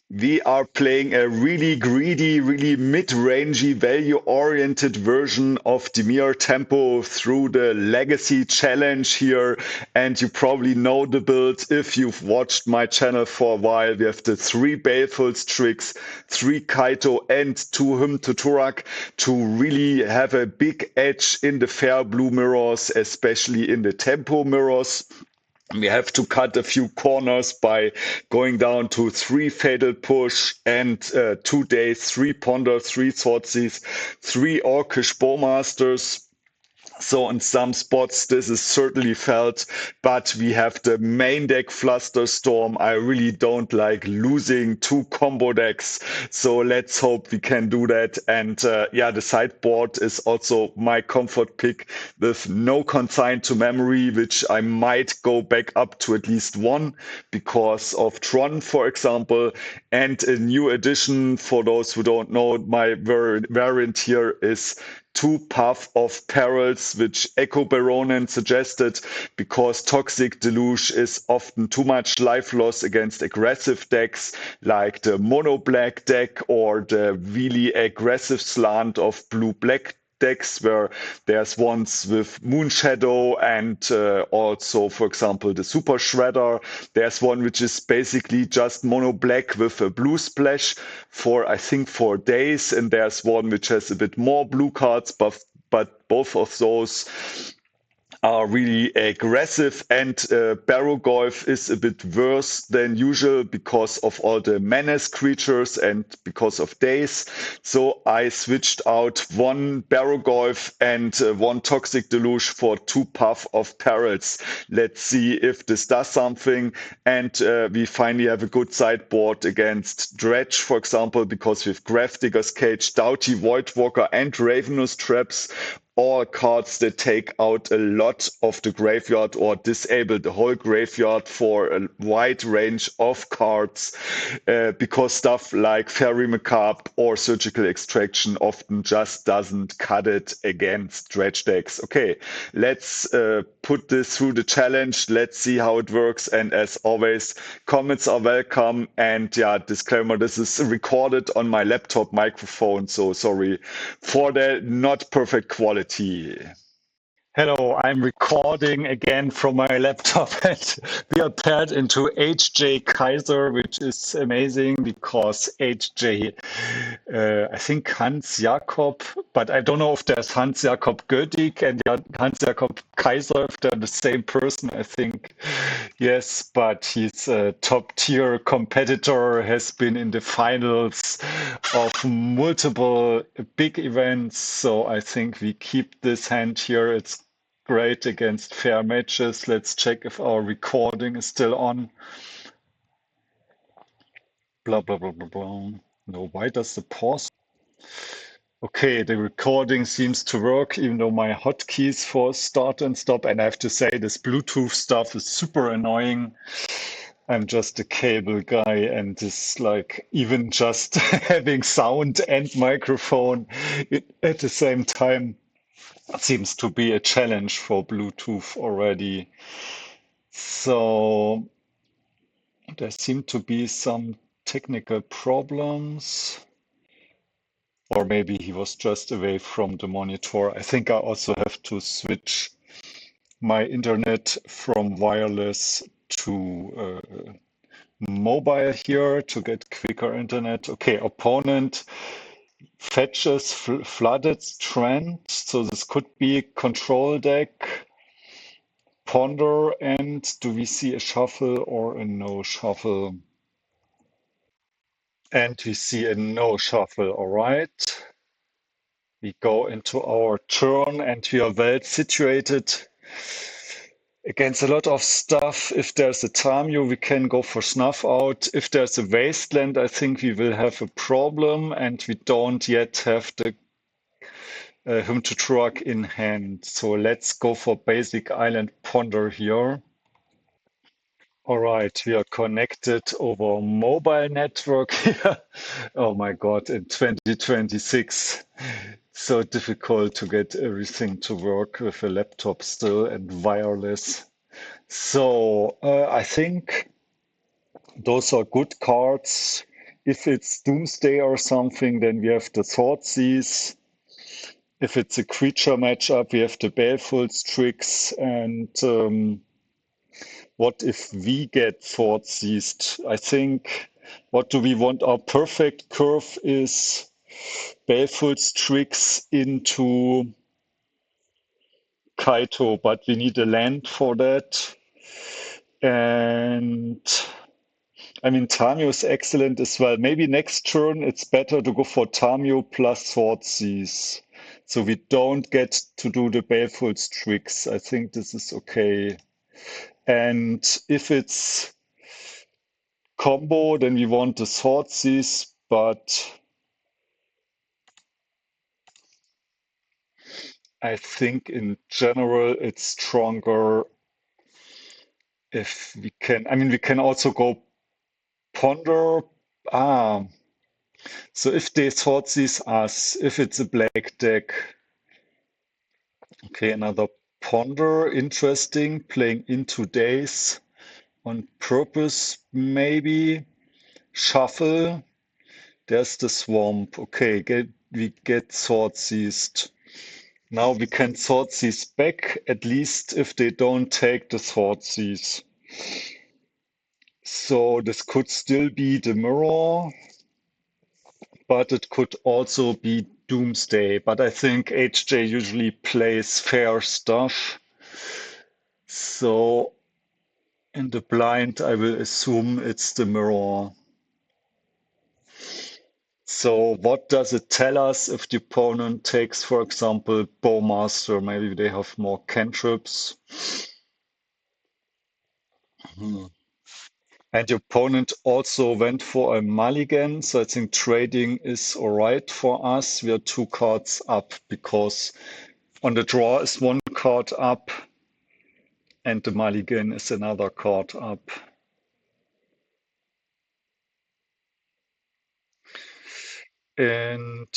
We are playing a really greedy, really mid-rangey, value-oriented version of Dimir Tempo through the Legacy Challenge here. And you probably know the build if you've watched my channel for a while. We have the 3 Baleful Strix, 3 Kaito, and 2 Hymn to Tourach to really have a big edge in the fair blue mirrors, especially in the Tempo mirrors. We have to cut a few corners by going down to 3 Fatal Push and 2 Daze, 3 Ponder, 3 Thoughtseize, 3 Orcish Bowmasters. So in some spots, this is certainly felt, but we have the main deck Flusterstorm. I really don't like losing 2 combo decks. So let's hope we can do that. And yeah, the sideboard is also my comfort pick with no consign to memory, which I might go back up to at least 1 because of Tron, for example. And a new addition for those who don't know, my variant here is 2 Path of Perils, which Echo Baronin suggested because Toxic Deluge is often too much life loss against aggressive decks like the Mono Black deck or the really aggressive slant of Blue Black decks where there's ones with Moonshadow and also, for example, the Super Shredder. There's one which is basically just mono black with a blue splash for, I think, 4 days. And there's one which has a bit more blue cards, but both of those are really aggressive, and Barrowgoyf is a bit worse than usual because of all the menace creatures and because of Daze. So I switched out 1 Barrowgoyf and 1 Toxic Deluge for 2 Path of Perils. Let's see if this does something. And we finally have a good sideboard against Dredge, for example, because we have Gravedigger's Cage, Doughty Voidwalker, and Ravenous Traps, all cards that take out a lot of the graveyard or disable the whole graveyard for a wide range of cards, because stuff like Fairy Macabre or Surgical Extraction often just doesn't cut it against dredge decks. Okay, let's put this through the challenge. Let's see how it works. And as always, comments are welcome. And yeah, disclaimer, this is recorded on my laptop microphone, so sorry for the not perfect quality. Hello, I'm recording again from my laptop, and we are paired into HJ Kaiser, which is amazing because HJ, I think Hans Jakob, but I don't know if there's Hans Jakob Gödig and Hans Jakob Kaiser, if they're the same person, I think. Yes, but he's a top tier competitor, has been in the finals of multiple big events. So I think we keep this hand here. It's great against fair matches. Let's check if our recording is still on. Blah, blah, blah, blah, blah. No, why does the pause? Okay, the recording seems to work, even though my hotkeys for start and stop. And I have to say, this Bluetooth stuff is super annoying. I'm just a cable guy, and this, like, even just having sound and microphone at the same time seems to be a challenge for Bluetooth already. So there seem to be some technical problems, or maybe he was just away from the monitor. I think I also have to switch my internet from wireless to mobile here to get quicker internet. Okay, opponent fetches Flooded Strand, so this could be control deck. Ponder, and do we see a shuffle or a no shuffle? And we see a no shuffle, all right. We go into our turn and we are well situated against a lot of stuff. If there's a Tamiyo, we can go for Snuff Out. If there's a Wasteland, I think we will have a problem, and we don't yet have the Hymn to Tourach in hand. So let's go for basic Island Ponder here. All right, we are connected over mobile network here. Oh my God, in 2026, so difficult to get everything to work with a laptop still and wireless. So I think those are good cards if it's Doomsday or something, then we have the Thoughtseize. If it's a creature matchup, we have the Baleful Strix. And what if we get Thoughtseized? I think, what do we want? Our perfect curve is Baleful Strix into Kaito, but we need a land for that. And I mean, Tamiyo is excellent as well. Maybe next turn it's better to go for Tamiyo plus Thoughtseize. So we don't get to do the Baleful Strix. I think this is okay. And if it's combo, then we want the Thoughtseize, but I think in general it's stronger if we can. I mean, we can also go Ponder. Ah, so if they Thoughtseize us, if it's a black deck, okay, another Ponder, interesting, playing into Daze on purpose, maybe. Shuffle, there's the Swamp. Okay, we get Thoughtseized. Now we can Thoughtseize back, at least if they don't take the Thoughtseize. So this could still be the Mirror, but it could also be Doomsday. But I think HJ usually plays fair stuff. So in the blind, I will assume it's the Mirror. So what does it tell us if the opponent takes, for example, Bowmaster? Maybe they have more cantrips. Hmm. And the opponent also went for a mulligan, so I think trading is all right for us. We are 2 cards up because on the draw is 1 card up and the mulligan is another card up. And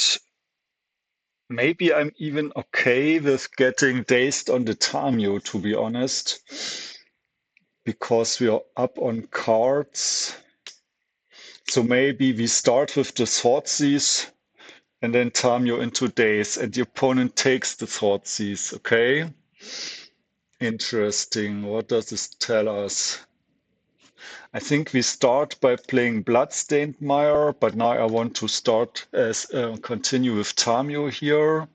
maybe I'm even okay with getting dazed on the Tamiyo, to be honest, because we are up on cards. So maybe we start with the Thoughtseize and then Tamiyo into Daze, and the opponent takes the Thoughtseize, okay? Interesting. What does this tell us? I think we start by playing Bloodstained Mire, but now I want to start as continue with Tamiyo here.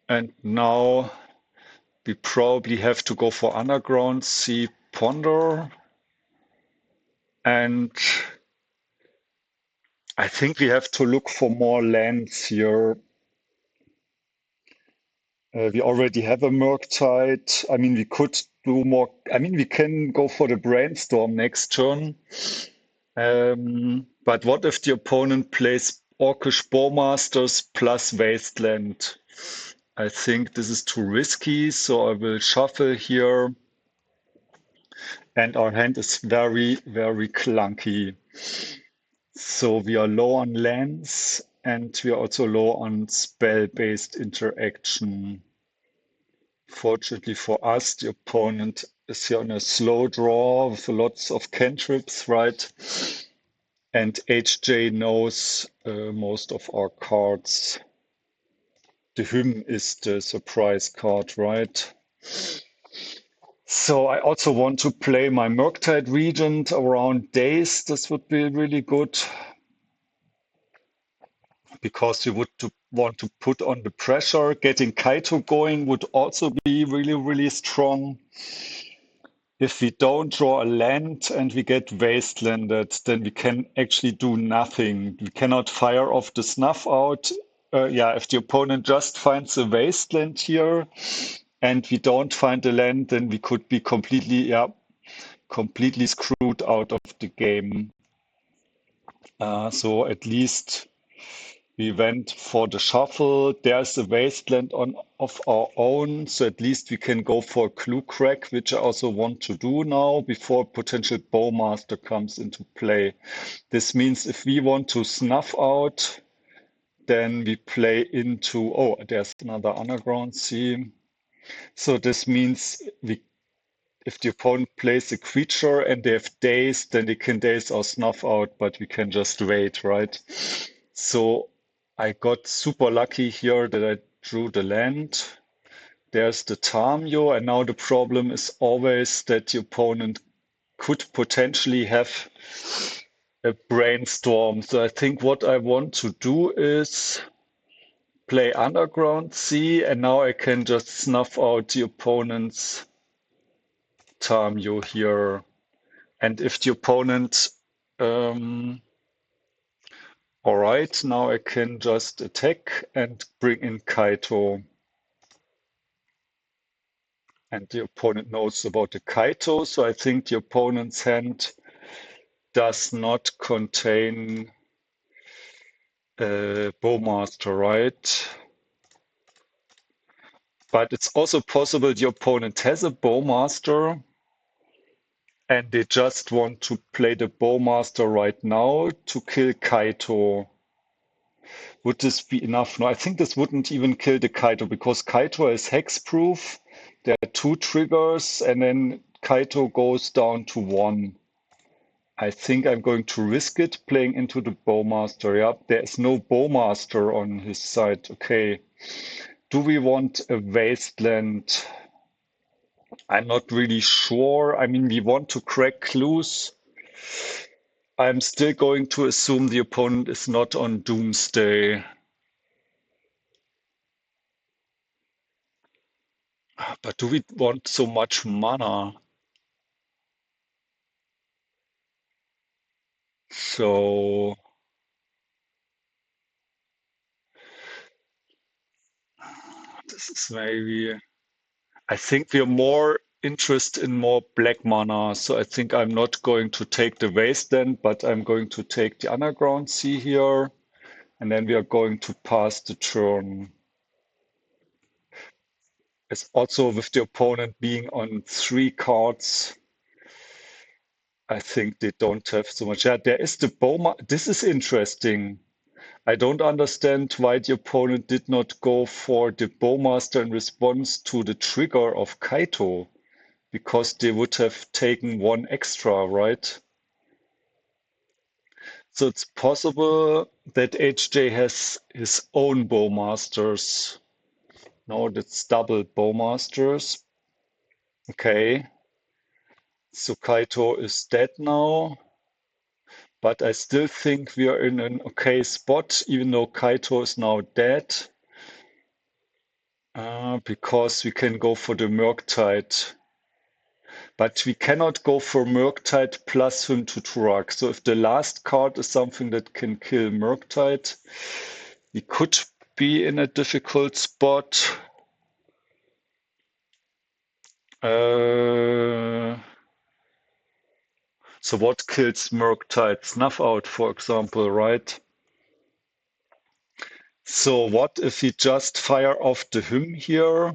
And now we probably have to go for Underground, see Ponder. And I think we have to look for more lands here. We already have a Murktide. I mean, we could do more. I mean, we can go for the Brainstorm next turn. But what if the opponent plays Orcish Bowmasters plus Wasteland? I think this is too risky, so I will shuffle here. And our hand is very, very clunky. So we are low on lands and we are also low on spell-based interaction. Fortunately for us, the opponent is here on a slow draw with lots of cantrips, right? And HJ knows most of our cards. The Hymn is the surprise card, right? So I also want to play my Murktide Regent around Daze. This would be really good because we would want to put on the pressure. Getting Kaito going would also be really, really strong. If we don't draw a land and we get wastelanded, then we can actually do nothing. We cannot fire off the Snuff Out. Yeah, if the opponent just finds a wasteland here and we don't find a land, then we could be completely, yeah, completely screwed out of the game. So at least we went for the shuffle. There's a wasteland on of our own, so at least we can go for clue crack, which I also want to do now before potential bowmaster comes into play. This means if we want to snuff out, then we play into, oh, there's another underground sea. So this means we if the opponent plays a creature and they have Daze, then they can Daze or Snuff Out, but we can just wait, right? So I got super lucky here that I drew the land. There's the Tamiyo, and now the problem is always that the opponent could potentially have a Brainstorm. So I think what I want to do is play Underground Sea, and now I can just snuff out the opponent's Tamiyo here. And if the opponent, all right, now I can just attack and bring in Kaito. And the opponent knows about the Kaito, so I think the opponent's hand does not contain Bowmaster, right? But it's also possible the opponent has a Bowmaster and they just want to play the Bowmaster right now to kill Kaito. Would this be enough? No, I think this wouldn't even kill the Kaito because Kaito is hexproof. There are 2 triggers and then Kaito goes down to 1. I think I'm going to risk it playing into the Bowmaster. Yeah, there is no Bowmaster on his side. Okay. Do we want a Wasteland? I'm not really sure. I mean, we want to crack clues. I'm still going to assume the opponent is not on Doomsday. But do we want so much mana? So this is maybe. I think we are more interested in more black mana. So I think I'm not going to take the Wasteland, but I'm going to take the Underground Sea here. And then we are going to pass the turn. It's also with the opponent being on 3 cards. I think they don't have so much. Yeah, there is the Bowma. This is interesting. I don't understand why the opponent did not go for the Bowmaster in response to the trigger of Kaito, because they would have taken 1 extra, right? So it's possible that HJ has his own Bowmasters. No, that's double Bowmasters. Okay. So Kaito is dead now. But I still think we are in an okay spot, even though Kaito is now dead. Because we can go for the Murktide. But we cannot go for Murktide plus him to Tourach. So if the last card is something that can kill Murktide, we could be in a difficult spot. So what kills Murktide? Snuff Out, for example, right? So what if we just fire off the hymn here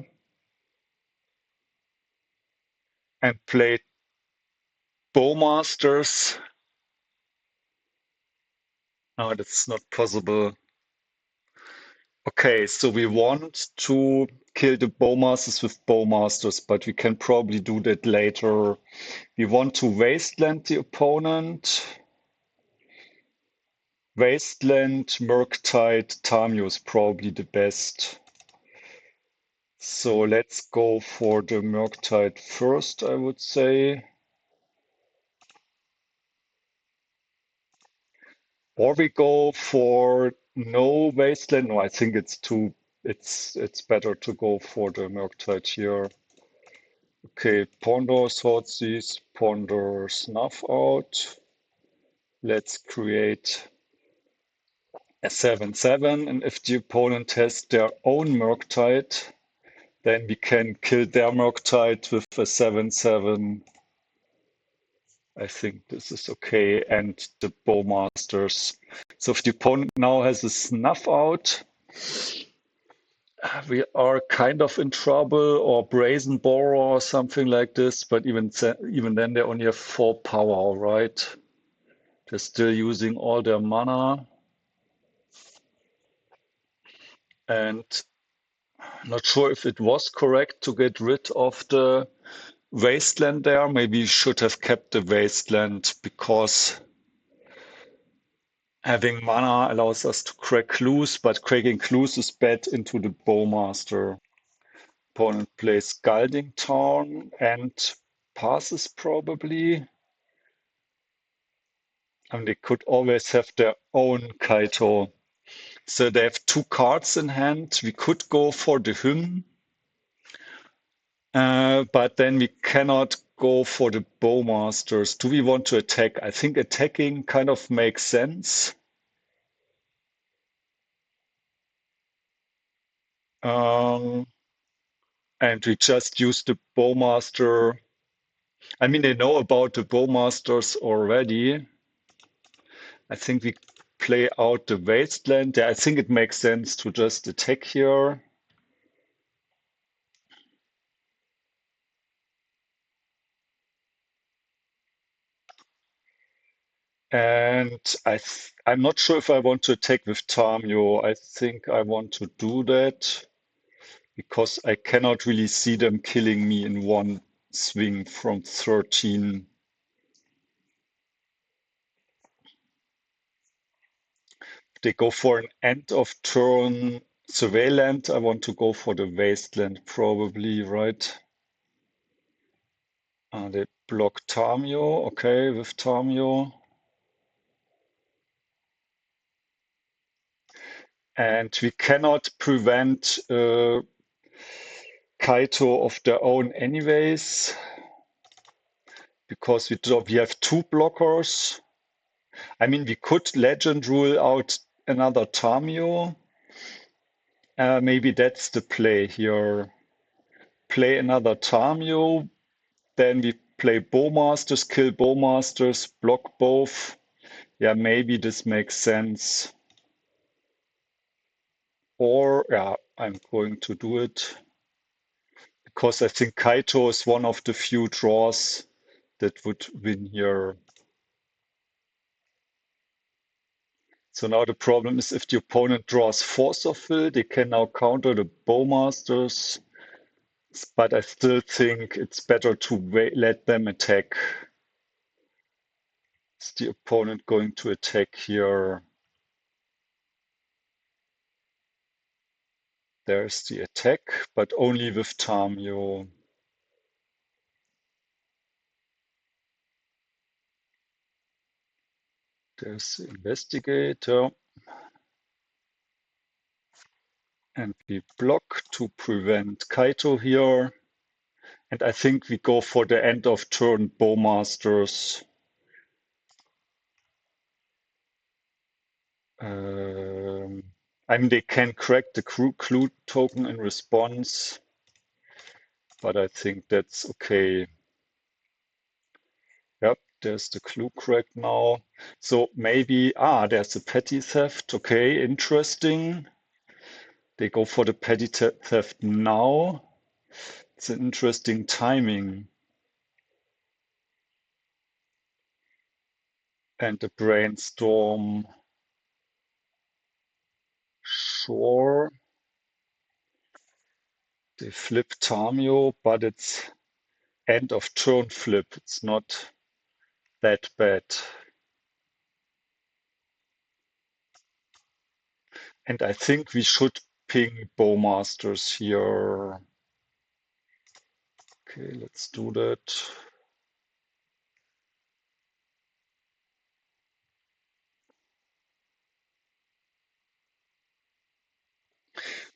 and play Bowmasters? No, that's not possible. Okay, so we want to kill the Bowmasters with Bowmasters, but we can probably do that later. We want to Wasteland the opponent. Wasteland, Murktide, Tamiyo is probably the best. So let's go for the Murktide first, I would say. Or we go for no Wasteland. No, I think it's it's better to go for the Murktide here. Okay, Ponder, Thoughtseize, Ponder, Snuff Out. Let's create a 7/7, and if the opponent has their own Murktide, then we can kill their Murktide with a 7/7. I think this is okay, and the Bowmasters. So if the opponent now has a Snuff Out, we are kind of in trouble, or Brazen Borrower or something like this, but even then they only have 4 power, right? They're still using all their mana. And not sure if it was correct to get rid of the Wasteland there. Maybe you should have kept the Wasteland because having mana allows us to crack clues, but cracking clues is bad into the Bowmaster. Opponent plays Scalding Tarn and passes probably. And they could always have their own Kaito. So they have 2 cards in hand. We could go for the hymn, but then we cannot go for the Bowmasters. Do we want to attack? I think attacking kind of makes sense. And we just use the Bowmaster. I mean, they know about the Bowmasters already. I think we play out the Wasteland. Yeah, I think it makes sense to just attack here. And I'm not sure if I want to attack with Tamiyo. I think I want to do that because I cannot really see them killing me in one swing from 13. If they go for an end of turn surveillance, I want to go for the Wasteland probably, right? They block Tamiyo. Okay, with Tamiyo. And we cannot prevent Kaito of their own anyways, because we have 2 blockers. I mean, we could legend rule out another Tamiyo. Maybe that's the play here. Play another Tamiyo, then we play Bowmasters, kill Bowmasters, block both. Yeah, maybe this makes sense. Or, yeah, I'm going to do it because I think Kaito is one of the few draws that would win here. So now the problem is if the opponent draws Force of Will, they can now counter the Bowmasters. But I still think it's better to let them attack. Is the opponent going to attack here? There's the attack, but only with Tamiyo. There's the Investigator. And we block to prevent Kaito here. And I think we go for the end of turn Bowmasters. I mean, they can crack the clue token in response, but I think that's okay. Yep, there's the clue crack now. So maybe, there's a petty theft. Okay, interesting. They go for the petty theft now. It's an interesting timing. And the Brainstorm. Sure. They flip Tamiyo, but it's end of turn flip. It's not that bad. And I think we should ping Bowmasters here. Okay, let's do that.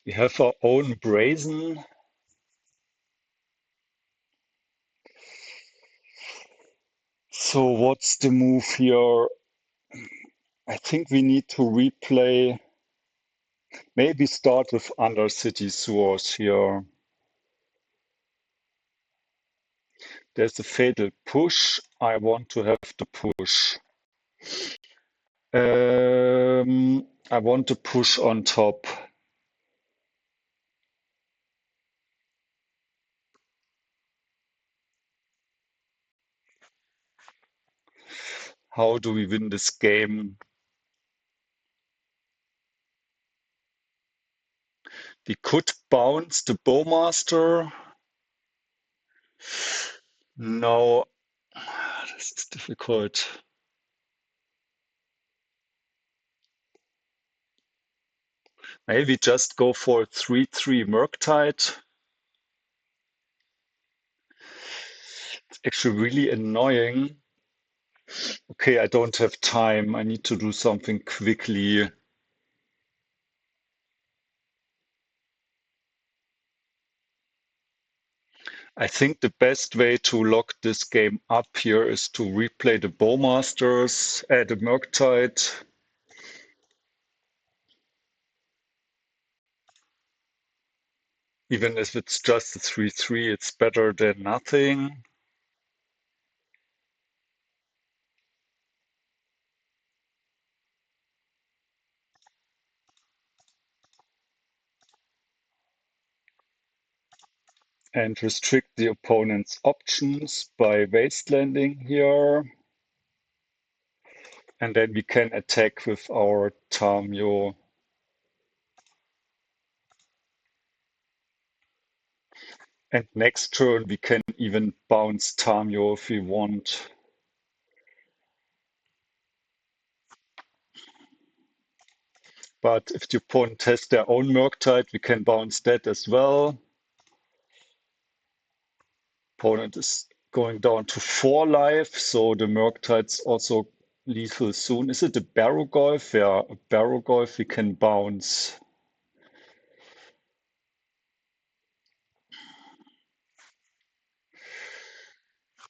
We have our own Brazen. So what's the move here? I think we need to replay. Maybe start with Undercity Sewers here. There's a fatal push. I want to have the push. I want to push on top. How do we win this game? We could bounce the Bowmaster. No, this is difficult. Maybe just go for 3/3 Murktide. It's actually really annoying. Okay, I don't have time. I need to do something quickly. I think the best way to lock this game up here is to replay the Bowmasters, add a Murktide. Even if it's just a 3/3, it's better than nothing. And restrict the opponent's options by wastelanding here. And then we can attack with our Tamiyo. And next turn we can even bounce Tamiyo if we want. But if the opponent has their own Murktide, we can bounce that as well. Opponent is going down to 4 life, so the Murktide's also lethal soon. Is it a Barrowgoyf? Yeah, a Barrowgoyf we can bounce.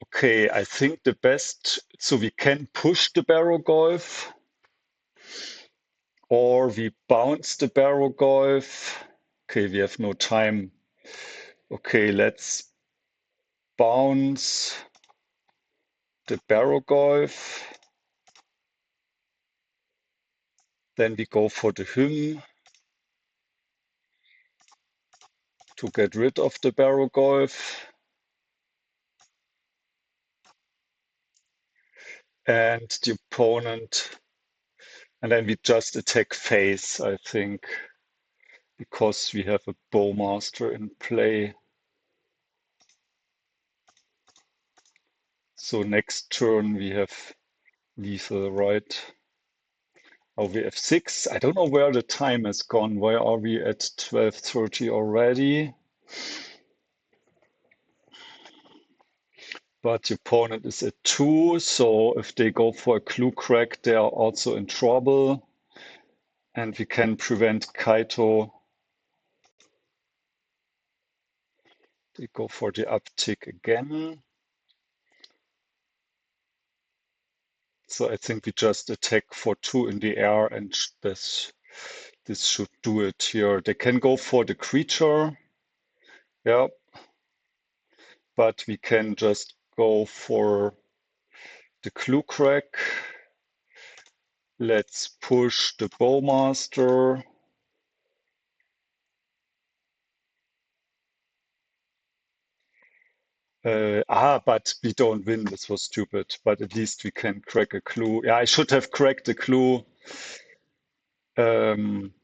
Okay, I think the best, so we can push the Barrowgoyf, or we bounce the Barrowgoyf. Okay, we have no time. Okay, let's bounce the Barrowgoyf. Then we go for the hymn to get rid of the Barrowgoyf. And the opponent, and then we just attack face, I think, because we have a Bowmaster in play. So next turn we have lethal, right? Oh, we have 6. I don't know where the time has gone. Why are we at 12:30 already? But the opponent is at 2, so if they go for a clue crack, they are also in trouble. And we can prevent Kaito. They go for the uptick again. So I think we just attack for 2 in the air, and this should do it here. They can go for the creature. Yeah. But we can just go for the clue crack. Let's push the Bowmaster. But we don't win. This was stupid. But at least we can crack a clue. Yeah, I should have cracked the clue. Um,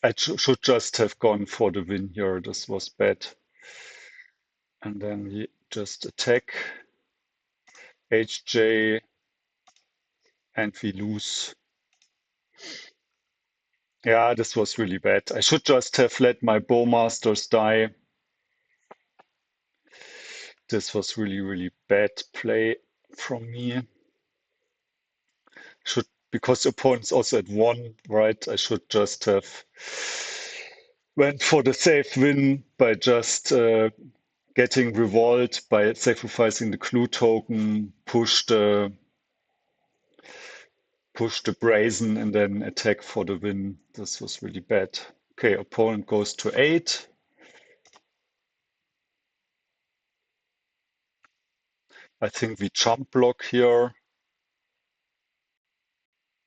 I should just have gone for the win here. This was bad. And then we just attack HJ and we lose. Yeah, this was really bad. I should just have let my Bowmasters die. This was really, really bad play from me. Should, because the opponent's also at 1, right? I should just have went for the safe win by just getting revolt by sacrificing the clue token, push the brazen and then attack for the win. This was really bad. Okay, opponent goes to 8. I think we jump block here.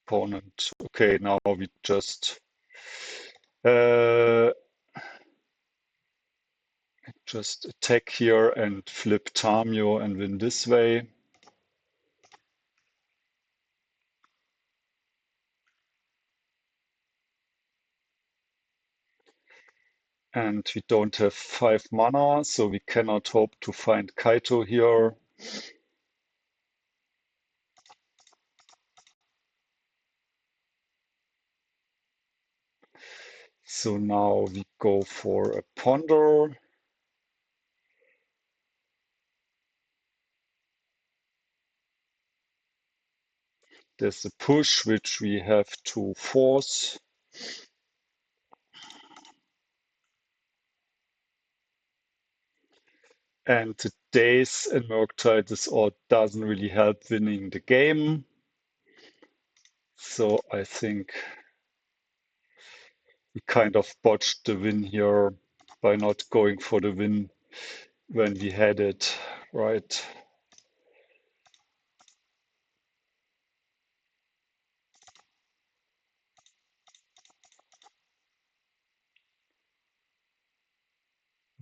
Opponent. Okay, now we just attack here and flip Tamiyo and win this way. And we don't have 5 mana, so we cannot hope to find Kaito here. So now we go for a Ponder. There's a push which we have to force. And the Daze and Murktide this all doesn't really help winning the game. So I think we kind of botched the win here by not going for the win when we had it, right?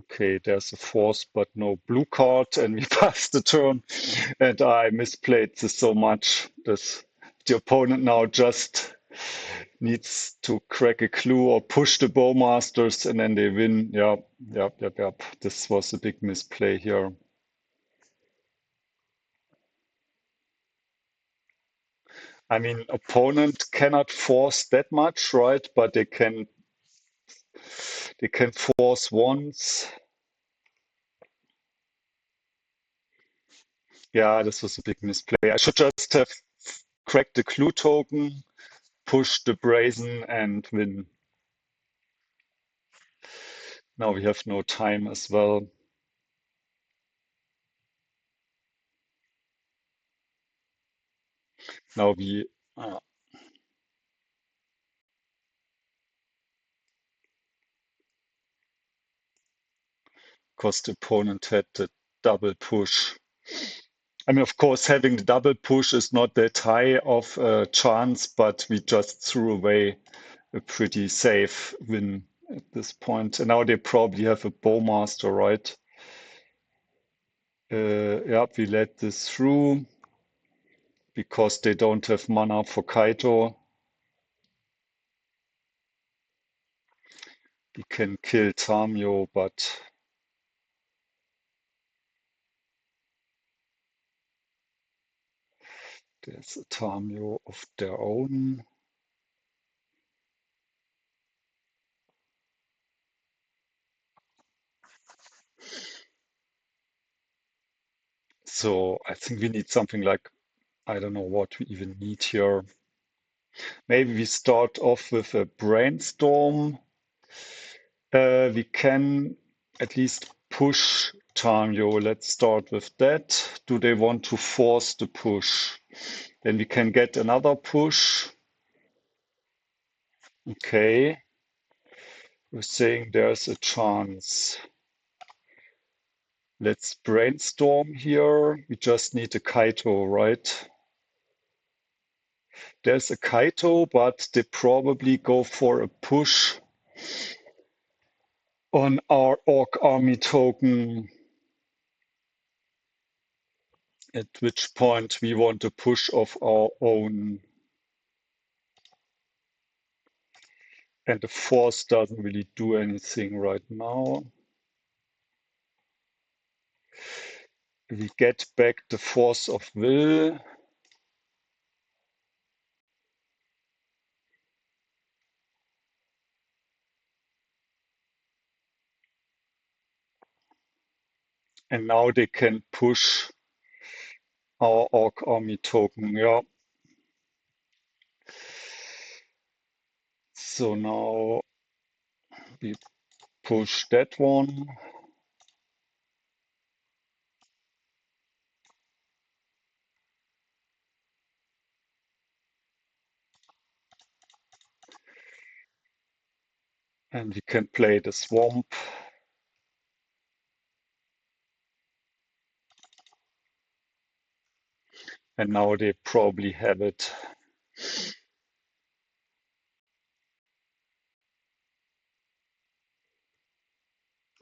Okay, there's a force, but no blue card, and we passed the turn. And I misplayed this so much that the opponent now just needs to crack a clue or push the Bowmasters, and then they win. Yep. This was a big misplay here. I mean, opponent cannot force that much, right? But they can force once. Yeah, this was a big misplay. I should just have cracked the clue token, push the Brazen, and win. Now we have no time as well. Now we, because the opponent had the double push. I mean, of course, having the double push is not that high of a chance, but we just threw away a pretty safe win at this point. And now they probably have a Bowmaster, right? Yeah, we let this through because they don't have mana for Kaito. We can kill Tamiyo, but there's a Tamiyo of their own. So I think we need something like, I don't know what we even need here. Maybe we start off with a Brainstorm. We can at least push Tamiyo. Let's start with that. Do they want to force the push? Then we can get another push. Okay. We're saying there's a chance. Let's brainstorm here. We just need a Kaito, right? There's a Kaito, but they probably go for a push on our Orc Army token, at which point we want a push of our own. And the force doesn't really do anything right now. We get back the force of will. And now they can push our Orc Army token, yeah. So now we push that one. And we can play the swamp. And now they probably have it.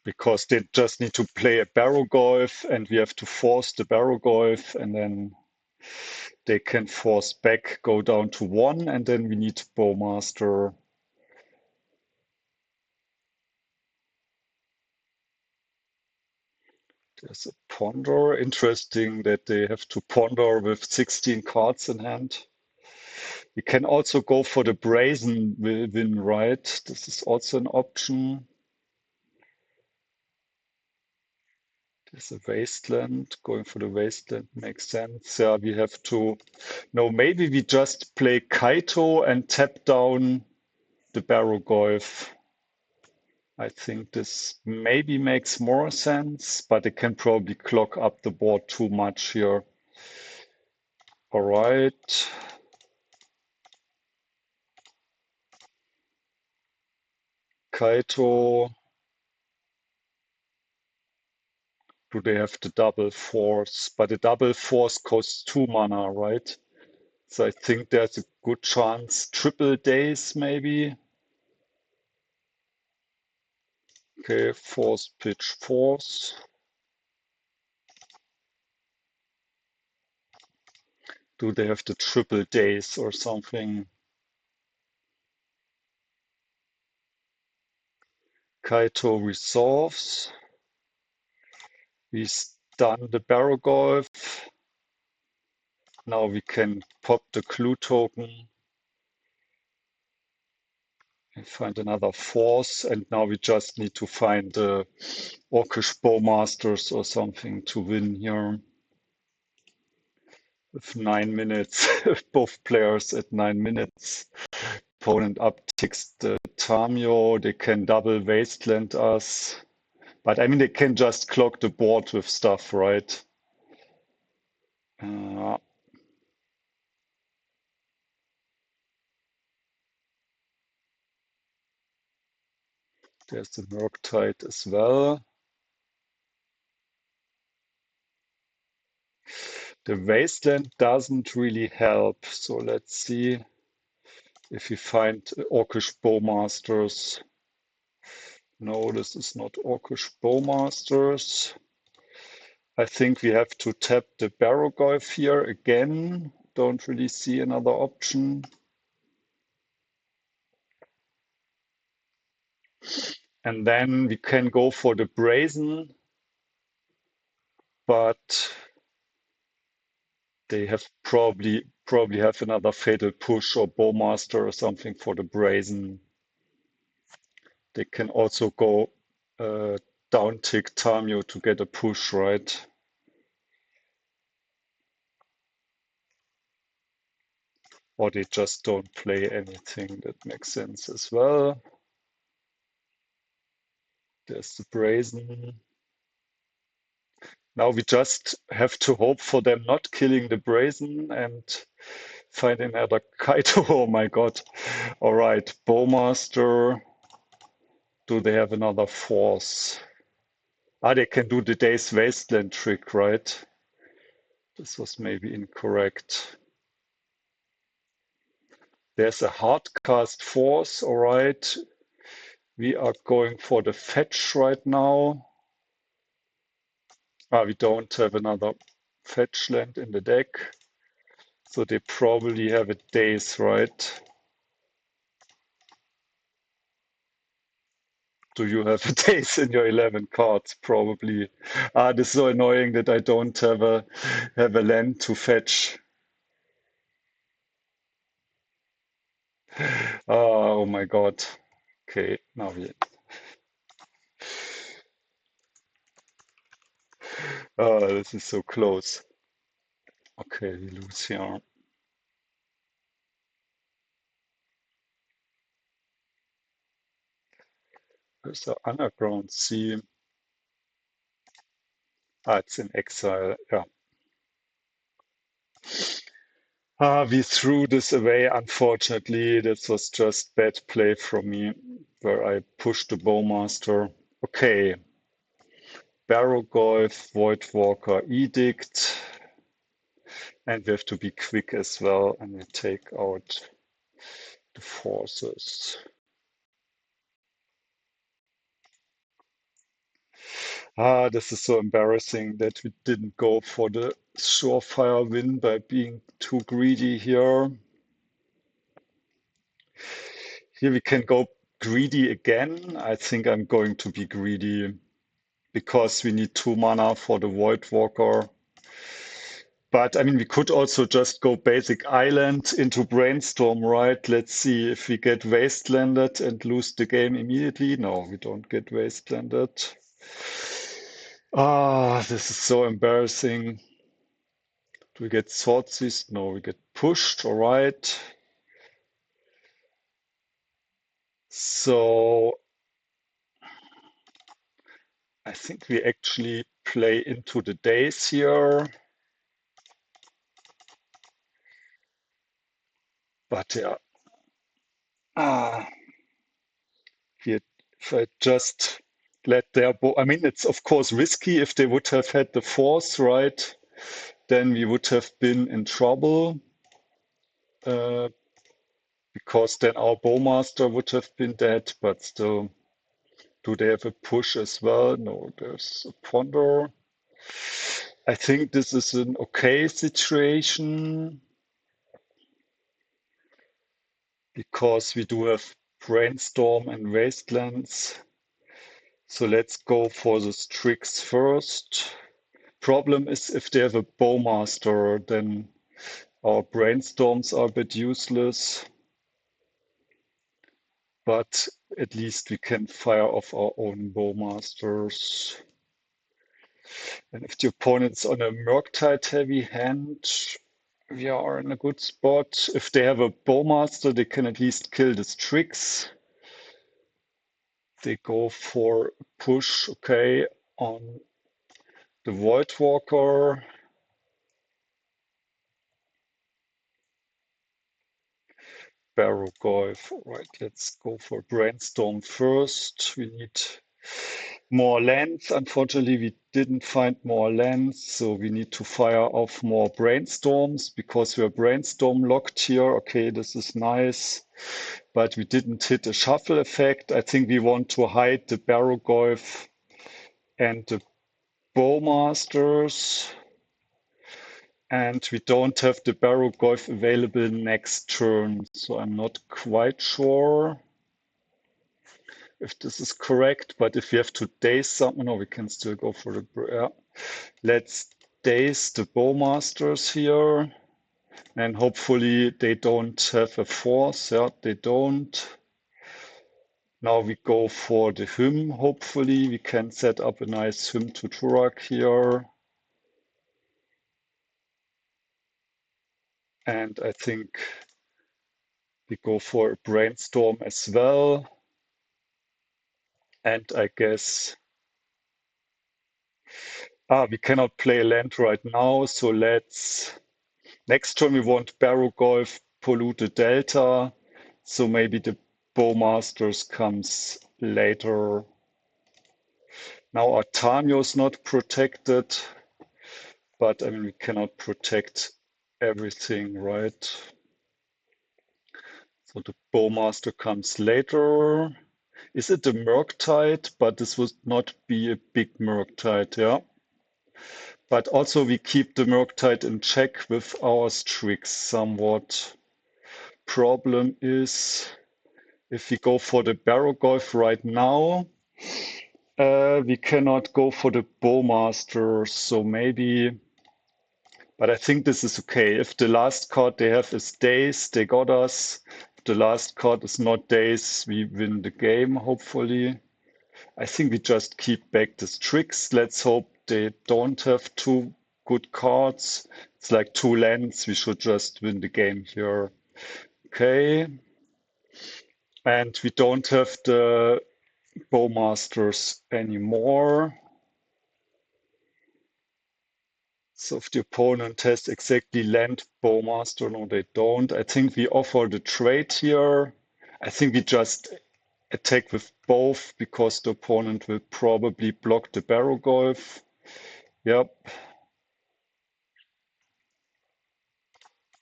Because they just need to play a Barrowgoyf and we have to force the Barrowgoyf and then they can force back, go down to 1, and then we need Bowmaster. There's a ponder. Interesting that they have to ponder with 16 cards in hand. You can also go for the brazen win, right? This is also an option. There's a Wasteland. Going for the Wasteland makes sense. Yeah, we have to. No, maybe we just play Kaito and tap down the Barrowgoyf. I think this maybe makes more sense, but it can probably clog up the board too much here. All right. Kaito. Do they have the double force? But the double force costs 2 mana, right? So I think there's a good chance. Triple Daze, maybe. Okay, force pitch force. Do they have the triple Daze or something? Kaito resolves. We stun the Barrowgoyf. Now we can pop the clue token and find another force. And now we just need to find the Orcish Bowmasters or something to win here. With 9 minutes, both players at 9 minutes. Opponent upticks the Tamiyo. They can double Wasteland us. But I mean, they can just clog the board with stuff, right? There's the Murktide as well. The Wasteland doesn't really help. So let's see if we find Orcish Bowmasters. No, this is not Orcish Bowmasters. I think we have to tap the Barrowgoyf here again. Don't really see another option. And then we can go for the Brazen, but they have probably have another Fatal Push or Bowmaster or something for the Brazen. They can also go down tick Tamiyo to get a push, right? Or they just don't play anything. That makes sense as well. There's the Brazen. Now we just have to hope for them not killing the Brazen and find another Kaito. Oh my god. All right, Bowmaster. Do they have another force? Ah, they can do the Daze Wasteland trick, right? This was maybe incorrect. There's a hardcast force, all right. We are going for the fetch right now. Ah, we don't have another fetch land in the deck. So they probably have a Daze, right? Do you have a Daze in your 11 cards? Probably. Ah, this is so annoying that I don't have a land to fetch. Oh my god. Okay, now we. Oh, this is so close. Okay, we lose here. There's the underground sea. Ah, it's in exile. Yeah. Ah, we threw this away, unfortunately. This was just bad play from me, where I pushed the Bowmaster. Okay. Barrowgoyf, Voidwalker, Edict. And we have to be quick as well, and we take out the forces. Ah, this is so embarrassing that we didn't go for the surefire win by being too greedy here. Here we can go greedy again. I think I'm going to be greedy. because we need 2 mana for the Voidwalker. But I mean, we could also just go basic island into Brainstorm, right? Let's see if we get Wastelanded and lose the game immediately. No, we don't get Wastelanded. Ah, this is so embarrassing. Do we get Thoughtseize? No, we get pushed, all right. So I think we actually play into the Daze here. But yeah, ah, if I just let their I mean, it's of course risky. If they would have had the force, right, then we would have been in trouble. Because then our Bowmaster would have been dead, but still, do they have a push as well? No, there's a Ponder. I think this is an okay situation because we do have Brainstorm and Wastelands. So let's go for the Strix first. Problem is if they have a Bowmaster, then our Brainstorms are a bit useless. But at least we can fire off our own Bowmasters. And if the opponent's on a Murktide heavy hand, we are in a good spot. If they have a Bowmaster, they can at least kill the Strix. They go for push, okay, on the Voidwalker. Barrowgoyf. All right, let's go for Brainstorm first. We need more lands. Unfortunately, we didn't find more lands, so we need to fire off more Brainstorms because we are Brainstorm locked here. Okay, this is nice, but we didn't hit a shuffle effect. I think we want to hide the Barrowgoyf and the Bowmasters. And we don't have the Barrowgoyf available next turn, so I'm not quite sure if this is correct. But if we have to daze something, no, we can still go for the. Yeah. Let's daze the Bowmasters here, and hopefully they don't have a force. Yeah, they don't. Now we go for the hymn. Hopefully we can set up a nice hymn to Tourach here. And I think we go for a Brainstorm as well. And I guess we cannot play a land right now, so next turn we want Barrowgoyf, Polluted Delta, so maybe the Bowmasters comes later. Now our Tamiyo is not protected, but I mean we cannot protect everything, right? So the Bowmaster comes later. Is it the Murktide? But this would not be a big Murktide, yeah. But also we keep the Murktide in check with our Strix somewhat. Problem is if we go for the Barrowgoyf right now, we cannot go for the Bowmaster, so maybe. But I think this is okay. If the last card they have is Daze, they got us. If the last card is not Daze, we win the game, hopefully. I think we just keep back the Strix. Let's hope they don't have two good cards. It's like 2 lands. We should just win the game here. Okay. And we don't have the Bowmasters anymore. So if the opponent has exactly land Bowmaster, no, they don't. I think we offer the trade here. I think we just attack with both because the opponent will probably block the Barrowgoyf. Yep.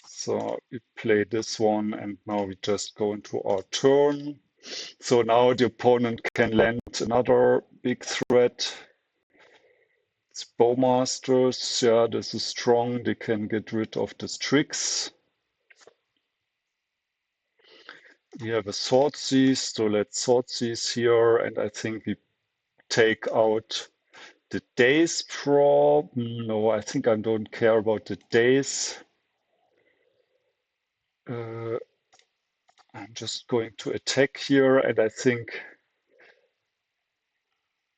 So we play this one and now we just go into our turn. So now the opponent can land another big threat. It's Bowmasters. Yeah, this is strong. They can get rid of the Strix. We have a Thoughtseize, so let's Thoughtseize here, and I think we take out The Daze Pro, no, I think I don't care about the Daze. I'm just going to attack here, and I think,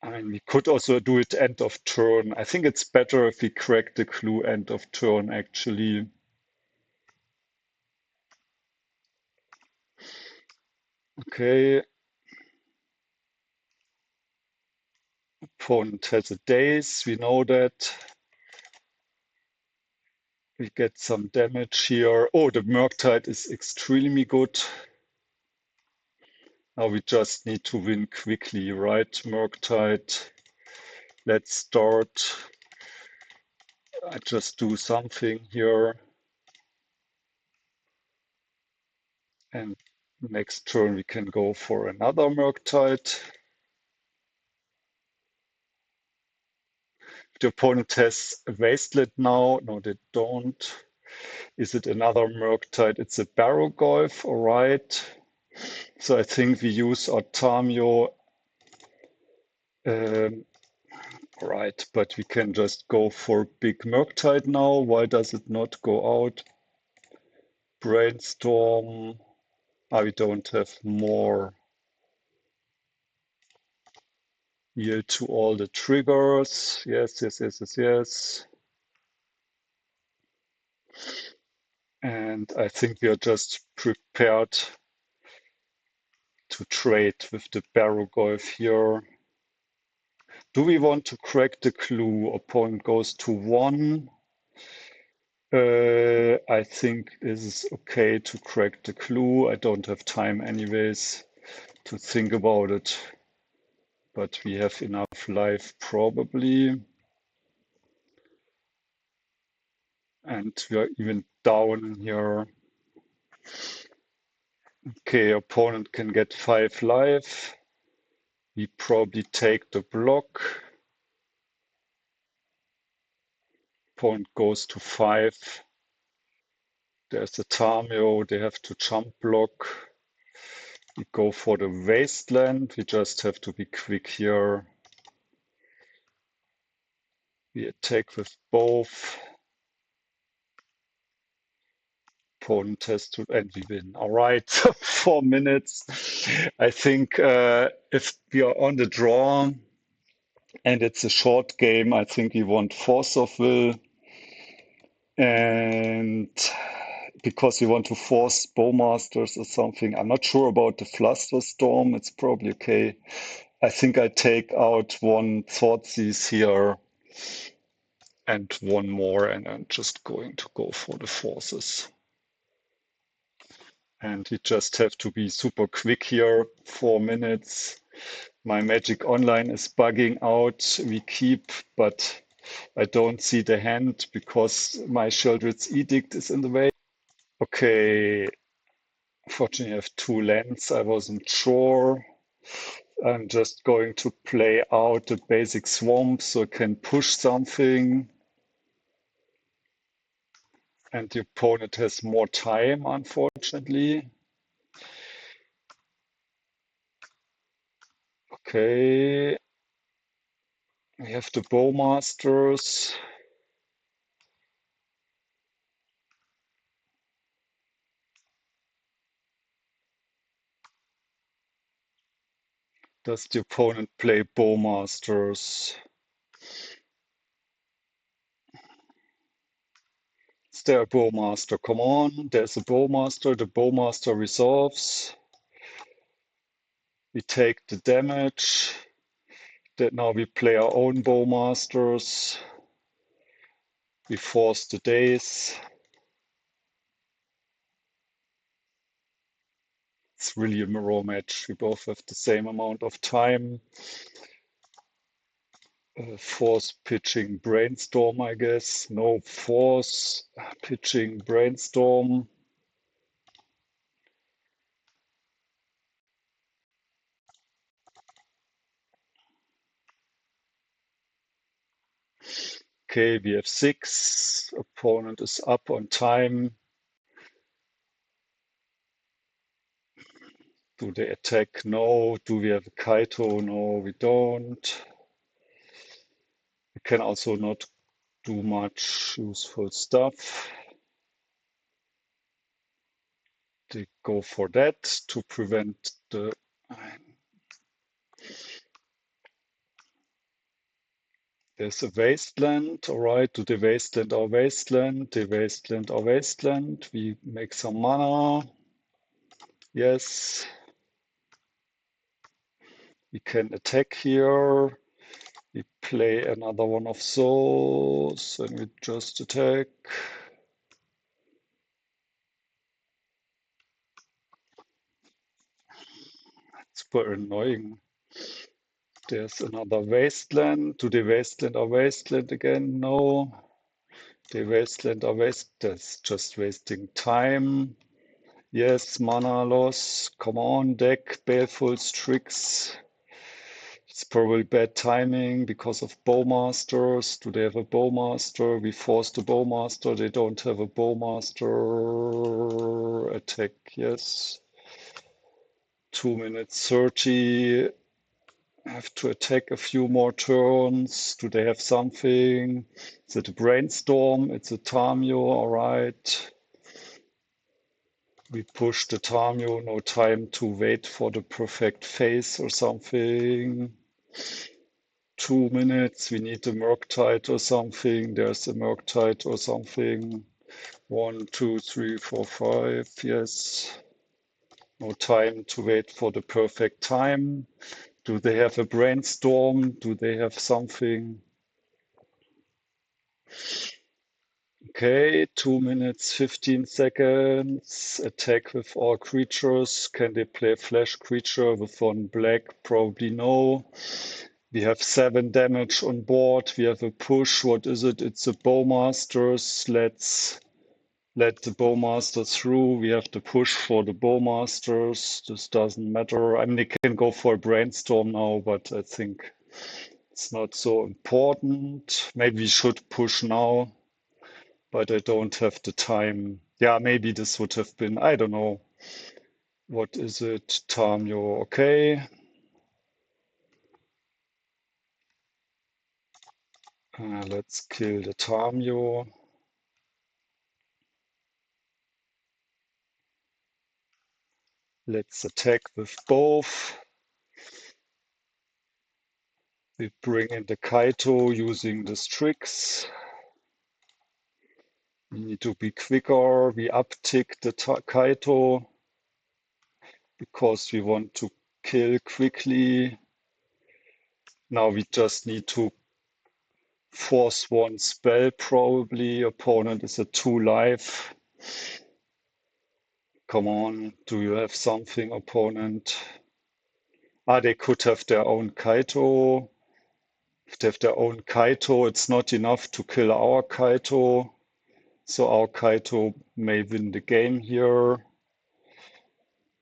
I mean, we could also do it end of turn. I think it's better if we crack the clue end of turn, actually. Okay. Opponent has a Daze, we know that. We get some damage here. Oh, the Murktide is extremely good. Now we just need to win quickly, right? Murktide. Let's start. I just do something here. And next turn we can go for another Murktide. The opponent has a Wasteland now. No, they don't. Is it another Murktide? It's a Barrowgoyf, all right. So I think we use our Tamiyo. Right, but we can just go for big Murktide now. Why does it not go out? Brainstorm. Ah, we don't have more. Yield to all the triggers. Yes, yes, yes, yes, yes. And I think we are just prepared to trade with the Barrowgoyf here. Do we want to crack the clue? Opponent goes to 1. I think it is okay to crack the clue. I don't have time anyways to think about it. But we have enough life probably. And we are even down here. Okay, opponent can get 5 life. We probably take the block. Opponent goes to 5. There's a Tamiyo, they have to jump block. We go for the Wasteland. We just have to be quick here. We attack with both. Opponent has to, and we win. All right, 4 minutes. I think if we are on the draw and it's a short game, I think we want Force of Will. And because we want to force Bowmasters or something. I'm not sure about the Flusterstorm. It's probably okay. I think I take out one Thoughtseize here and one more, and I'm just going to go for the forces. And you just have to be super quick here. 4 minutes. My Magic Online is bugging out. We keep, but I don't see the hand because my Sheldred's Edict is in the way. Okay, fortunately I have 2 lands. I wasn't sure. I'm just going to play out the basic swamp so I can push something. And the opponent has more time, unfortunately. Okay. We have the Bowmasters. Does the opponent play Bowmasters? Is there a Bowmaster? Come on, there's a Bowmaster. The Bowmaster resolves. We take the damage. That now we play our own Bowmasters. We force the Daze. It's really a mirror match. We both have the same amount of time. Force pitching Brainstorm, I guess. No, force pitching Brainstorm. Okay, we have 6. Opponent is up on time. Do they attack? No. Do we have a Kaito? No, we don't. can also not do much useful stuff. They go for that to prevent the... There's a Wasteland, all right. Do they Wasteland or Wasteland? They Wasteland or Wasteland. We make some mana. Yes. We can attack here. We play another one of those, and we just attack. Super annoying. There's another Wasteland. Do they Wasteland or Wasteland again? No. They Wasteland or Waste. That's just wasting time. Yes, mana loss. Come on, deck. Baleful Strix. It's probably bad timing because of Bowmasters. Do they have a Bowmaster? We forced a Bowmaster. They don't have a Bowmaster. Attack, yes. 2 minutes 30. Have to attack a few more turns. Do they have something? Is it a Brainstorm? It's a Tamiyo, all right. We push the Tamiyo, no time to wait for the perfect phase or something. 2 minutes, we need a Murktide or something. There's a Murktide or something. 1, 2, 3, 4, 5, yes. No time to wait for the perfect time. Do they have a Brainstorm? Do they have something? Okay, 2 minutes, 15 seconds. Attack with all creatures. Can they play flash creature with one black? Probably no. We have 7 damage on board. We have a push. What is it? It's a Bowmasters. Let's let the Bowmaster through. We have to push for the Bowmasters. This doesn't matter. I mean, they can go for a Brainstorm now, but I think it's not so important. Maybe we should push now, but I don't have the time. Yeah, maybe this would have been, I don't know. What is it? Tamiyo, okay. Let's kill the Tamiyo. Let's attack with both. We bring in the Kaito using the Strix. We need to be quicker. We uptick the Kaito because we want to kill quickly. Now we just need to force one spell probably. Opponent is at 2 life. Come on, do you have something, opponent? They could have their own Kaito. If they have their own Kaito, it's not enough to kill our Kaito. So our Kaito may win the game here.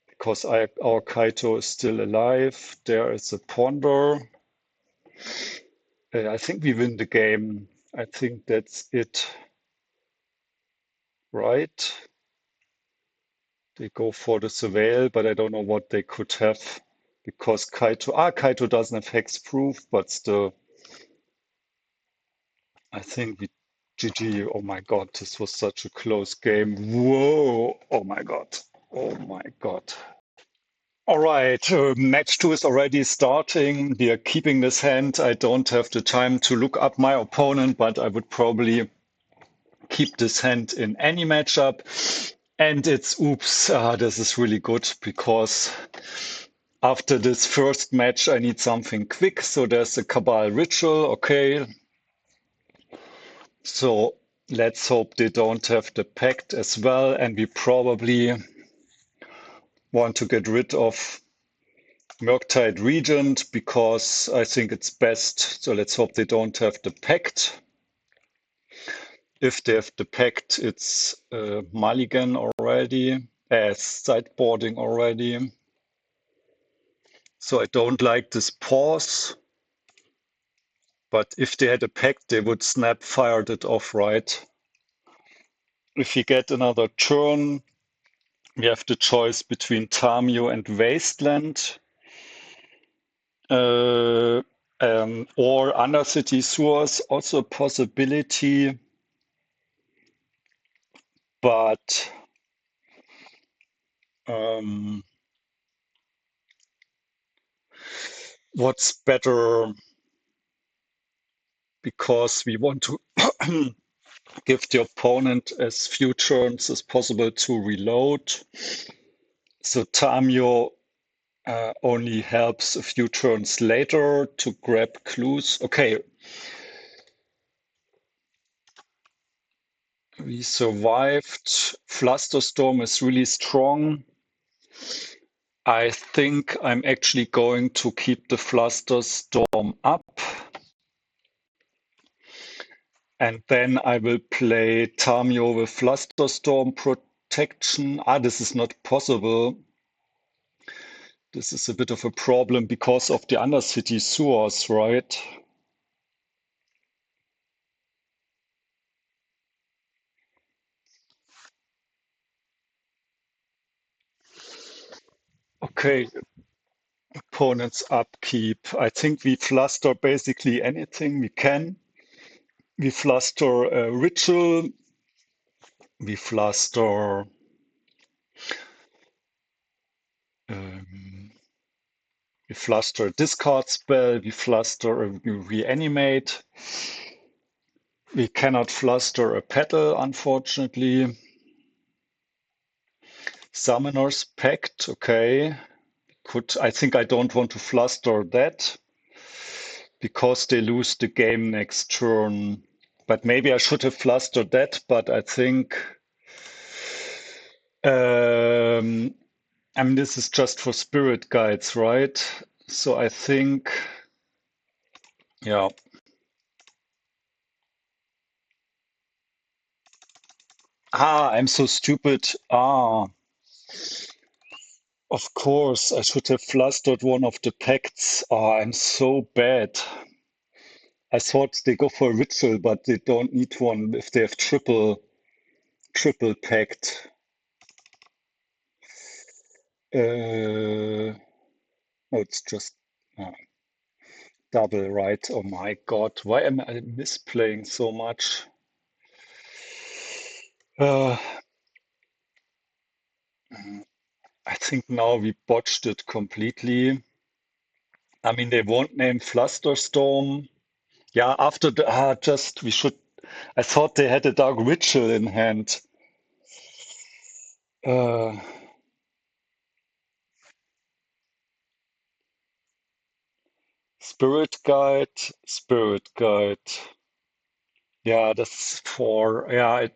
Because our Kaito is still alive. There is a Ponder. I think we win the game. I think that's it. Right? They go for the Surveil, but I don't know what they could have. Because Kaito doesn't have hexproof, but still. I think we GG. Oh my God, this was such a close game. Whoa. Oh my God. Oh my God. All right, match 2 is already starting. We are keeping this hand. I don't have the time to look up my opponent, but I would probably keep this hand in any matchup. And it's oops, this is really good because after this first match, I need something quick. So there's a Cabal Ritual. Okay. So let's hope they don't have the Pact as well. And we probably want to get rid of Murktide Regent because I think it's best. So let's hope they don't have the Pact. If they have the Pact, it's Mulligan already, sideboarding already. So I don't like this pause. But if they had a Pact, they would snap fired it off, right? If we get another turn, we have the choice between Tamiyo and Wasteland. Or Undercity Sewers, also a possibility. But what's better, because we want to give the opponent as few turns as possible to reload. So Tamiyo only helps a few turns later to grab clues. Okay, we survived. Flusterstorm is really strong. I think I'm actually going to keep the Flusterstorm up. And then I will play Tamiyo with Flusterstorm protection. This is not possible. This is a bit of a problem because of the Undercity Sewers, right? Okay, opponent's upkeep. I think we fluster basically anything we can. We fluster a ritual. We fluster um, we fluster a discard spell. We fluster a reanimate. We cannot fluster a petal, unfortunately. Summoner's Pact, okay. I think I don't want to fluster that because they lose the game next turn. But maybe I should have flustered that, but I think I mean this is just for spirit guides, right? So I think yeah. I'm so stupid. Of course, I should have flustered one of the pacts. I'm so bad. I thought they go for a ritual, but they don't need one if they have triple pact. No, it's just uh, double, right? Oh my God, why am I misplaying so much? Uh, I think now we botched it completely. I mean, they won't name Flusterstorm. Yeah, after the just we should. I thought they had a dark ritual in hand. Uh, Spirit Guide. Yeah, that's for yeah.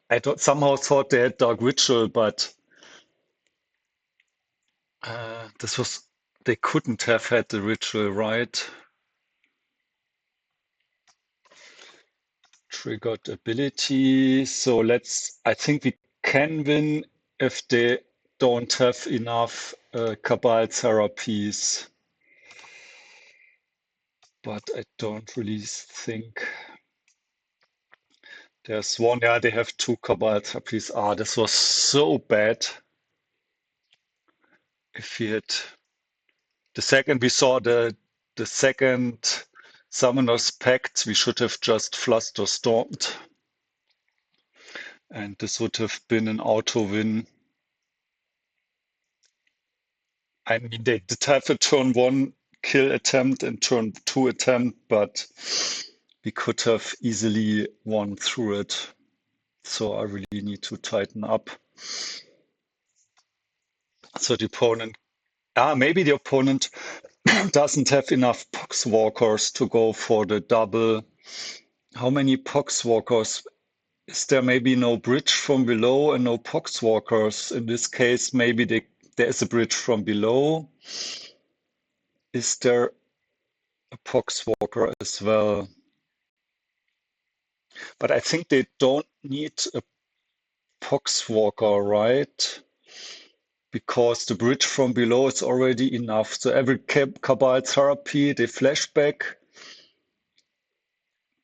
I don't, somehow thought they had dark ritual, but this was they couldn't have had the ritual, right? Triggered ability. So I think we can win if they don't have enough Cabal therapies. But I don't really think there's one. Yeah, they have two Cabal therapies. This was so bad. If we had the second we saw the second Summoner's Pact, we should have just Flusterstormed. And this would have been an auto win. I mean, they did have a turn one kill attempt and turn two attempt, but we could have easily won through it. So I really need to tighten up. So the opponent, maybe the opponent doesn't have enough Poxwalkers to go for the double. How many Poxwalkers? Is there maybe no bridge from below and no Poxwalkers? In this case, maybe there is a bridge from below. Is there a Poxwalker as well? But I think they don't need a Poxwalker, right? Because the bridge from below is already enough. So every Cabal therapy, they flashback.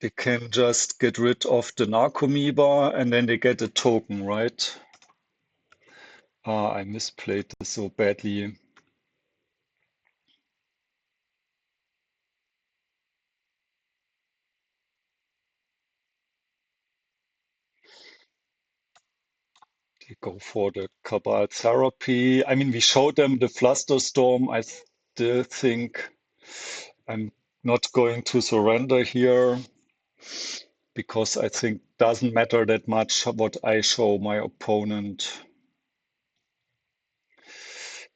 They can just get rid of the Narcomoeba and then they get a token, right? I misplayed this so badly. We go for the Cabal Therapy. I mean, we showed them the Flusterstorm. I still think I'm not going to surrender here because I think doesn't matter that much what I show my opponent.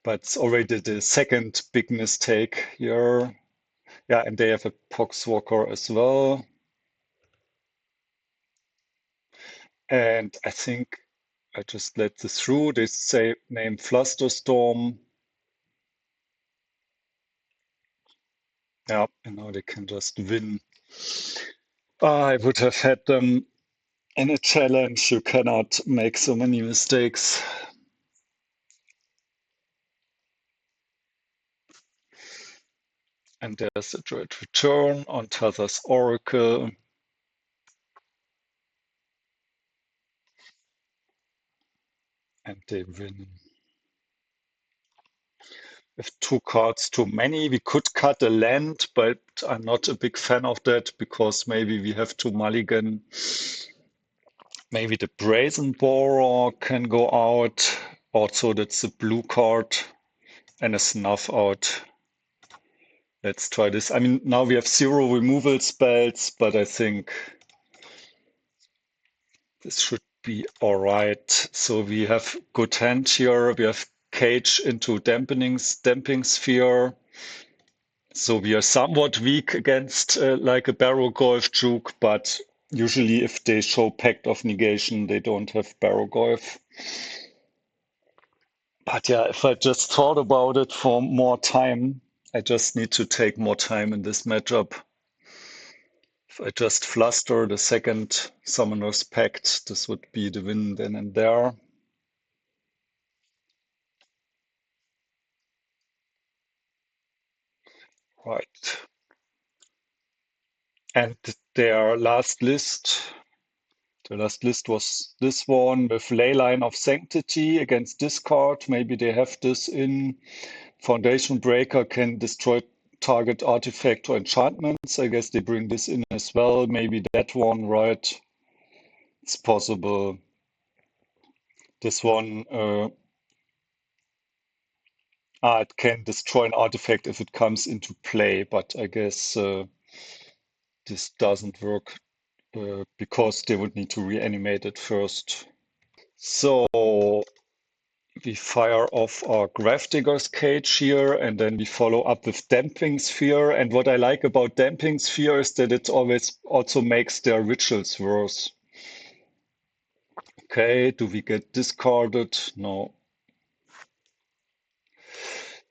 But it's already the second big mistake here. Yeah, and they have a Poxwalker as well. And I think I just let this through. They say name Flusterstorm. Yeah, and now they can just win. I would have had them in a challenge. You cannot make so many mistakes. And there's a Dread Return on Taz's Oracle. And they win. With two cards too many, we could cut a land, but I'm not a big fan of that because maybe we have to mulligan. Maybe the Brazen Borrower can go out. Also, that's a blue card and a Snuff Out. Let's try this. I mean, now we have 0 removal spells, but I think this should be all right. So we have good hand here. We have Cage into Damping Sphere. So we are somewhat weak against like a Barrowgoyf juke, but usually if they show Pact of Negation, they don't have Barrowgoyf. But yeah, if I just thought about it for more time, I just need to take more time in this matchup. If I just fluster the second Summoner's Pact, this would be the win then and there. Right. And their last list, the last list was this one with Leyline of Sanctity against discard. Maybe they have this in. Foundation Breaker can destroy target artifact or enchantments. I guess they bring this in as well. Maybe that one, right? It's possible. This one, it can destroy an artifact if it comes into play, but I guess this doesn't work because they would need to reanimate it first. So we fire off our Gravedigger's Cage here, and then we follow up with Damping Sphere. And what I like about Damping Sphere is that it always also makes their rituals worse. Okay, do we get discarded? No.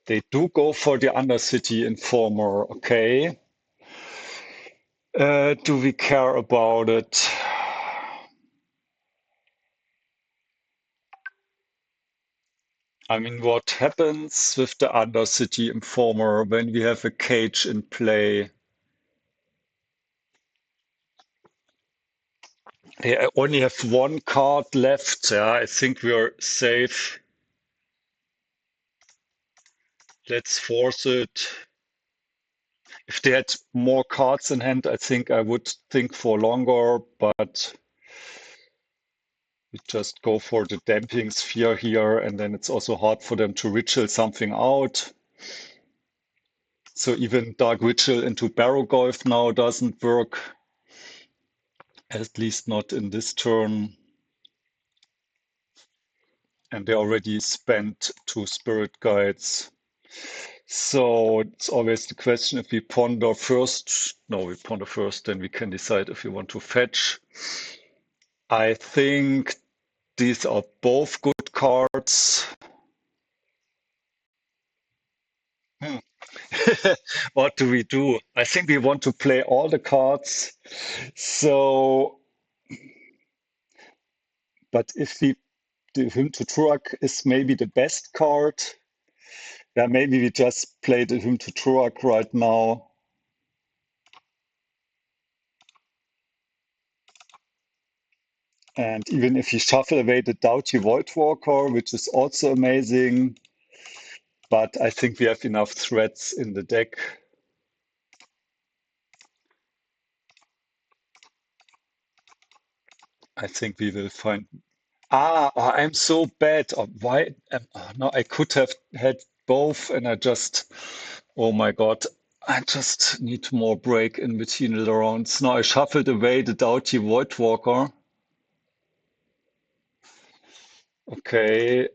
They do go for the Undercity Informer. Okay. Do we care about it? I mean, what happens with the Undercity Informer when we have a cage in play? They only have one card left. Yeah, I think we are safe. Let's force it. If they had more cards in hand, I think I would think for longer, but we just go for the Damping Sphere here, and then it's also hard for them to ritual something out. So even Dark Ritual into Barrowgoyf now doesn't work, at least not in this turn. And they already spent 2 Spirit Guides. So it's always the question if we ponder first. No, we ponder first, then we can decide if we want to fetch. I think these are both good cards. Hmm. What do we do? I think we want to play all the cards. So, but if we do him to Tourach is maybe the best card. Yeah, maybe we just played him to Tourach right now. And even if you shuffle away the Doughty Voidwalker, which is also amazing, but I think we have enough threats in the deck. I think we will find. I'm so bad. Why? No, I could have had both, and oh my God, I just need more break in between the rounds. Now I shuffled away the Doughty Voidwalker. Okay,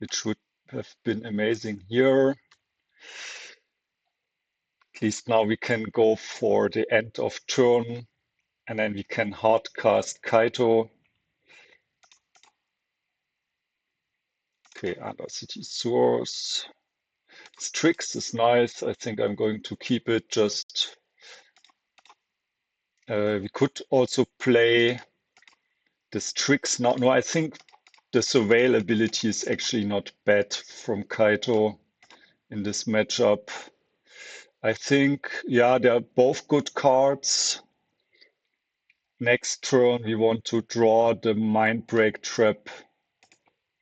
it should have been amazing here. At least now we can go for the end of turn, and then we can hardcast Kaito. Okay, Undercity Sewers. Strix is nice. I think I'm going to keep it. Just we could also play the Strix now. No, I think the Surveil ability is actually not bad from Kaito in this matchup. I think, yeah, they're both good cards. Next turn, we want to draw the Mindbreak Trap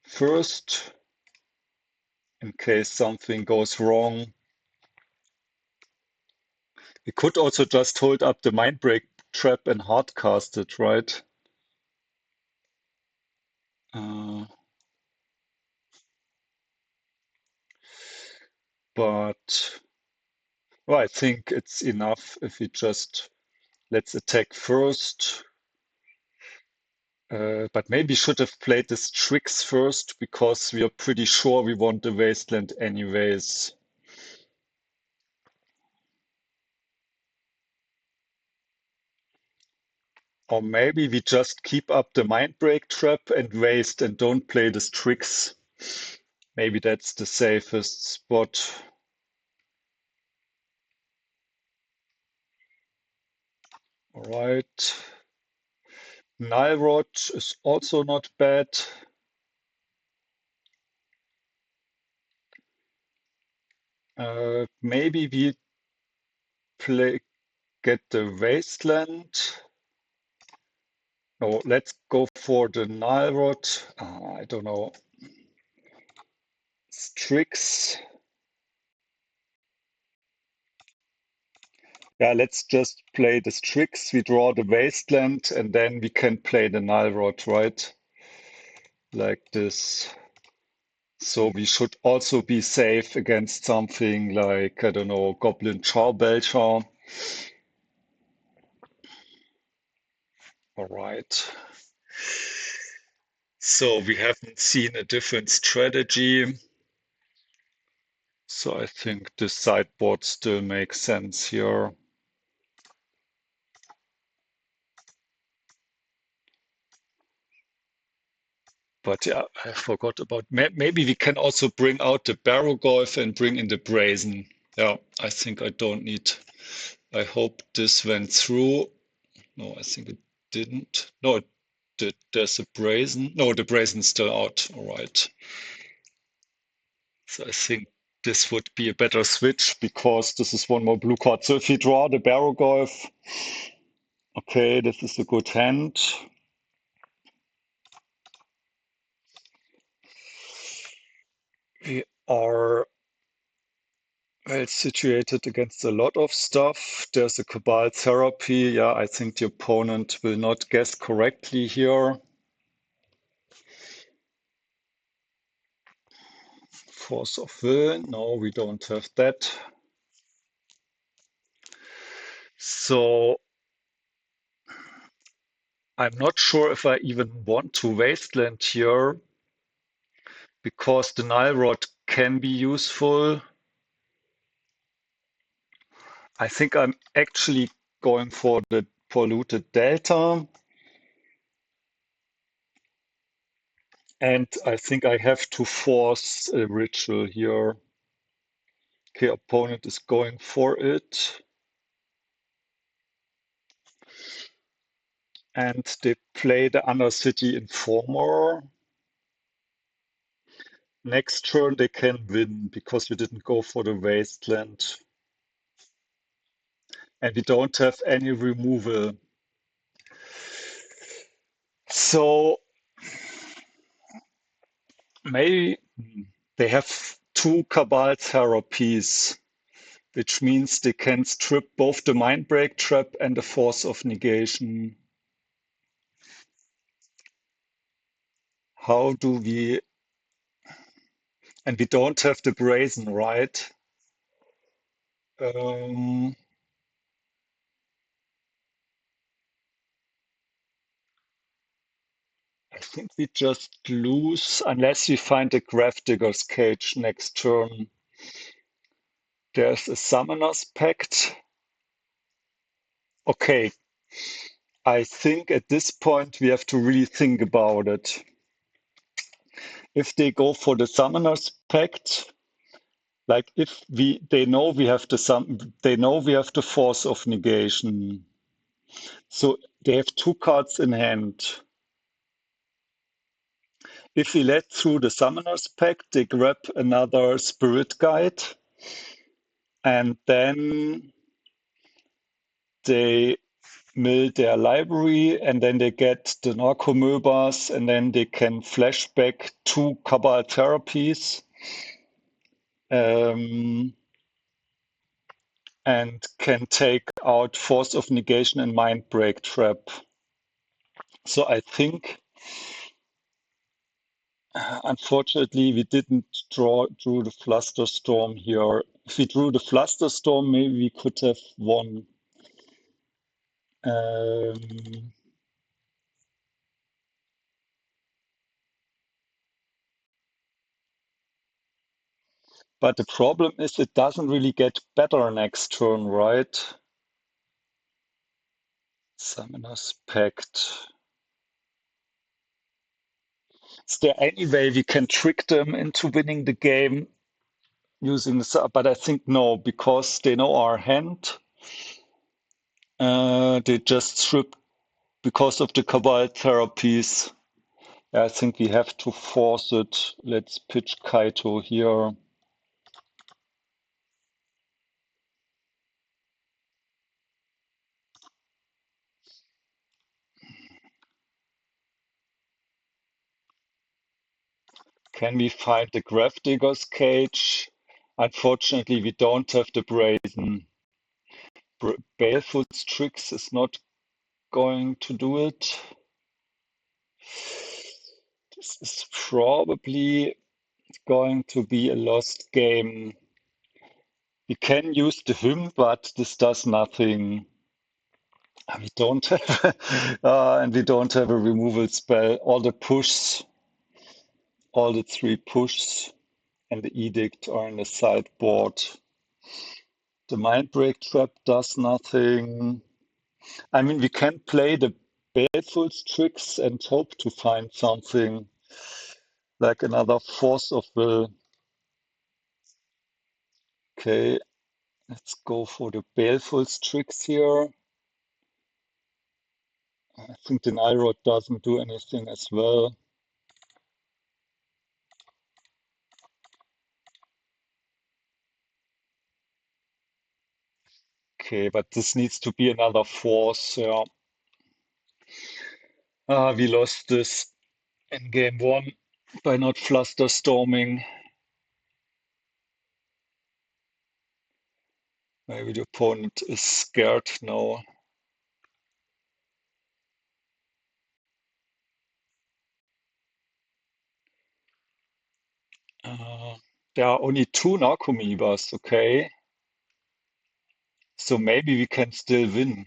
first, in case something goes wrong. We could also just hold up the Mindbreak Trap and hardcast it, right? But well, I think it's enough if we just let's attack first. But maybe should have played the Strix first because we are pretty sure we want the Wasteland anyways. Or maybe we just keep up the Mindbreak Trap and waste and don't play the Strix. Maybe that's the safest spot. All right. Nilrod is also not bad. Maybe we get the Wasteland. No, let's go for the Nilrod. I don't know. Strix. Yeah, let's just play the Strix. We draw the Wasteland, and then we can play the Nilrod, right? Like this. So we should also be safe against something like, I don't know, Goblin Charbelcher. All right. So we haven't seen a different strategy. So I think the sideboard still makes sense here. But yeah, I forgot about maybe we can also bring out the Barrowgoyf and bring in the Brazen. Yeah, I think I don't need. I hope this went through. No, I think it didn't. No, it did. There's a Brazen. No, the Brazen's still out. All right. So I think this would be a better switch because this is one more blue card. So if you draw the Barrowgoyf, okay, this is a good hand. We are well situated against a lot of stuff. There's a Cabal Therapy. Yeah, I think the opponent will not guess correctly here. Force of Will. No, we don't have that. So I'm not sure if I even want to Wasteland here because the Nilrod can be useful. I think I'm actually going for the Polluted Delta. And I think I have to force a ritual here. Okay, opponent is going for it. And they play the Undercity Informer. Next turn they can win because we didn't go for the Wasteland. And we don't have any removal. So maybe they have two Cabal Therapies, which means they can strip both the Mindbreak Trap and the Force of Negation. How do we... And we don't have the Brazen, right? Um, I think we just lose unless we find a Gravedigger's Cage next turn. There's a Summoner's Pact. Okay, I think at this point we have to really think about it. If they go for the Summoner's Pact, like if they know we have they know we have the Force of Negation. So they have two cards in hand. If we let through the Summoner's Pact, they grab another Spirit Guide, and then they mill their library, and then they get the Narcomoebas, and then they can flashback two Cabal Therapies, and can take out Force of Negation and Mindbreak Trap. So I think, unfortunately, we didn't drew the Flusterstorm here. If we drew the Flusterstorm, maybe we could have won. But the problem is it doesn't really get better next turn, right? Summoner's Pact. Is there any way we can trick them into winning the game using this? But I think no, because they know our hand. They just strip because of the Cabal therapies. I think we have to force it. Let's pitch Kaito here. Can we find the Gravedigger's Cage? Unfortunately, we don't have the Brazen. Baleful Strix is not going to do it. This is probably going to be a lost game. We can use the hymn, but this does nothing. We don't have, and we don't have a removal spell. All the pushs, all the three pushs, and the edict are in the sideboard. The Mindbreak Trap does nothing. I mean, we can play the Baleful Strix and hope to find something like another Force of Will. Okay, let's go for the Baleful Strix here. I think the Nyrod doesn't do anything as well. Okay, but this needs to be another Force. Yeah. We lost this in game one by not Flusterstorming. Maybe the opponent is scared now. There are only two Narcomoebas, okay? So maybe we can still win,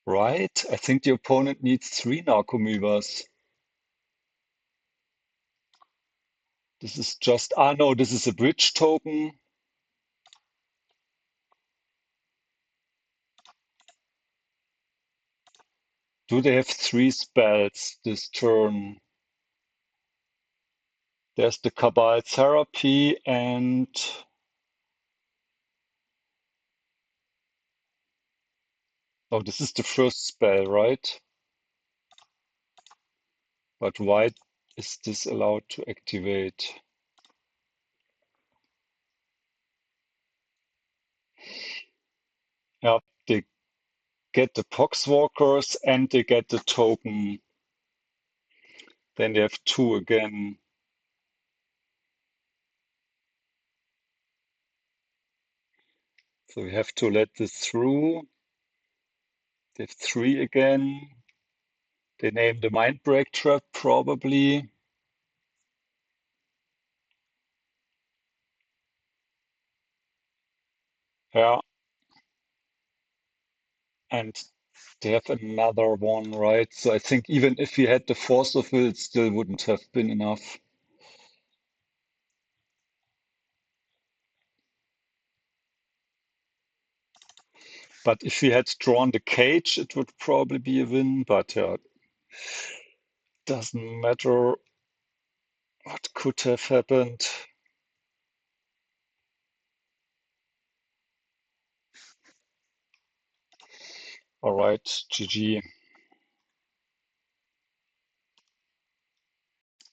right? I think the opponent needs three Narcomoebas. This is just, no, this is a bridge token. Do they have three spells this turn? There's the Cabal Therapy and... Oh, this is the first spell, right? But why is this allowed to activate? Yeah, they get the Poxwalkers and they get the token. Then they have two again. So we have to let this through. They have three again. They named the Mind Break trap probably. Yeah, and they have another one, right? So I think even if we had the Force of Will, it still wouldn't have been enough. But if we had drawn the cage, it would probably be a win. But yeah, doesn't matter what could have happened. All right, GG.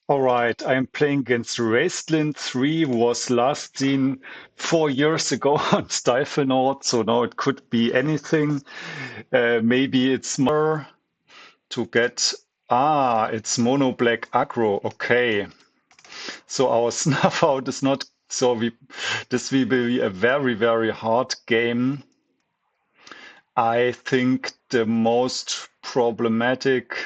All right, I'm playing against Wasteland 3, was last seen 4 years ago on Stifle Note, so now it could be anything. Maybe it's more to get. Ah, it's Mono Black Aggro. Okay, so our Snuff Out is not. So this will be a very, very hard game. I think the most problematic,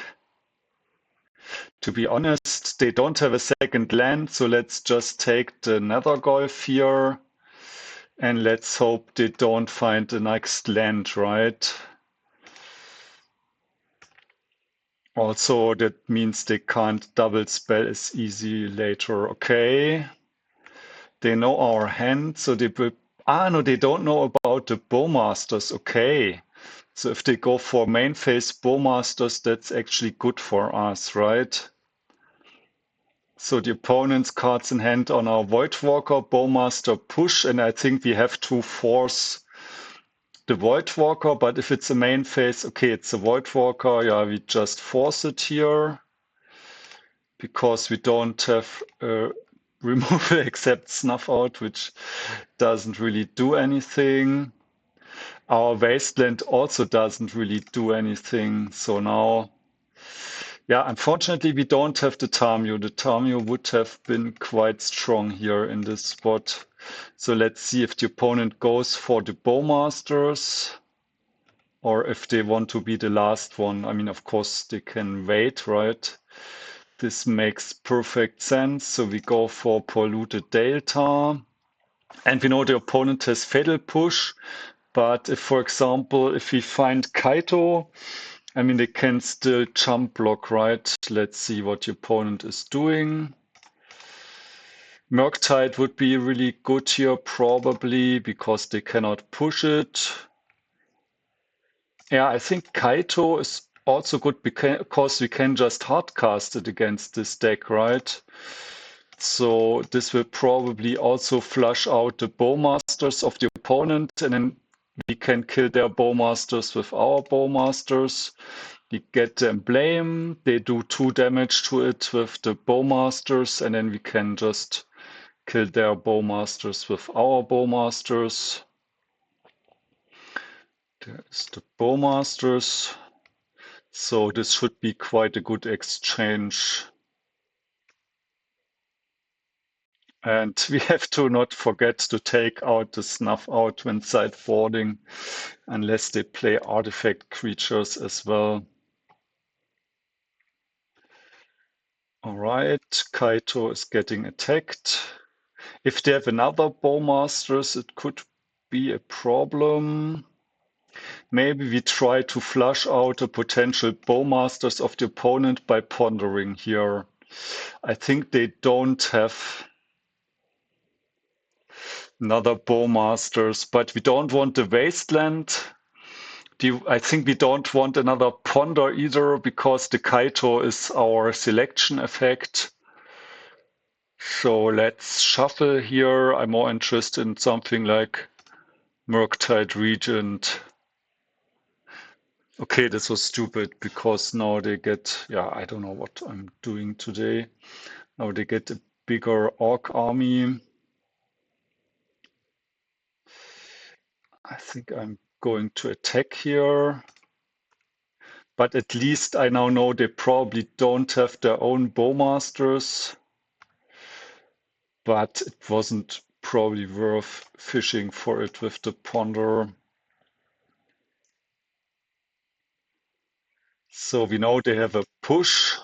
to be honest, they don't have a second land, so let's just take the Nethergolf here and let's hope they don't find the next land, right? Also, that means they can't double spell as easy later. Okay. They know our hand, so they will. Ah, no, they don't know about the Bowmasters. Okay. So if they go for main phase Bowmasters, that's actually good for us, right? So the opponent's cards in hand on our Voidwalker, Bowmaster push, and I think we have to force the Voidwalker, but if it's a main phase, okay, it's a Voidwalker, yeah, we just force it here because we don't have removal except Snuff Out, which doesn't really do anything. Our Wasteland also doesn't really do anything. So now, yeah, unfortunately, we don't have the Tamiyo. The Tamiyo would have been quite strong here in this spot. So let's see if the opponent goes for the Bowmasters or if they want to be the last one. I mean, of course, they can wait, right? This makes perfect sense. So we go for Polluted Delta. And we know the opponent has Fatal Push. But if, for example, if we find Kaito, I mean, they can still jump block, right? Let's see what the opponent is doing. Murktide would be really good here, probably, because they cannot push it. Yeah, I think Kaito is also good because we can just hardcast it against this deck, right? So this will probably also flush out the Bowmasters of the opponent, and then we can kill their Bowmasters with our Bowmasters. We get the emblem, they do 2 damage to it with the Bowmasters, and then we can just kill their Bowmasters with our Bowmasters. There's the Bowmasters. So this should be quite a good exchange. And we have to not forget to take out the Snuff Out when sideboarding, unless they play artifact creatures as well. All right, Kaito is getting attacked. If they have another Bowmasters, it could be a problem. Maybe we try to flush out the potential Bowmasters of the opponent by pondering here. I think they don't have another Bowmasters, but we don't want the Wasteland. I think we don't want another Ponder either because the Kaito is our selection effect. So let's shuffle here. I'm more interested in something like Murktide Regent. Okay, this was stupid because now they get, yeah, I don't know what I'm doing today. Now they get a bigger orc army. I think I'm going to attack here. But at least I now know they probably don't have their own Bowmasters. But it wasn't probably worth fishing for it with the Ponder. So we know they have a push,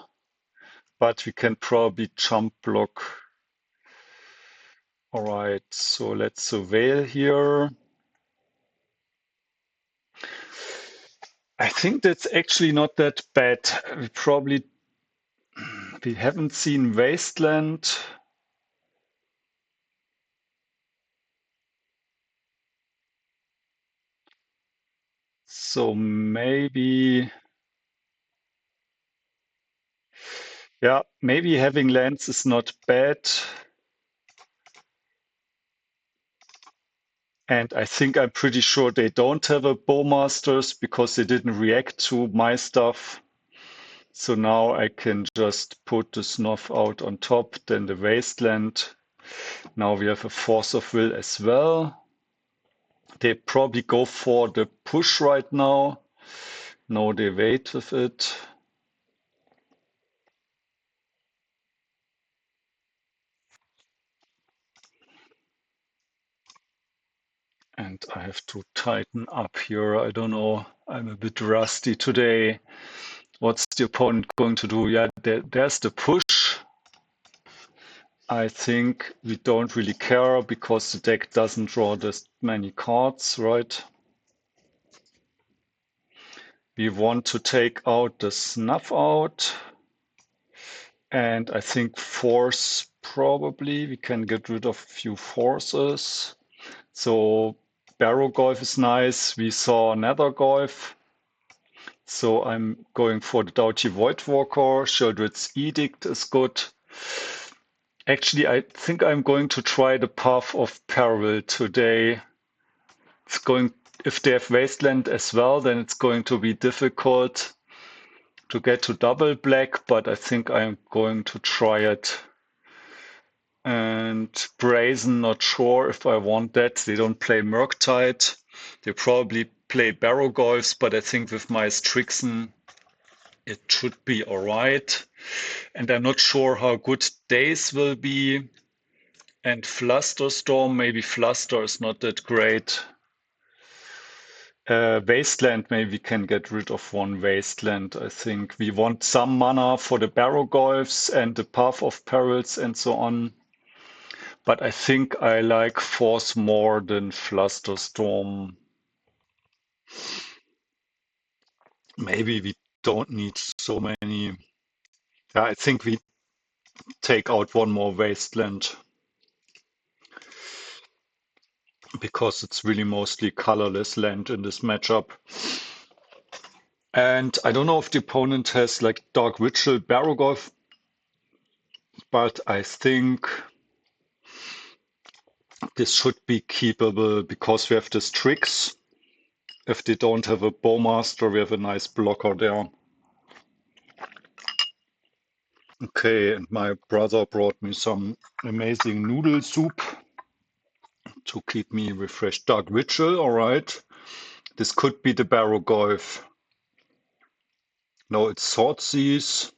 but we can probably jump block. All right, so let's surveil here. I think that's actually not that bad. We haven't seen Wasteland. So maybe, yeah, maybe having lands is not bad. And I think I'm pretty sure they don't have a Bowmasters because they didn't react to my stuff. So now I can just put the Snuff Out on top, then the Wasteland. Now we have a Force of Will as well. They probably go for the push right now. No, they wait with it. And I have to tighten up here. I don't know. I'm a bit rusty today. What's the opponent going to do? Yeah, there's the push. I think we don't really care because the deck doesn't draw this many cards, right? We want to take out the Snuff Out. And I think Force probably. We can get rid of a few Forces. So Barrowgoyf is nice. We saw Nethergoyf. So I'm going for the Doughty Voidwalker. Sheldred's Edict is good. Actually, I think I'm going to try the Path of Peril today. It's going, if they have Wasteland as well, then it's going to be difficult to get to double black, but I think I'm going to try it. And Brazen, not sure if I want that. They don't play Murktide. They probably play Barrowgoyfs, but I think with my Strixen, it should be all right. And I'm not sure how good Daze will be. And Flusterstorm, maybe Fluster is not that great. Wasteland, maybe we can get rid of one Wasteland. I think we want some mana for the Barrowgoyfs and the Path of Perils and so on. But I think I like Force more than Flusterstorm. Maybe we don't need so many. Yeah, I think we take out one more Wasteland because it's really mostly colorless land in this matchup. And I don't know if the opponent has like Dark Ritual Barrowgoyf, but I think this should be keepable because we have this Strix. If they don't have a Bowmaster, we have a nice blocker there. Okay, and my brother brought me some amazing noodle soup to keep me refreshed. Dark Ritual, all right. This could be the Barrowgoyf. No, it's Thoughtseize.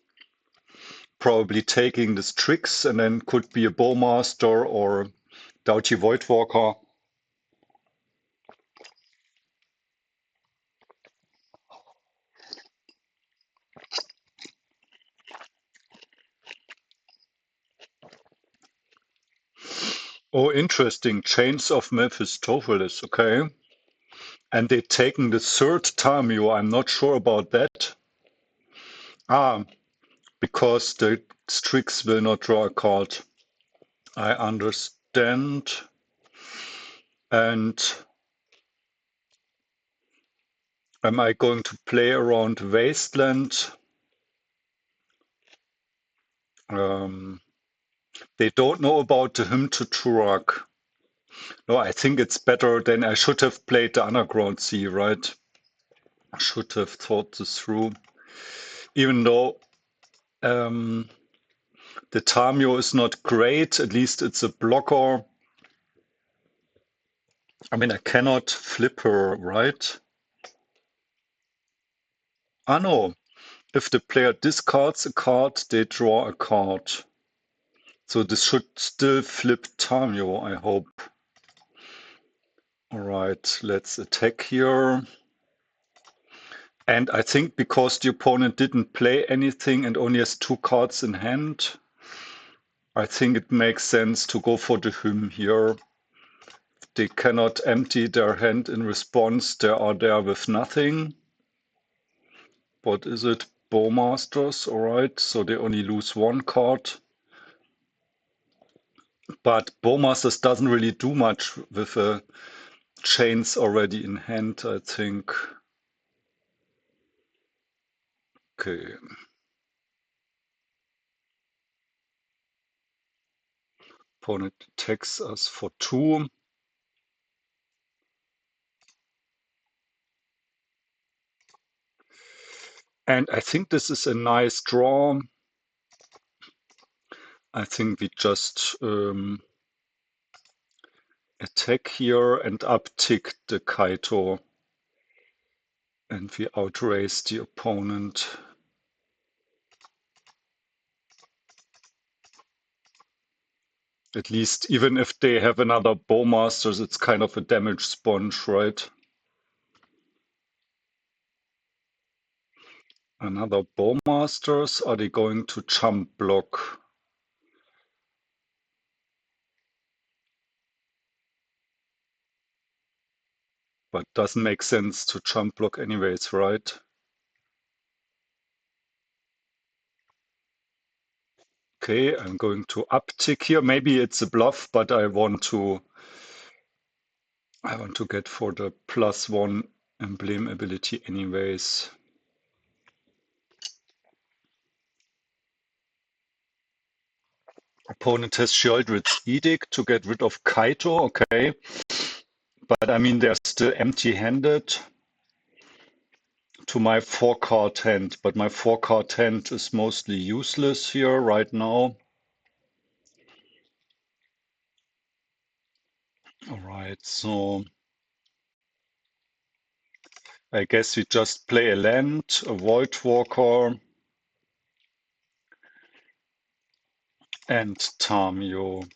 Probably taking this Strix and then could be a Bowmaster or Doughty Voidwalker. Oh, interesting. Chains of Mephistopheles, okay. And they've taken the third Tamiyo. I'm not sure about that. Because the Strix will not draw a card. I understand. And am I going to play around Wasteland? They don't know about the hymn to Tourach. No, I think it's better than I should have played the Underground Sea, right? I should have thought this through. Even though the Tamiyo is not great, at least it's a blocker. I mean, I cannot flip her, right? No. If the player discards a card, they draw a card. So this should still flip Tamiyo, I hope. All right, let's attack here. And I think because the opponent didn't play anything and only has 2 cards in hand, I think it makes sense to go for the hymn here. They cannot empty their hand in response. They are there with nothing. What is it? Bowmasters, alright. So they only lose 1 card. But Bowmasters doesn't really do much with chains already in hand, I think. Okay. Opponent attacks us for 2. And I think this is a nice draw. I think we just attack here and uptick the Kaito. And we outrace the opponent. At least, even if they have another Bowmasters, it's kind of a damage sponge, right? Another Bowmasters. Are they going to jump block? But doesn't make sense to jump block anyways, right? Okay, I'm going to uptick here. Maybe it's a bluff, but I want to get for the +1 emblem ability anyways. Opponent has Sheoldred's Edict to get rid of Kaito, okay. But I mean, they're still empty-handed to my 4-card hand, but my 4-card hand is mostly useless here right now. All right, so I guess we just play a land, a Void Walker, and Tamiyo.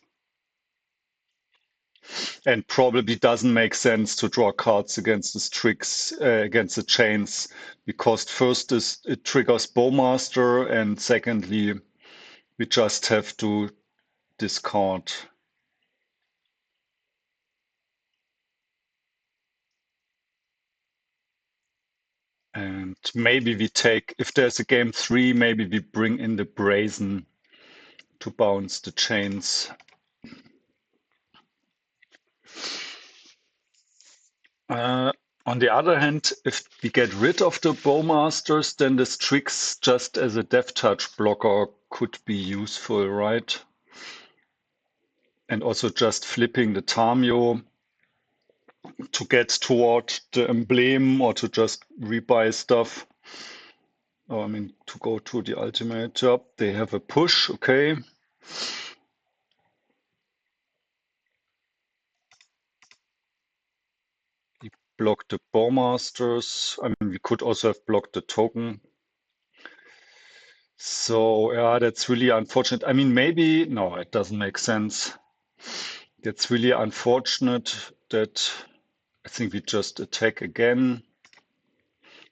And probably doesn't make sense to draw cards against the Strix, against the chains, because first it triggers Bowmaster, and secondly, we just have to discard. And maybe we take, if there's a game 3, maybe we bring in the Brazen to bounce the chains. On the other hand, if we get rid of the Bowmasters, then the Strix just as a Death Touch blocker could be useful, right? And also just flipping the Tamiyo to get toward the emblem or to just rebuy stuff. Oh, I mean, to go to the ultimate job. They have a push, okay. We blocked the Bowmasters. I mean, we could also have blocked the token. So, yeah, that's really unfortunate. I mean, maybe, no, it doesn't make sense. That's really unfortunate that I think we just attack again.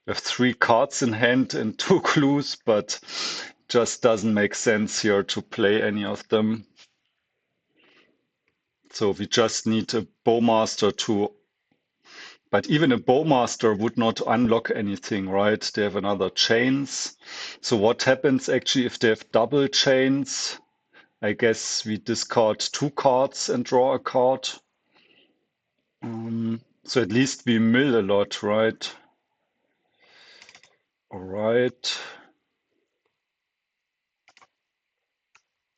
We have 3 cards in hand and 2 clues, but just doesn't make sense here to play any of them. So we just need a Bowmaster to, but even a Bowmaster would not unlock anything, right? They have another chains. So what happens actually if they have double chains? I guess we discard 2 cards and draw a card. So at least we mill a lot, right? All right.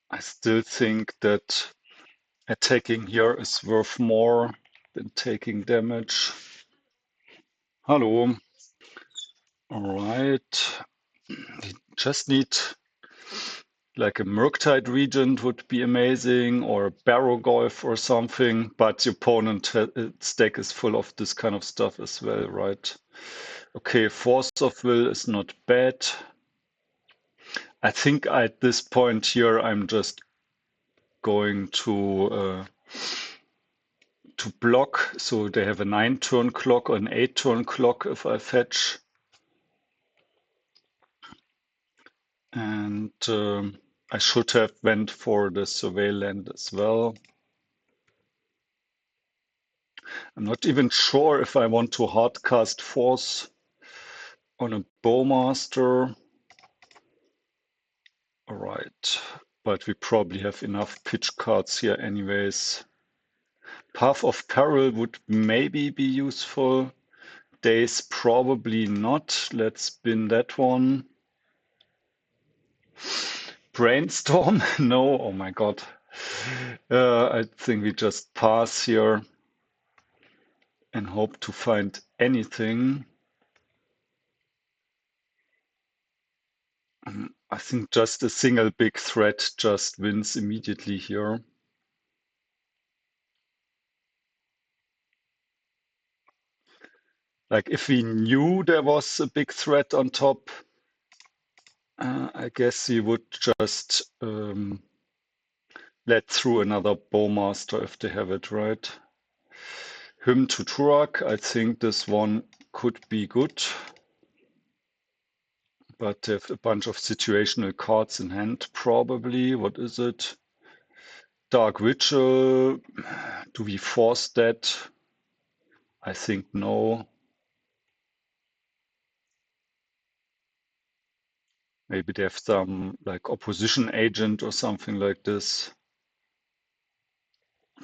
I still think that attacking here is worth more than taking damage. Hello. All right. We just need like a Murktide Regent would be amazing, or a Barrowgoyf or something, but the opponent its deck is full of this kind of stuff as well, right? Okay, Force of Will is not bad. I think at this point here I'm just going to block, so they have a 9-turn clock or an 8-turn clock if I fetch. And I should have went for the Surveillant as well. I'm not even sure if I want to hardcast Force on a Bowmaster. All right, but we probably have enough pitch cards here anyways. Path of Peril would maybe be useful. Daze probably not. Let's spin that one. Brainstorm? No, oh my god. I think we just pass here and hope to find anything. I think just a single big threat just wins immediately here. Like if we knew there was a big threat on top, I guess we would just let through another Bowmaster if they have it right. Hymn to Tourach, I think this one could be good. But they have a bunch of situational cards in hand, probably. What is it? Dark Ritual. Do we force that? I think no. Maybe they have some like opposition agent or something like this.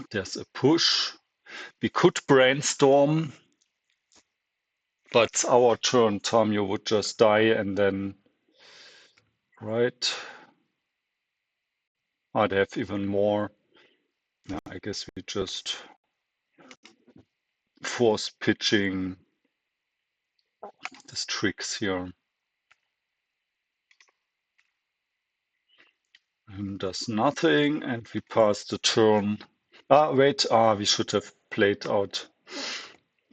There's a push. We could brainstorm, but it's our turn. Tamiyo would just die and then, right? I'd have even more. Yeah, I guess we just force pitching these tricks here. Does nothing, and we pass the turn. Ah, wait, we should have played out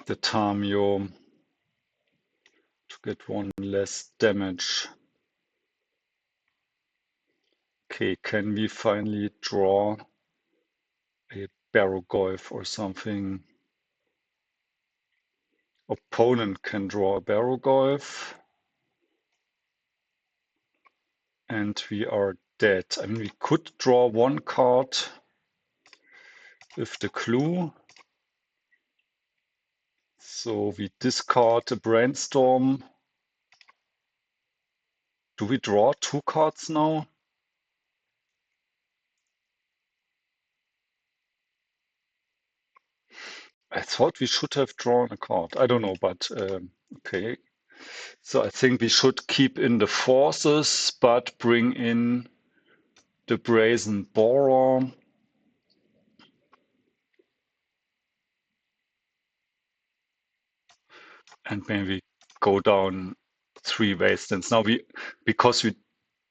the Tamiyo to get one less damage. Okay, can we finally draw a Barrowgoyf or something? Opponent can draw a Barrowgoyf. And we are dead. I mean, we could draw one card with the clue. So we discard a Brainstorm. Do we draw two cards now? I thought we should have drawn a card. I don't know, but okay. So I think we should keep in the forces, but bring in the Brazen Borrower. And maybe go down 3 Wastelands. Now because we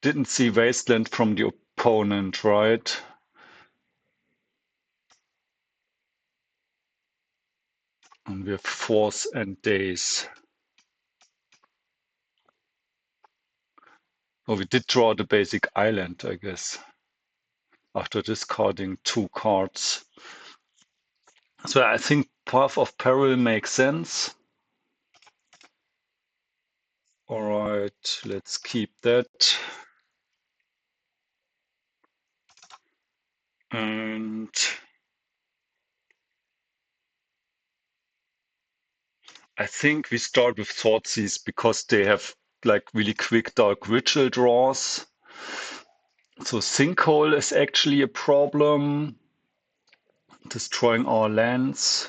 didn't see Wasteland from the opponent, right? And we have Force and Daze. Oh, we did draw the basic island, I guess, after discarding 2 cards. So I think Path of Peril makes sense. All right, let's keep that. And I think we start with Thoughtseize because they have like really quick Dark Ritual draws. So Sinkhole is actually a problem, destroying our lands.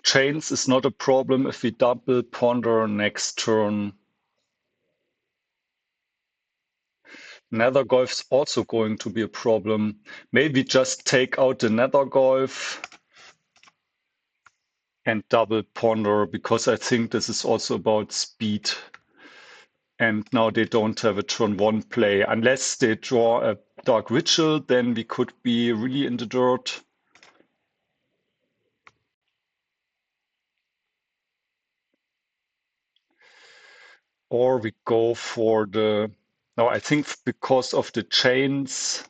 Chains is not a problem if we double Ponder next turn. Nethergolf's also going to be a problem. Maybe just take out the Nethergolf and double Ponder, because I think this is also about speed. And now they don't have a turn 1 play. Unless they draw a Dark Ritual, then we could be really in the dirt. Or we go for the... No, I think because of the chains,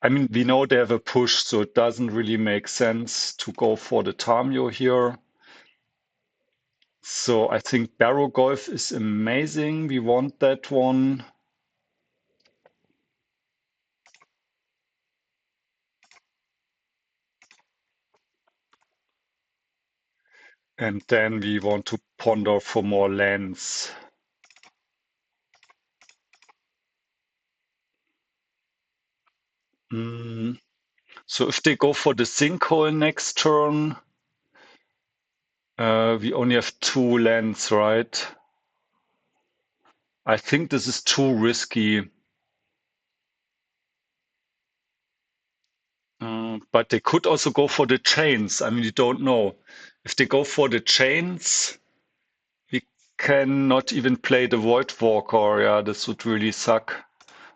I mean, we know they have a push, so it doesn't really make sense to go for the Tamiyo here. So I think Barrowgoyf is amazing. We want that one. And then we want to ponder for more lands. So if they go for the sinkhole next turn, we only have 2 lands, right? I think this is too risky. But they could also go for the chains. I mean, you don't know. If they go for the chains, we cannot even play the Voidwalker. Yeah, this would really suck.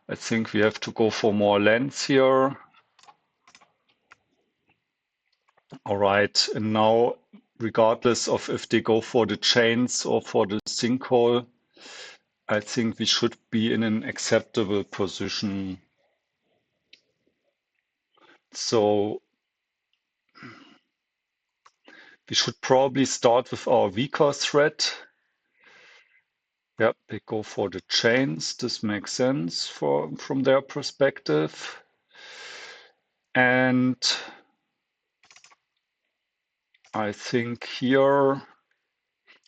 I think we have to go for more lands here. All right, and now, regardless of if they go for the chains or for the sinkhole, I think we should be in an acceptable position. So we should probably start with our weaker threat. Yep, they go for the chains. This makes sense from their perspective. And I think here,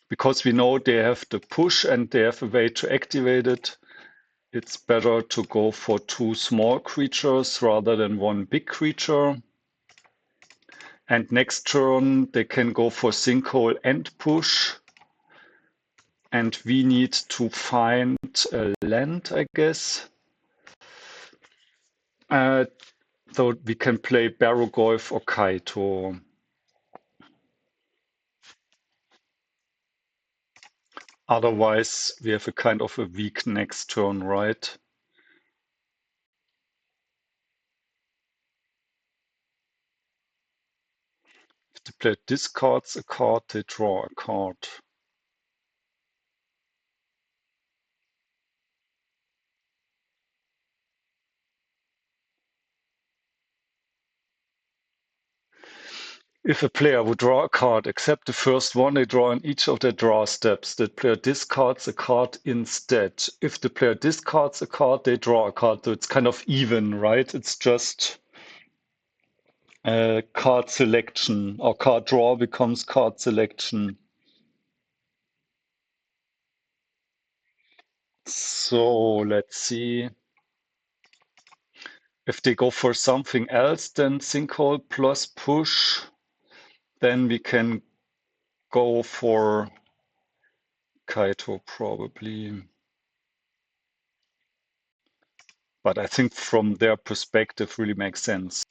because we know they have the push and they have a way to activate it, it's better to go for 2 small creatures rather than 1 big creature. And next turn, they can go for sinkhole and push. And we need to find a land, I guess. So we can play Barrowgoyf or Kaito. Otherwise, we have a kind of a weak next turn, right? If the player discards a card, they draw a card. If a player would draw a card, except the first one they draw in each of their draw steps, the player discards a card instead. If the player discards a card, they draw a card. So it's kind of even, right? It's just card selection, or card draw becomes card selection. So let's see. If they go for something else than sinkhole plus push, then we can go for Kaito probably. But I think from their perspective really makes sense.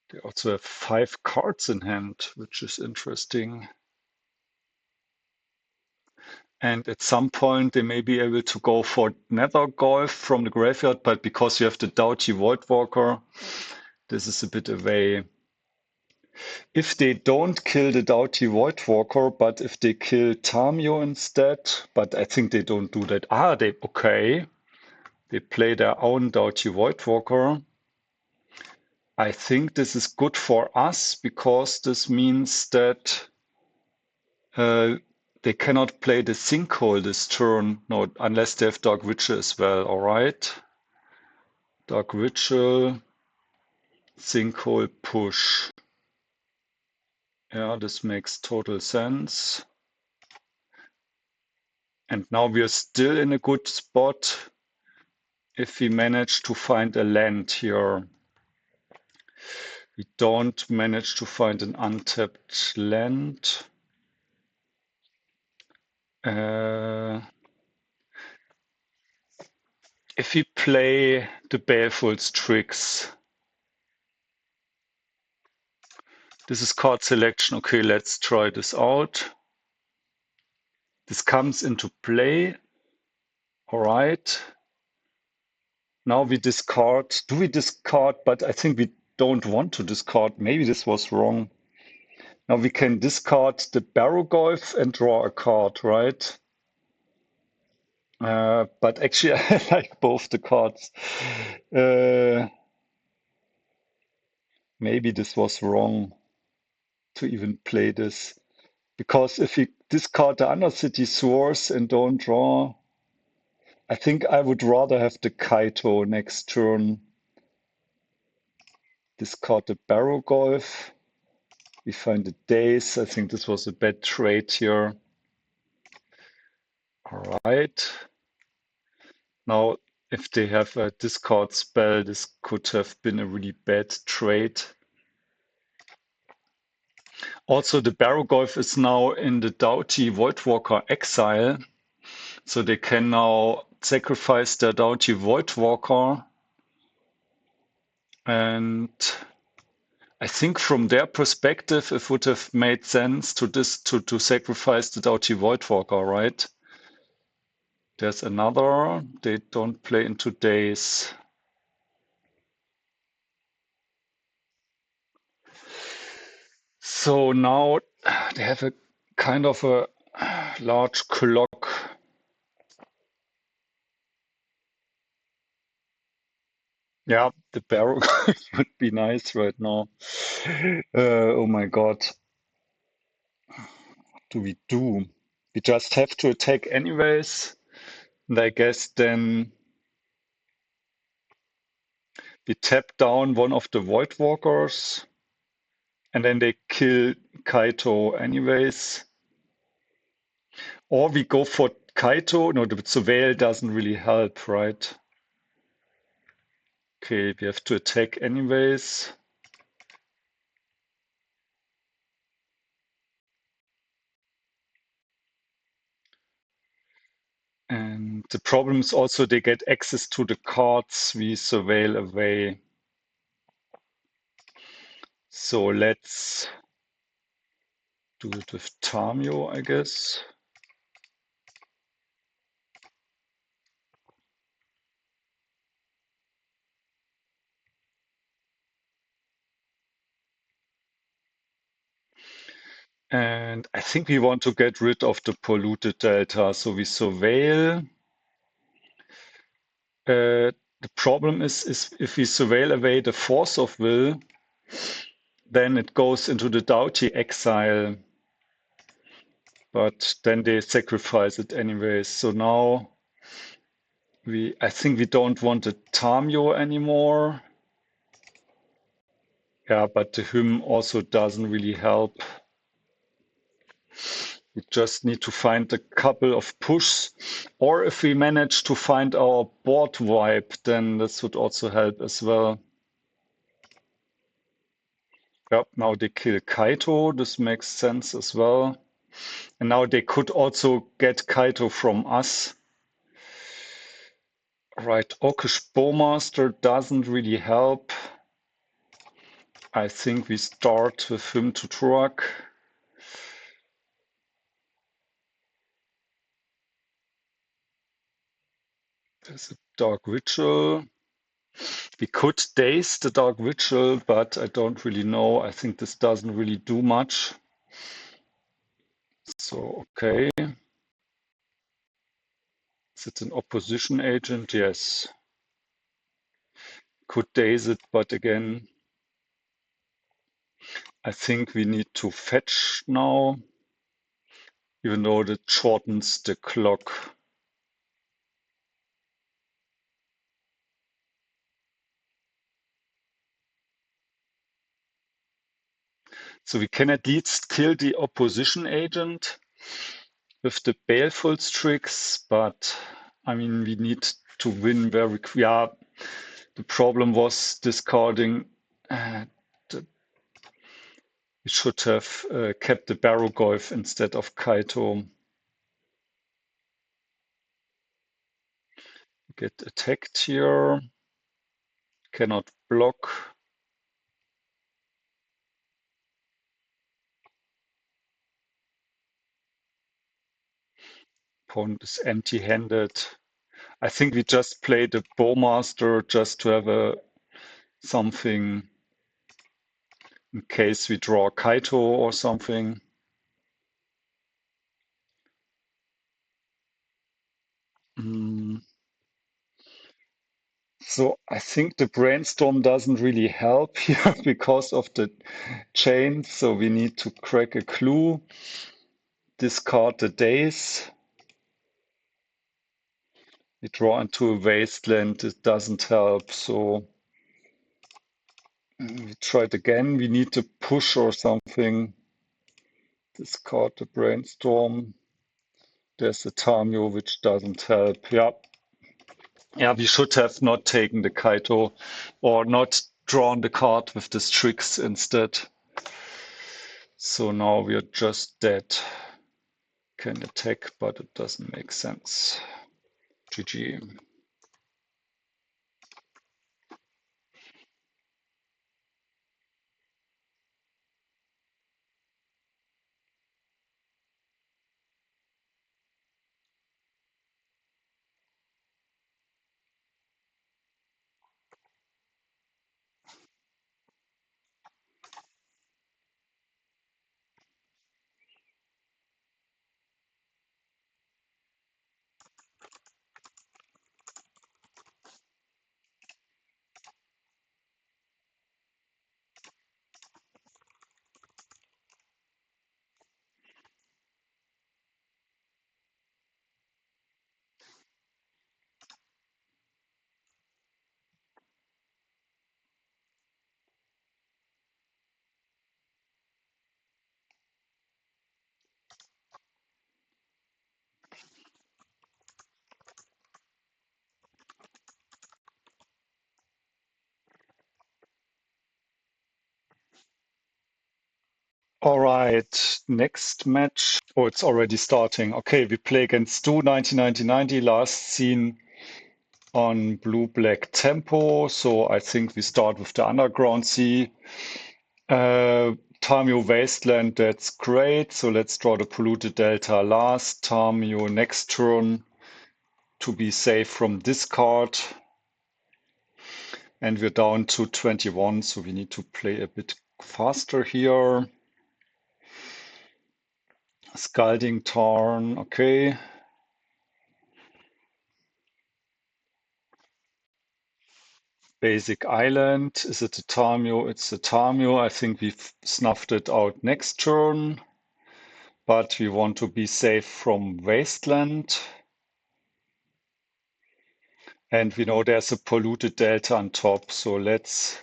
They also have 5 cards in hand, which is interesting. And at some point, they may be able to go for Nethergolf from the graveyard, but because you have the Doughty Voidwalker, this is a bit away. If they don't kill the Doughty Voidwalker, but if they kill Tamiyo instead, but I think they don't do that. Okay. They play their own Doughty Voidwalker. I think this is good for us because this means that they cannot play the sinkhole this turn, no, unless they have Dark Ritual as well. All right, Dark Ritual, sinkhole, push. Yeah, this makes total sense. And now we are still in a good spot if we manage to find a land here. We don't manage to find an untapped land. If we play the Baleful Strix, this is card selection. Okay, let's try this out. This comes into play. All right. Now we discard. Do we discard? But I think we don't want to discard. Maybe this was wrong. Now we can discard the Barrowgoyf and draw a card, right? But actually, I like both the cards. Uh, maybe this was wrong to even play this. Because if you discard the Undercity Sewers and don't draw, I think I would rather have the Kaito next turn. Discard the Barrowgoyf. We find the Daze. I think this was a bad trade here. All right. Now, if they have a discard spell, this could have been a really bad trade. Also, the Barrowgoyf is now in the Doughty Voidwalker exile, so they can now sacrifice their Doughty Voidwalker. And I think from their perspective, it would have made sense to sacrifice the Doughty Voidwalker, right? There's another. They don't play into Daze. So now they have a kind of a large clock. Yeah, the barrel would be nice right now. Oh my God. What do we do? We just have to attack anyways. And I guess then we tap down one of the Voidwalkers. And then they kill Kaito anyways. Or we go for Kaito. No, the Surveil doesn't really help, right? Okay, we have to attack anyways. And the problem is also they get access to the cards we surveil away. So let's do it with Tamiyo, I guess. And I think we want to get rid of the polluted delta, so we surveil. The problem is if we surveil away the force of will, then it goes into the Doughty exile. But then they sacrifice it anyways. So now I think we don't want the Tamiyo anymore. Yeah, but the hymn also doesn't really help. We just need to find a couple of pushs. Or if we manage to find our board wipe, then this would also help as well. Yep, now they kill Kaito. This makes sense as well. And now they could also get Kaito from us. Right, Orcish Bowmaster doesn't really help. I think we start with him to Tourach. There's a Dark Ritual. We could Daze the Dark Ritual, but I don't really know. I think this doesn't really do much. So, okay. Is it an opposition agent? Yes. Could Daze it, but again, I think we need to fetch now, even though that shortens the clock. So we can at least kill the opposition agent with the Baleful Strix, but I mean, we need to win very quick. Yeah, the problem was discarding. We should have kept the Barrowgoyf instead of Kaito. Get attacked here. Cannot block. Opponent is empty-handed. I think we just played a Bowmaster just to have something in case we draw Kaito or something. So I think the Brainstorm doesn't really help here because of the chain. So we need to crack a clue, discard the Daze. We draw into a Wasteland. It doesn't help. So we try it again. We need to push or something. Discard the Brainstorm. There's the Tamiyo, which doesn't help. Yeah. Yeah, we should have not taken the Kaito or not drawn the card with the Strix instead. So now we are just dead. Can attack, but it doesn't make sense. GG. All right, next match. Oh, it's already starting. Okay, we play against Stu 90 last seen on Blue Black Tempo. So I think we start with the Underground Sea. Tamiyo Wasteland, that's great. So let's draw the Polluted Delta last. Tamiyo next turn to be safe from discard. And we're down to 21, so we need to play a bit faster here. Scalding Tarn, okay. Basic Island, is it a Tamiyo? It's a Tamiyo. I think we've snuffed it out next turn, but we want to be safe from Wasteland. And we know there's a Polluted Delta on top, so let's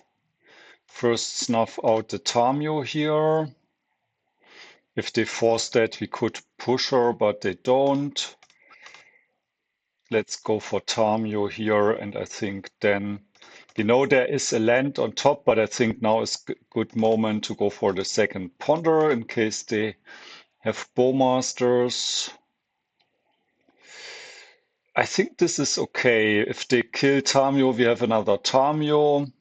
first snuff out the Tamiyo here. If they force that, we could push her, but they don't. Let's go for Tamiyo here, and I think then we know there is a land on top, but I think now is a good moment to go for the second Ponder in case they have Bowmasters. I think this is okay. If they kill Tamiyo, we have another Tamiyo.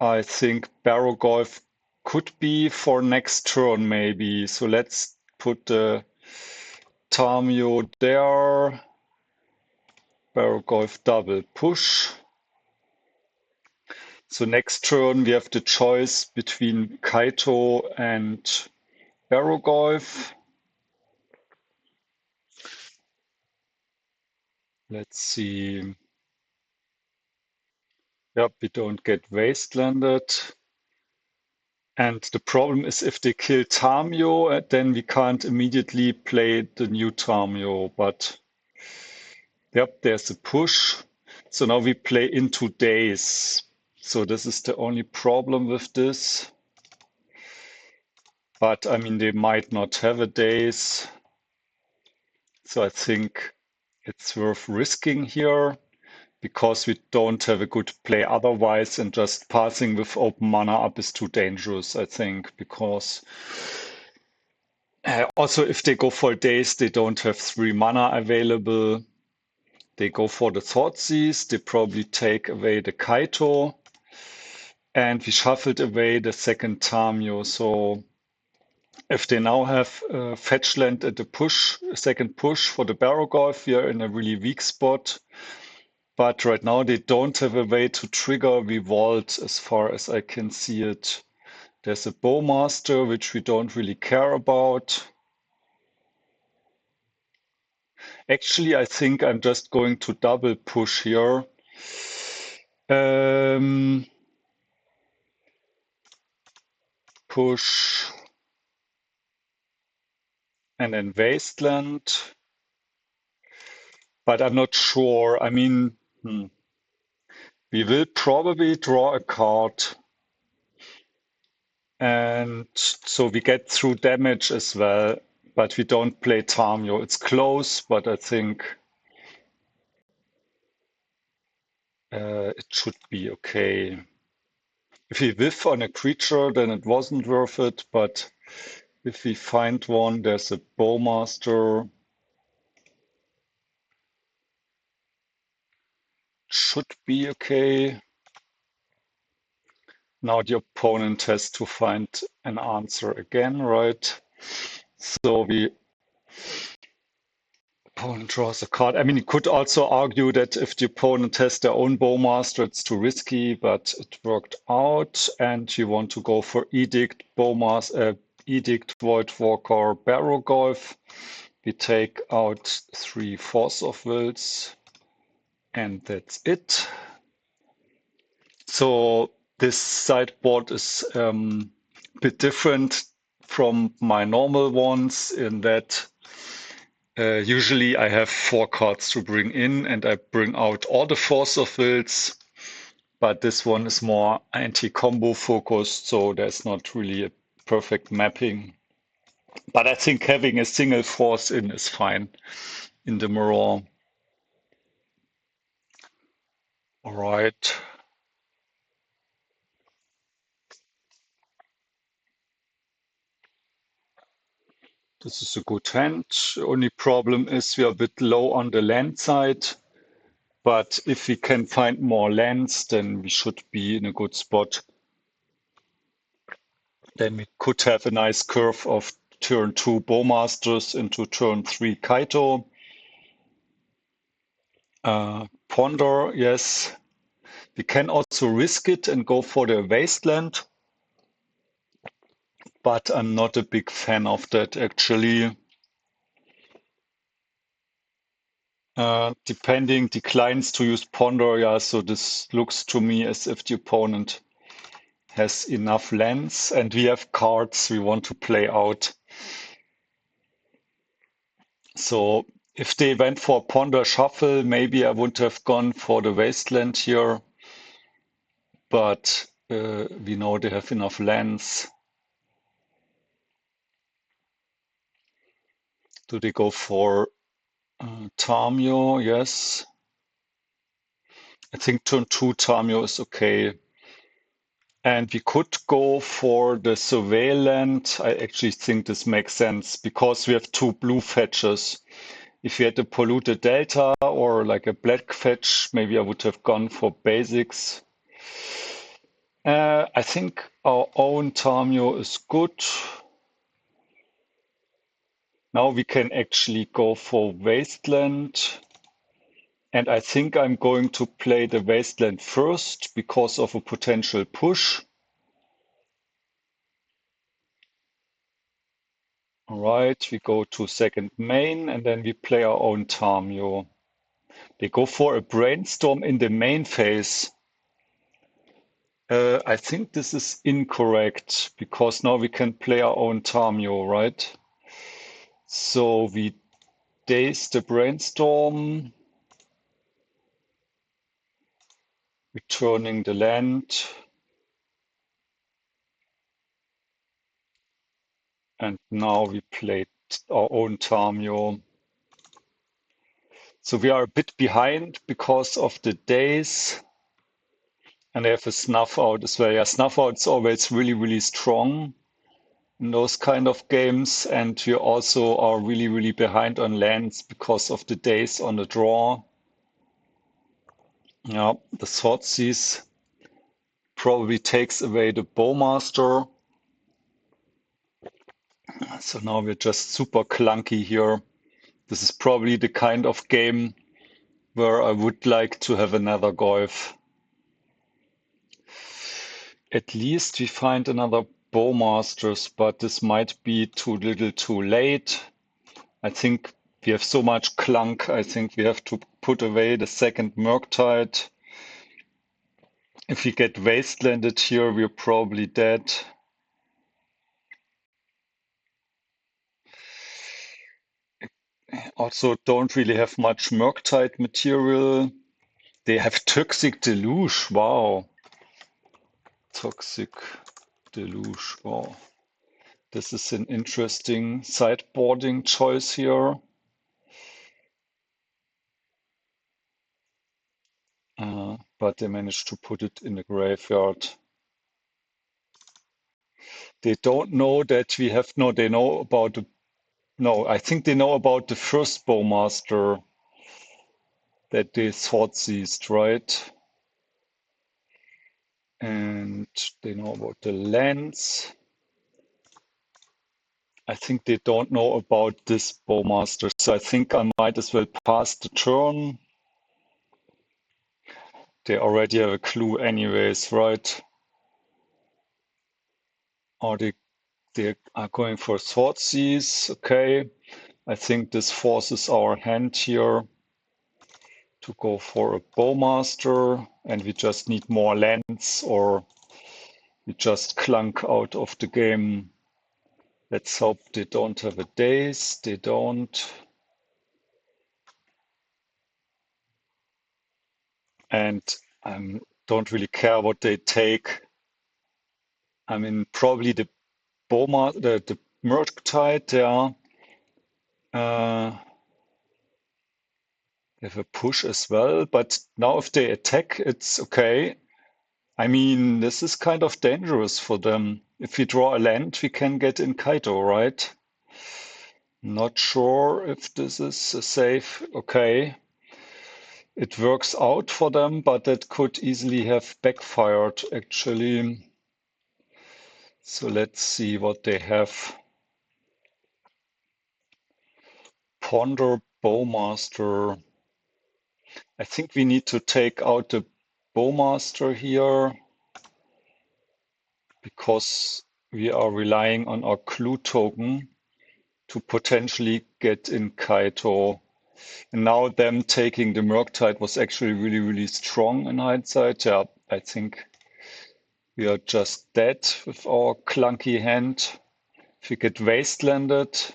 I think Barrowgoyf could be for next turn maybe. So let's put the Tamiyo there. Barrowgoyf double push. So next turn we have the choice between Kaito and Barrowgoyf. Let's see. Yep, we don't get Wastelanded. And the problem is if they kill Tamiyo, then we can't immediately play the new Tamiyo. But yep, there's a push. So now we play into Daze. So this is the only problem with this. But I mean, they might not have a Daze. So I think it's worth risking here because we don't have a good play otherwise, and just passing with open mana up is too dangerous, I think, because also if they go for Daze, they don't have 3 mana available. They go for the Thoughtseize, they probably take away the Kaito, and we shuffled away the second Tamiyo. So if they now have fetch land at the push, second push for the Barrowgoyf, we are in a really weak spot. But right now they don't have a way to trigger Revolt as far as I can see it. There's a Bowmaster, which we don't really care about. Actually, I think I'm just going to double push here. Push and then Wasteland. But I'm not sure. I mean, we will probably draw a card. And so we get through damage as well. But we don't play Tamiyo. It's close, but I think it should be okay. If we whiff on a creature, then it wasn't worth it. But if we find one, there's a Bowmaster. Should be okay. Now the opponent has to find an answer again, right? So the opponent draws a card. I mean, you could also argue that if the opponent has their own Bowmaster, it's too risky, but it worked out. And you want to go for Edict, Edict, Voidwalker, Barrowgoyf. We take out 3 Force of Wills, and that's it. So this sideboard is a bit different from my normal ones in that usually I have 4 cards to bring in and I bring out all the Force of Wills, but this one is more anti-combo focused, so there's not really a perfect mapping. But I think having a single force in is fine in the mirror. All right. This is a good hand. Only problem is we are a bit low on the land side. But if we can find more lands, then we should be in a good spot. Then we could have a nice curve of turn 2 Bowmasters into turn 3 Kaito. Ponder, yes. We can also risk it and go for the Wasteland. But I'm not a big fan of that, actually. Depending, declines to use Ponder, yeah, so this looks to me as if the opponent has enough lands, and we have cards we want to play out. So if they went for Ponder Shuffle, maybe I would have gone for the Wasteland here. But we know they have enough lands. Do they go for Tamiyo? Yes. I think turn 2 Tamiyo is okay. And we could go for the Surveillant. I actually think this makes sense because we have 2 blue fetches. If we had a Polluted Delta or like a black fetch, maybe I would have gone for basics. I think our own Tamiyo is good. Now we can actually go for Wasteland. And I think I'm going to play the Wasteland first because of a potential push. All right, we go to second main and then we play our own Tamiyo. They go for a Brainstorm in the main phase. I think this is incorrect because now we can play our own Tamiyo, right? So we Daze the Brainstorm, returning the land. And now we played our own Tamiyo. So we are a bit behind because of the Daze. And they have a Snuff Out as well. Yeah, Snuff Out is always really, really strong in those kind of games. And we also are really, really behind on lands because of the Daze on the draw. Yeah, the Thoughtseize probably takes away the Bowmaster. So now we're just super clunky here. This is probably the kind of game where I would like to have another Goyf. At least we find another Bowmasters, but this might be too little too late. I think we have so much clunk, I think we have to put away the second Murktide. If we get Wastelanded here, we're probably dead. Also don't really have much Murktide material. They have Toxic Deluge, wow. Toxic Deluge, wow. This is an interesting sideboarding choice here. But they managed to put it in the graveyard. They don't know that we have, no, they know about the, no, I think they know about the first Bowmaster that they Thoughtseized, right? And they know about the lands. I think they don't know about this Bowmaster, so I think I might as well pass the turn. They already have a clue anyways, right? Or they are going for Thoughtseize, okay. I think this forces our hand here to go for a Bowmaster, and we just need more lands, or we just clunk out of the game. Let's hope they don't have a Daze. They don't. And I don't really care what they take. I mean, probably the the Murktide, yeah. They have a push as well, but now if they attack, it's okay. I mean, this is kind of dangerous for them. If we draw a land, we can get in Kaito, right? Not sure if this is a safe. Okay. It works out for them, but that could easily have backfired, actually. So let's see what they have. Ponder Bowmaster. I think we need to take out the Bowmaster here because we are relying on our clue token to potentially get in Kaito. And now them taking the Murktide was actually really, really strong in hindsight. Yeah, I think we are just dead with our clunky hand. If we get Wastelanded,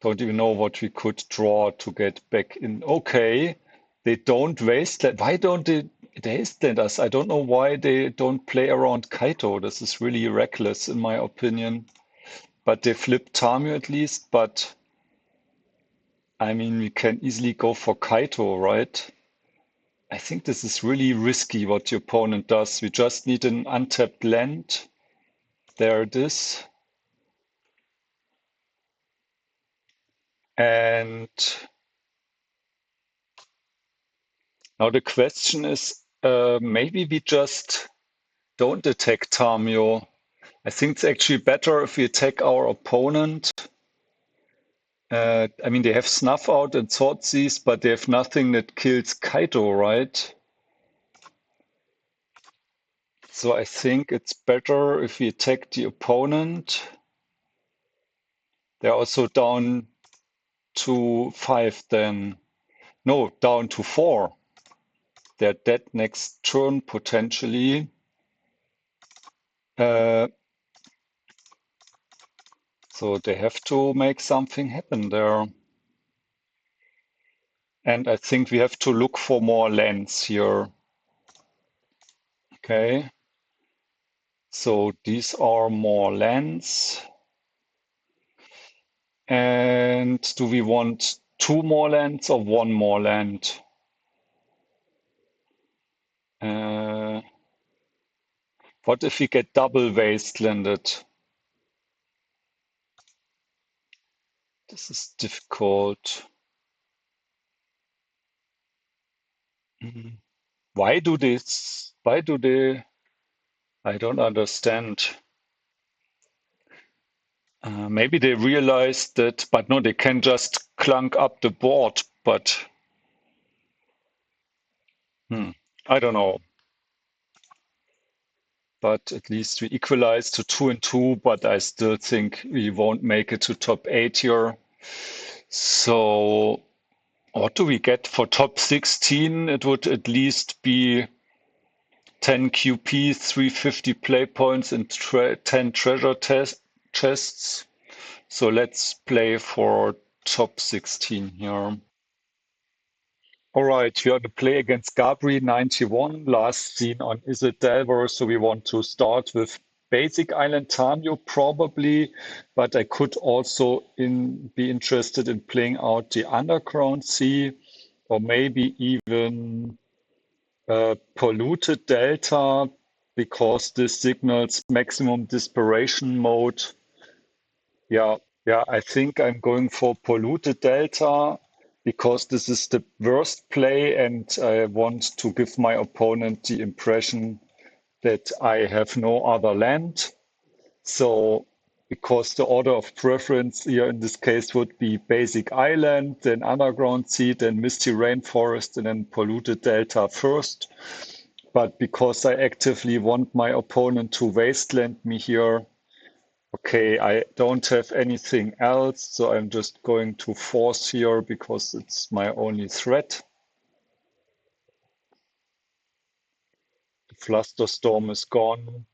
don't even know what we could draw to get back in. Okay, they don't Wasteland. Why don't they Wasteland us? I don't know why they don't play around Kaito. This is really reckless in my opinion. But they flip Tamiyo at least. But I mean, we can easily go for Kaito, right? I think this is really risky what the opponent does. We just need an untapped land. There it is. And now the question is, maybe we just don't attack Tamiyo. I think it's actually better if we attack our opponent. I mean, they have Snuff Out and Thoughtseize, but they have nothing that kills Kaito, right? So I think it's better if we attack the opponent. They're also down to 5 then. No, down to 4. They're dead next turn, potentially. So they have to make something happen there. And I think we have to look for more lands here. Okay. So these are more lands. And do we want 2 more lands or 1 more land? What if we get double wastelanded? This is difficult. Why do this? Why do they? I don't understand. Maybe they realized that, but no, they can just clunk up the board, but I don't know. But at least we equalize to 2 and 2, but I still think we won't make it to top 8 here. So what do we get for top 16? It would at least be 10 QP, 350 play points, and 10 treasure chests. So let's play for top 16 here. All right, we are to play against Gabri 91, last seen on Is It Delver. So we want to start with basic Island Tamiyo probably, but I could also be interested in playing out the Underground Sea, or maybe even Polluted Delta, because this signals maximum desperation mode. Yeah, yeah, I think I'm going for Polluted Delta because this is the worst play, and I want to give my opponent the impression that I have no other land. So, because the order of preference here in this case would be Basic Island, then Underground Sea, then Misty Rainforest, and then Polluted Delta first. But because I actively want my opponent to Wasteland me here, okay, I don't have anything else, so I'm just going to force here because it's my only threat. The Flusterstorm is gone,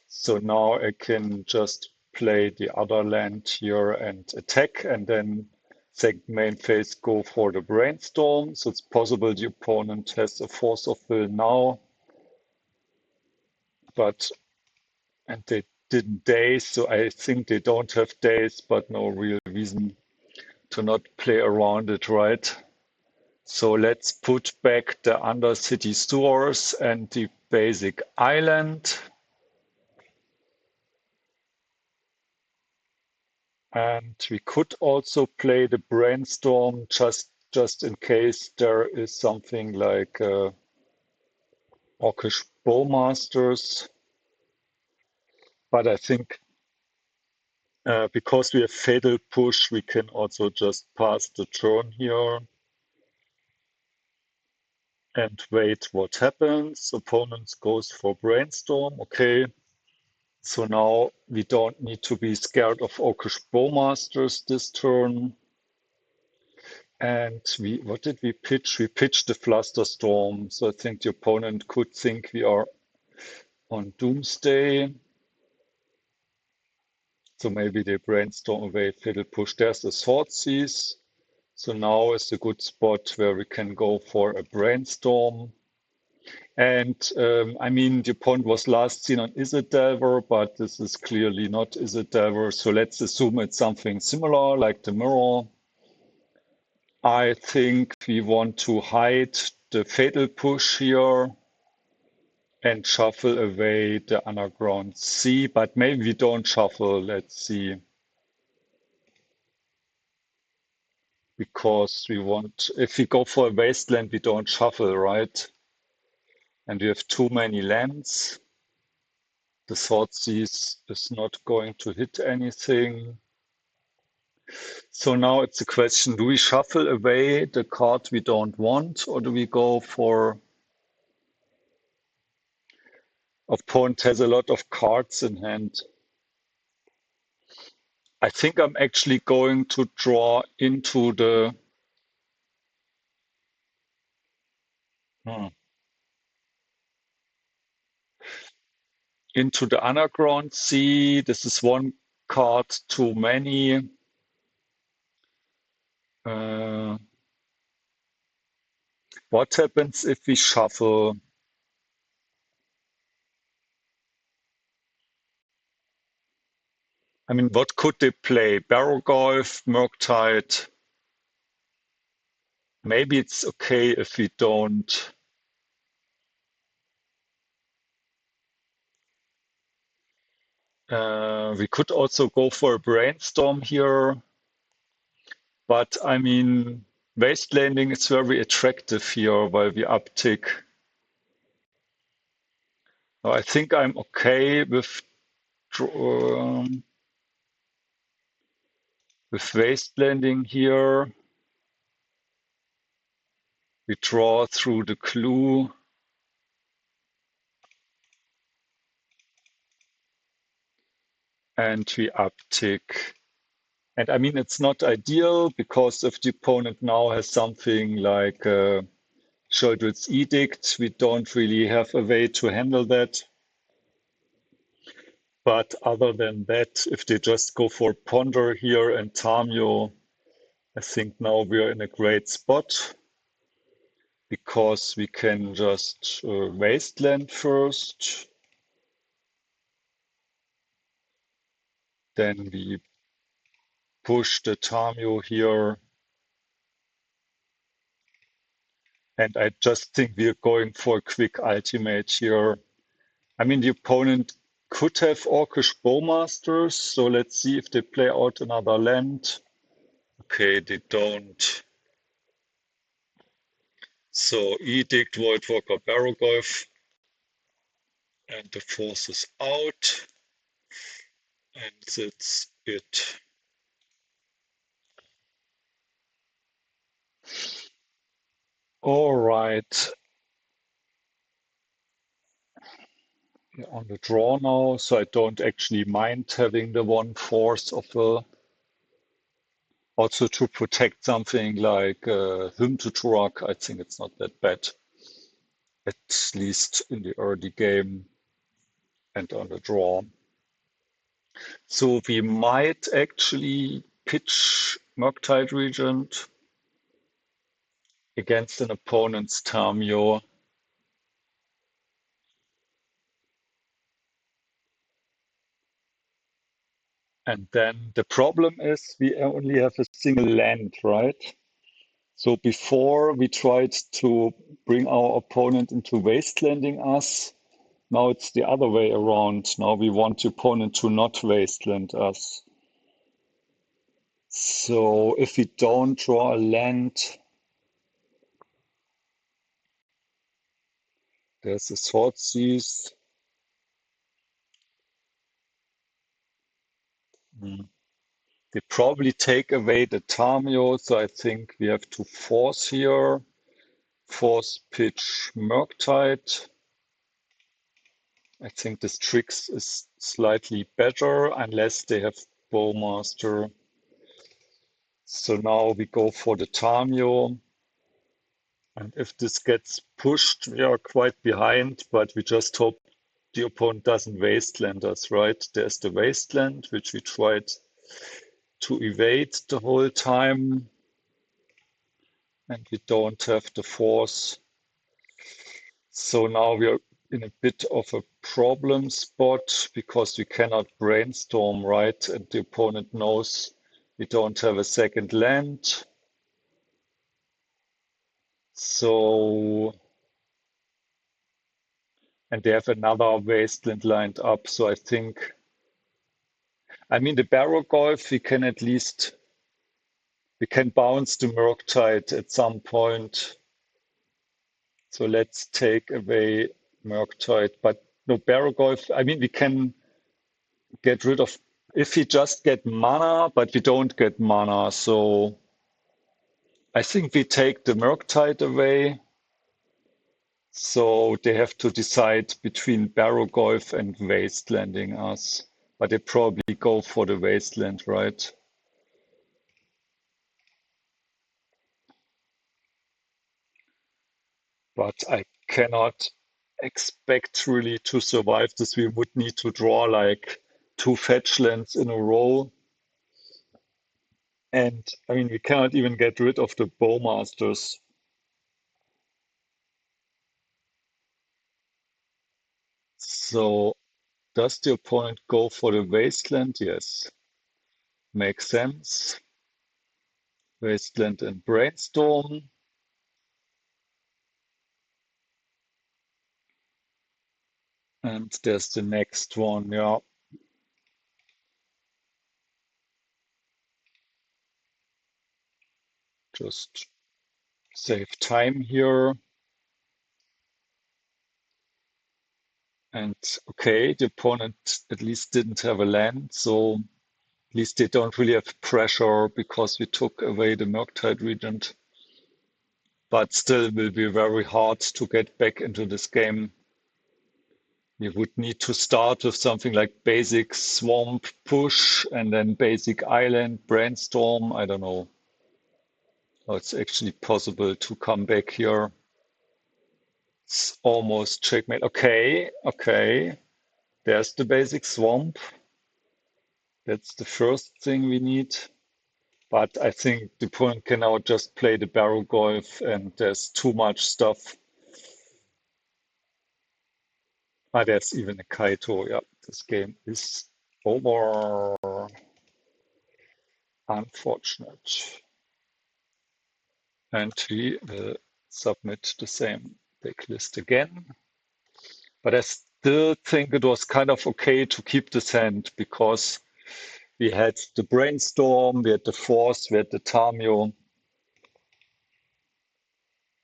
so now I can just play the other land here and attack, and then second main phase go for the Brainstorm. So it's possible the opponent has a force of will now, and they didn't Daze, so I think they don't have Daze, but no real reason to not play around it, right? So let's put back the Undercity Sewers and the basic island. And we could also play the Brainstorm just in case there is something like Orcish Bowmasters. But I think because we have Fatal Push, we can also just pass the turn here and wait what happens. Opponents goes for Brainstorm. Okay. So now we don't need to be scared of Orcish Bowmasters this turn. And what did we pitch? We pitched the Flusterstorm. So I think the opponent could think we are on Doomsday. So maybe they Brainstorm away Fiddle Push. There's the Thoughtseize. So now is a good spot where we can go for a Brainstorm. And I mean, the opponent was last seen on Is It Delver, but this is clearly not Is It Delver. So let's assume it's something similar like the Mirror. I think we want to hide the Fatal Push here and shuffle away the Underground Sea, but maybe we don't shuffle. Let's see. Because we want, if we go for a Wasteland, we don't shuffle, right? And we have too many lands. The Thoughtseize is not going to hit anything. So now it's a question, do we shuffle away the card we don't want, or do we go for... Opponent has a lot of cards in hand. I think I'm actually going to draw into the... into the Underground Sea. This is one card too many. What happens if we shuffle? I mean, what could they play? Barrowgoyf, Murktide. Maybe it's okay if we don't. We could also go for a Brainstorm here. But I mean, Wastelanding is very attractive here while we uptick. I think I'm okay with Wastelanding here. We draw through the clue. And we uptick. And I mean, it's not ideal because if the opponent now has something like Sheldred's Edict. We don't really have a way to handle that. But other than that, if they just go for Ponder here and Tamiyo, I think now we are in a great spot because we can just Wasteland first. Then we push the Tamiyo here. And I just think we're going for a quick ultimate here. I mean, the opponent could have Orcish Bowmasters, so let's see if they play out another land. Okay, they don't. So Edict, Voidwalker, Barrowgoyf, and the force is out, and that's it. All right. We're on the draw now, so I don't actually mind having the one force of a also to protect something like him to Tourach. I think it's not that bad, at least in the early game and on the draw. So we might actually pitch Murktide Regent against an opponent's Tamiyo. And then the problem is we only have a single land, right? So before we tried to bring our opponent into wastelanding us, now it's the other way around. Now we want the opponent to not wasteland us. So if we don't draw a land, there's a Thoughtseize. They probably take away the Tamiyo, so I think we have to force here. Force pitch Murktide. I think this Strix is slightly better unless they have Bowmaster. So now we go for the Tamiyo. And if this gets pushed, we are quite behind, but we just hope the opponent doesn't wasteland us, right? There's the Wasteland, which we tried to evade the whole time. And we don't have the force. So now we are in a bit of a problem spot because we cannot brainstorm, right? And the opponent knows we don't have a second land. So, and they have another wasteland lined up. So I think, I mean, the Barrowgoyf, we can at least, we can bounce the Murktide at some point. So let's take away Murktide. But no, Barrowgoyf, I mean, we can get rid of, if we just get mana, but we don't get mana. So I think we take the Murktide away. So they have to decide between Barrowgoyf and Wastelanding us. But they probably go for the Wasteland, right? But I cannot expect really to survive this. We would need to draw like 2 fetch lands in a row. And I mean, we cannot even get rid of the Bowmasters. So does the opponent go for the Wasteland? Yes. Makes sense. Wasteland and Brainstorm. And there's the next one, yeah. Just save time here. And okay, the opponent at least didn't have a land, so at least they don't really have pressure because we took away the Murktide Regent. But still it will be very hard to get back into this game. You would need to start with something like basic swamp push and then basic island brainstorm. I don't know how it's actually possible to come back here. It's almost checkmate. Okay, okay. There's the basic swamp. That's the first thing we need. But I think the opponent can now just play the Barrowgoyf and there's too much stuff. Ah, there's even a Kaito. Yeah, this game is over. Unfortunate. And we will submit the same deck list again. But I still think it was kind of okay to keep this hand because we had the Brainstorm, we had the Force, we had the Tamiyo.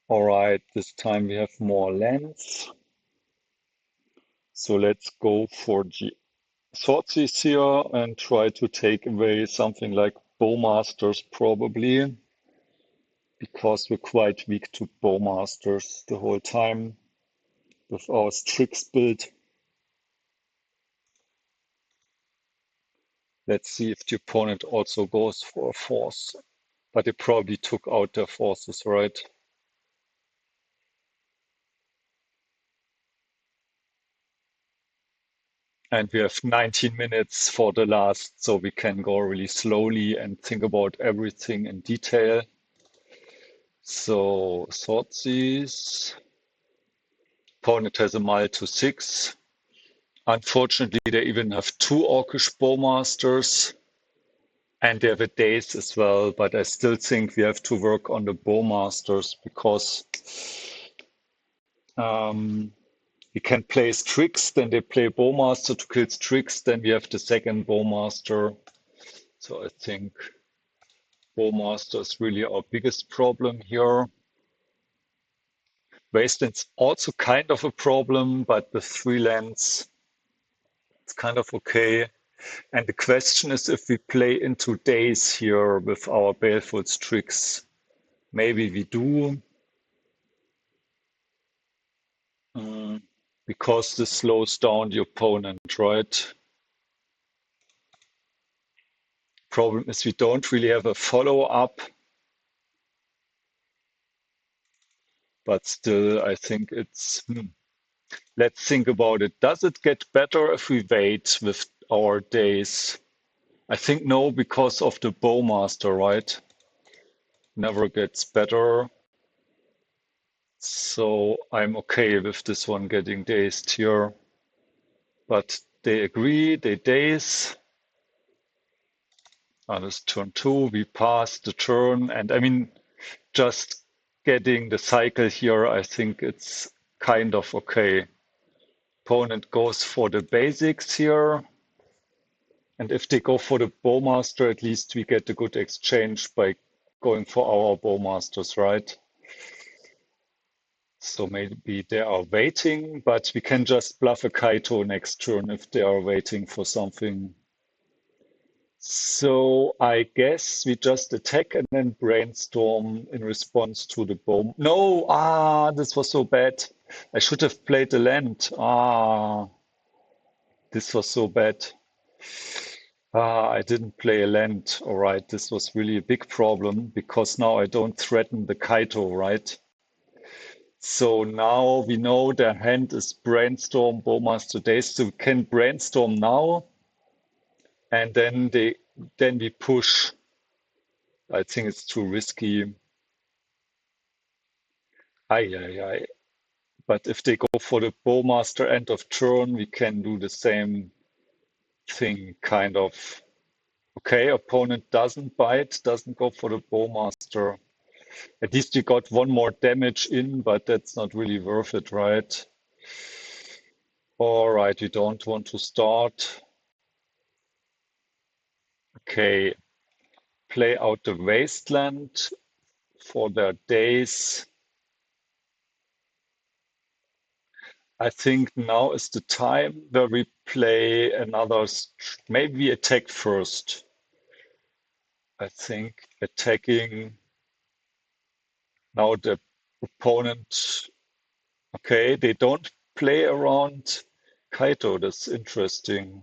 All right, this time we have more lands. So let's go for the Thoughtseize here and try to take away something like Bowmasters probably, because we're quite weak to Bowmasters the whole time with our Strix build. Let's see if the opponent also goes for a Force, but they probably took out their forces, right? And we have 19 minutes for the last, so we can go really slowly and think about everything in detail. So Thoughtseize. Opponent has a mile to 6. Unfortunately, they even have 2 Orcish Bowmasters. And they have a Daze as well, but I still think we have to work on the Bowmasters because we can play Strix, then they play Bowmaster to kill Strix, then we have the second Bowmaster. So I think Bowmaster is really our biggest problem here. Wasteland's also kind of a problem, but with 3 lands, it's kind of okay. And the question is if we play into Daze here with our Baleful Strix. Maybe we do. Because this slows down the opponent, right? Problem is we don't really have a follow-up. But still, I think it's... Let's think about it. Does it get better if we wait with our Daze? I think no, because of the Bowmaster, right? Never gets better. So I'm okay with this one getting dazed here. But they agree, they daze. On this turn 2, we pass the turn. And I mean, just getting the cycle here, I think it's kind of okay. Opponent goes for the basics here. And if they go for the Bowmaster, at least we get a good exchange by going for our Bowmasters, right? So maybe they are waiting, but we can just bluff a Kaito next turn if they are waiting for something. So I guess we just attack and then brainstorm in response to the bomb. No, this was so bad. I should have played the land. This was so bad. I didn't play a land. All right, this was really a big problem because now I don't threaten the Kaito, right? So now we know their hand is Brainstorm, Bowmaster Daze, so we can brainstorm now, and then we push. I think it's too risky. Aye. But if they go for the Bowmaster end of turn, we can do the same thing, kind of. Okay, opponent doesn't bite, doesn't go for the Bowmaster. At least you got 1 more damage in, but that's not really worth it, right? All right, you don't want to start. Okay, play out the Wasteland for their Daze. I think now is the time where we play another, maybe we attack first. I think attacking now the opponent. Okay, they don't play around Kaito. That's interesting.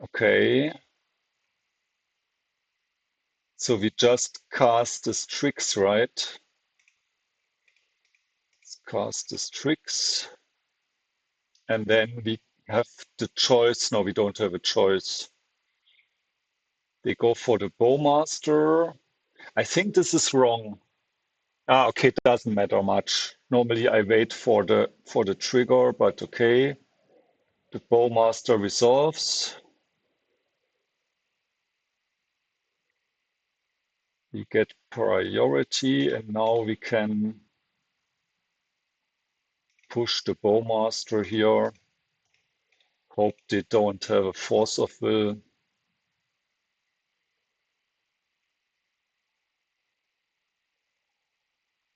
Okay. So we just cast the Strix, right? It's cast the Strix. And then we have the choice. No, we don't have a choice. They go for the Bowmaster. I think this is wrong. Ah, okay, it doesn't matter much. Normally I wait for the trigger, but okay. The Bowmaster resolves. We get priority, and now we can push the Bowmaster here. Hope they don't have a force of will.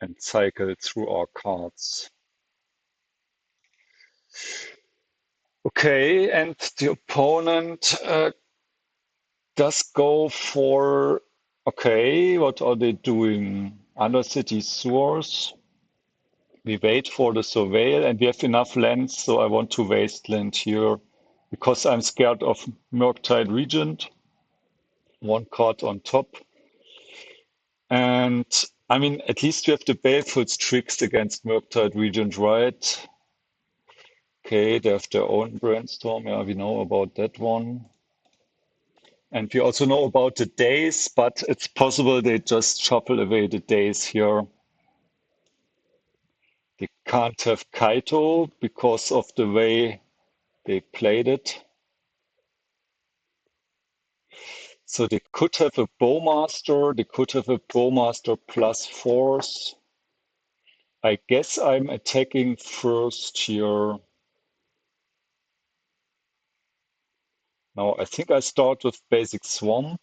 And cycle through our cards. Okay, and the opponent does go for. Okay, what are they doing? Undercity Sewers. We wait for the Surveil, and we have enough lands, so I want to Wasteland here because I'm scared of Murktide Regent. One card on top. And I mean, at least we have the Baleful Strix against Murktide Regent, right? Okay, they have their own Brainstorm. Yeah, we know about that one. And we also know about the Daze, but it's possible they just shuffle away the Daze here. They can't have Kaito because of the way they played it. So they could have a Bowmaster. They could have a Bowmaster plus force. I guess I'm attacking first here. Now I think I start with basic Swamp.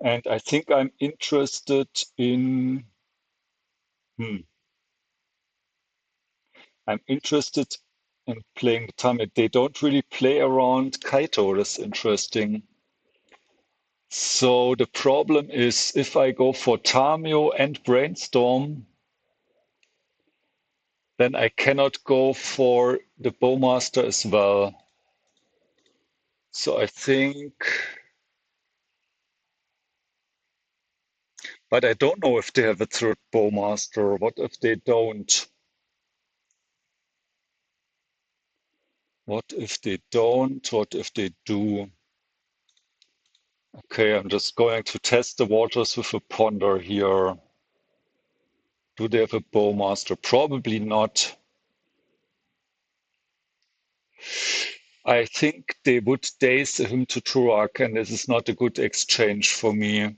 And I think I'm interested in. I'm interested in playing the Tamiyo. They don't really play around Kaito. That's interesting. So the problem is if I go for Tamiyo and Brainstorm, then I cannot go for the Bowmaster as well. So I think, but I don't know if they have a third Bowmaster. What if they don't? What if they don't? What if they do? Okay, I'm just going to test the waters with a ponder here. Do they have a Bowmaster? Probably not. I think they would daze him to Tourach, and this is not a good exchange for me.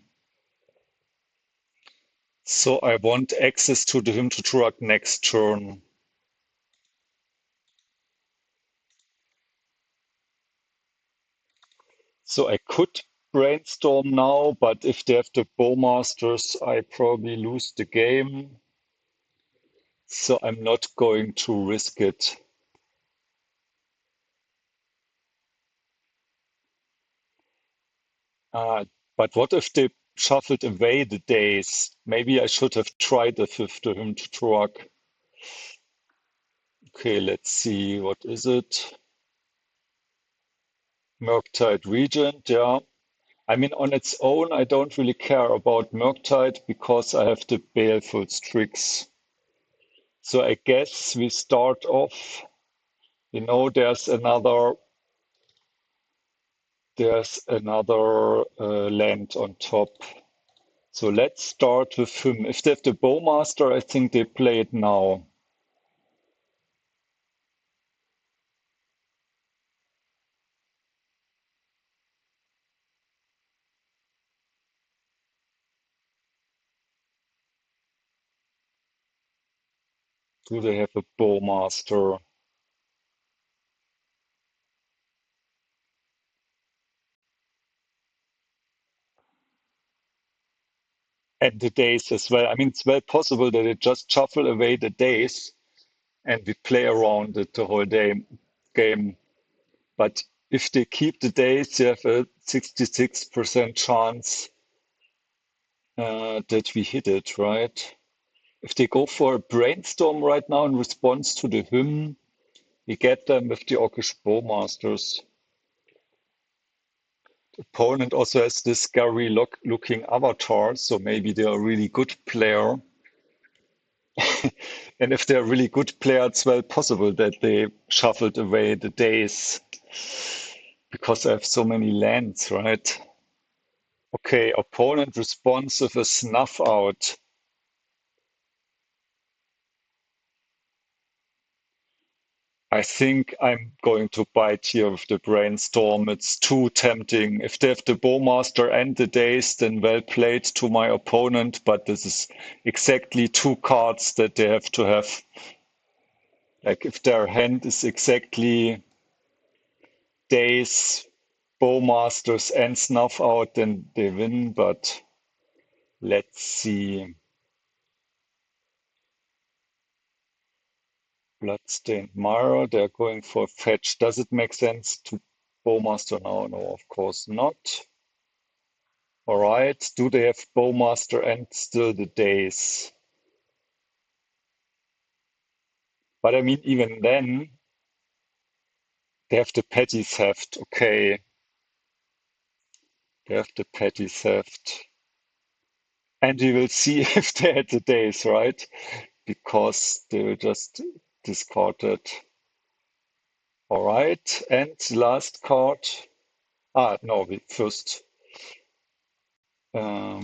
So I want access to the him to Tourach next turn. So I could Brainstorm now, but if they have the Bowmasters, I probably lose the game. So I'm not going to risk it. But what if they shuffled away the Daze? Maybe I should have tried the fifth to him to Tourach. Okay, let's see. What is it? Murktide Regent, yeah. I mean, on its own, I don't really care about Murktide because I have the Baleful Strix. So I guess we start off, there's another land on top. So let's start with him. If they have the Bowmaster, I think they play it now. Do they have a Bowmaster? And the Daze as well. I mean, it's well possible that they just shuffle away the Daze and we play around it the whole day game. But if they keep the Daze, they have a 66% chance that we hit it, right? If they go for a Brainstorm right now in response to the hymn, we get them with the Orcish Bowmasters. opponent also has this scary looking avatar, so maybe they're a really good player. And if they're a really good player, it's well possible that they shuffled away the Daze because I have so many lands, right? Okay, opponent responds with a Snuff Out. I think I'm going to bite here with the Brainstorm. It's too tempting. If they have the Bowmaster and the Daze, then well played to my opponent, but this is exactly two cards that they have to have. Like if their hand is exactly Daze, Bowmasters, and Snuff Out, then they win, but let's see. Bloodstained Mire, they're going for fetch. Does it make sense to Bowmaster now? No, of course not. All right. Do they have Bowmaster and still the Daze? But I mean, even then, they have the petty theft. Okay, they have the petty theft. And we will see if they had the Daze, right? Because they will just discard it. All right. And the last card. No, we first. All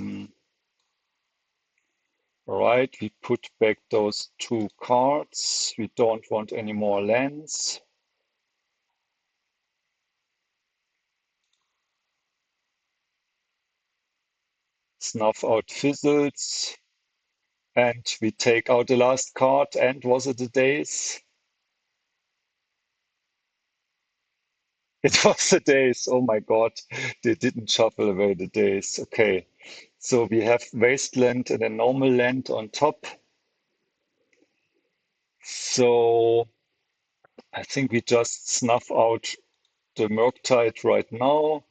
right, we put back those two cards. We don't want any more lands. Snuff Out fizzles. And we take out the last card. And was it the Daze? It was the Daze. Oh my God. They didn't shuffle away the Daze. Okay. So we have Wasteland and a normal land on top. So I think we just snuff out the Murktide right now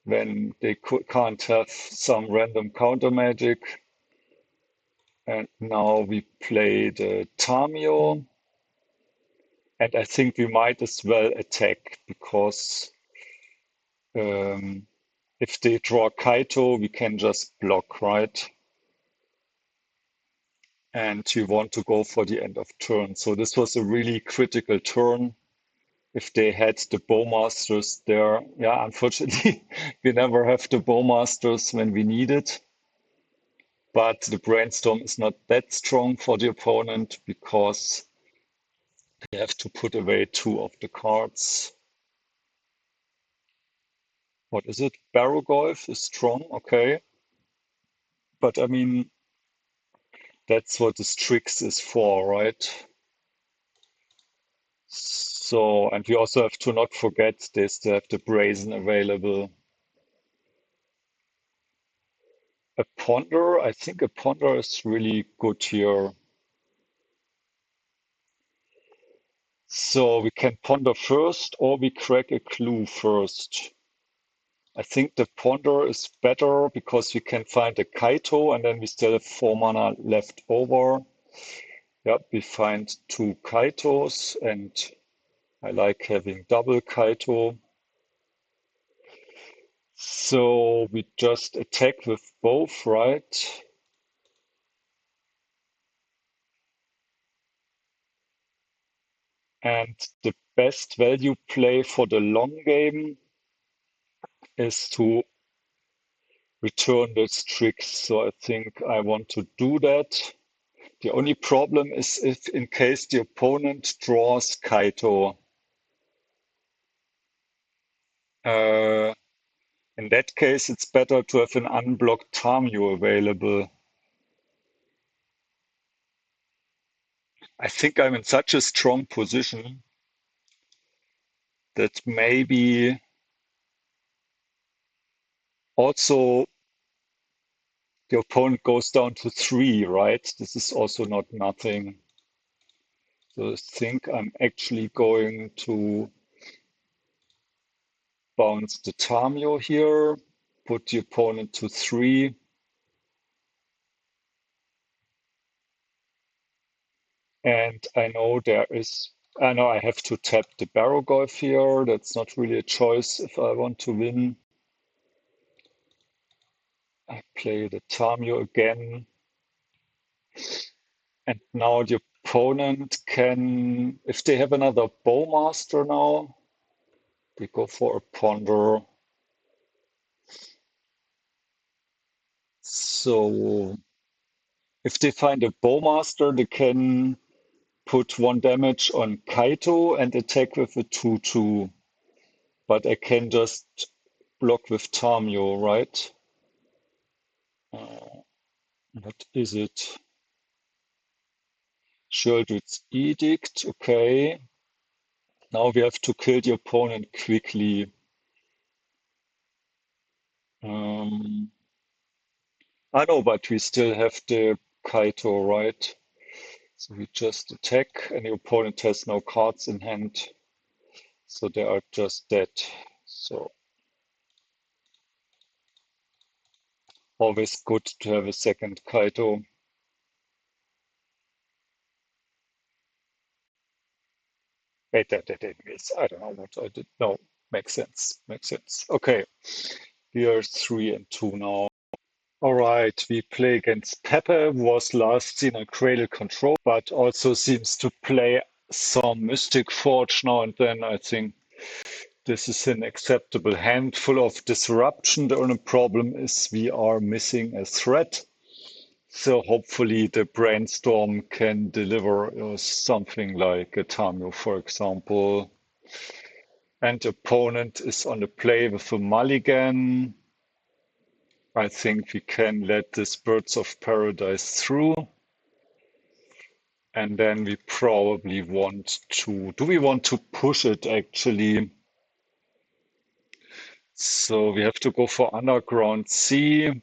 when they can't have some random counter magic. And now we play the Tamiyo. And I think we might as well attack because if they draw Kaito, we can just block, right? And we want to go for the end of turn. So this was a really critical turn. If they had the Bowmasters there, yeah, unfortunately, we never have the Bowmasters when we need it. But the Brainstorm is not that strong for the opponent because they have to put away two of the cards. What is it? Barrowgoyf is strong, okay. But I mean, that's what the Strix is for, right? So, and we also have to not forget they still have the Brazen available. A Ponder, I think a Ponder is really good here. So we can Ponder first or we crack a clue first. I think the Ponder is better because we can find a Kaito and then we still have 4 mana left over. Yep, we find 2 Kaitos and I like having double Kaito. So we just attack with both, right? And the best value play for the long game is to return the Strix. So I think I want to do that. The only problem is if in case the opponent draws Kaito. In that case, it's better to have an unblocked Tamiyo available. I think I'm in such a strong position that maybe also the opponent goes down to 3, right? This is also not nothing. So I think I'm actually going to bounce the Tamiyo here, put the opponent to 3. And I know I have to tap the Barrowgoyf here. That's not really a choice if I want to win. play the Tamiyo again. And now the opponent can, if they have another Bowmaster now, they go for a Ponder. So if they find a Bowmaster, they can put 1 damage on Kaito and attack with a 2/2. But I can just block with Tamiyo, right? What is it? Sheoldred's Edict, okay. Now we have to kill the opponent quickly. Um, no, but we still have the Kaito, right? So we just attack, and the opponent has no cards in hand, so they are just dead. So always good to have a second Kaito. Wait, that didn't miss. I don't know what I did. No, makes sense. Makes sense. Okay, we are 3-2 now. All right, we play against Peppe, who was last seen on Cradle Control, but also seems to play some Mystic Forge now and then. I think this is an acceptable hand full of disruption. The only problem is we are missing a threat. So hopefully the Brainstorm can deliver something like a Tamiyo, for example. And the opponent is on the play with a mulligan. I think we can let this Birds of Paradise through. And then we probably want to... Do we want to push it, actually? So we have to go for Underground Sea.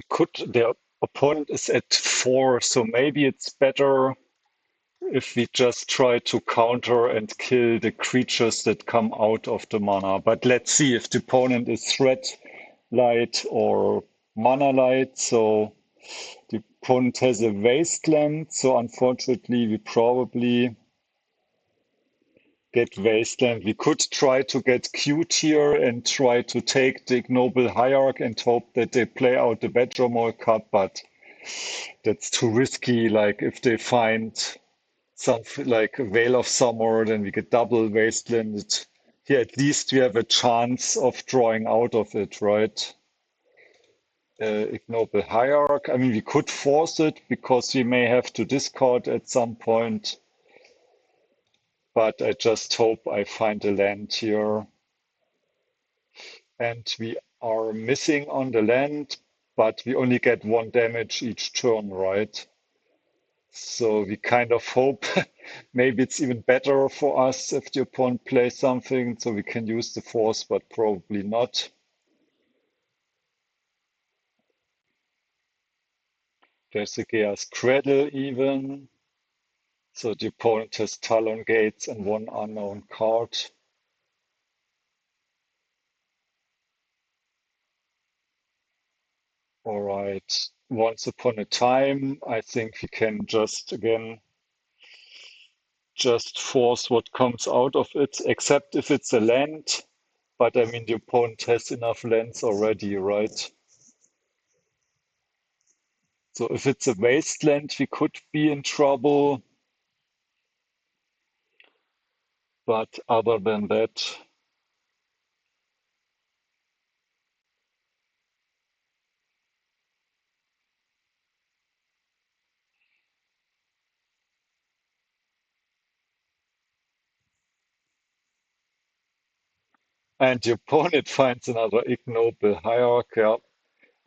The opponent is at 4, so maybe it's better if we just try to counter and kill the creatures that come out of the mana. But let's see if the opponent is Threat Light or Mana Light. So the opponent has a Wasteland, so unfortunately we probably get Wasteland. We could try to get cute here and try to take the Ignoble Hierarch and hope that they play out the Bedroll card, but that's too risky. Like if they find something like a Veil of Summer, then we get double Wasteland. Here at least we have a chance of drawing out of it, right? Ignoble Hierarch. I mean, we could force it because we may have to discard at some point. But I just hope I find a land here. And we are missing on the land, but we only get 1 damage each turn, right? So we kind of hope maybe it's even better for us if the opponent plays something, so we can use the force, but probably not. There's a Gea's Cradle even. So the opponent has Talon Gates and 1 unknown card. All right. Once upon a time, I think we can just again just force what comes out of it, except if it's a land. But I mean, the opponent has enough lands already, right? So if it's a wasteland, we could be in trouble. But other than that, and the opponent finds another ignoble hierarchy. Yeah.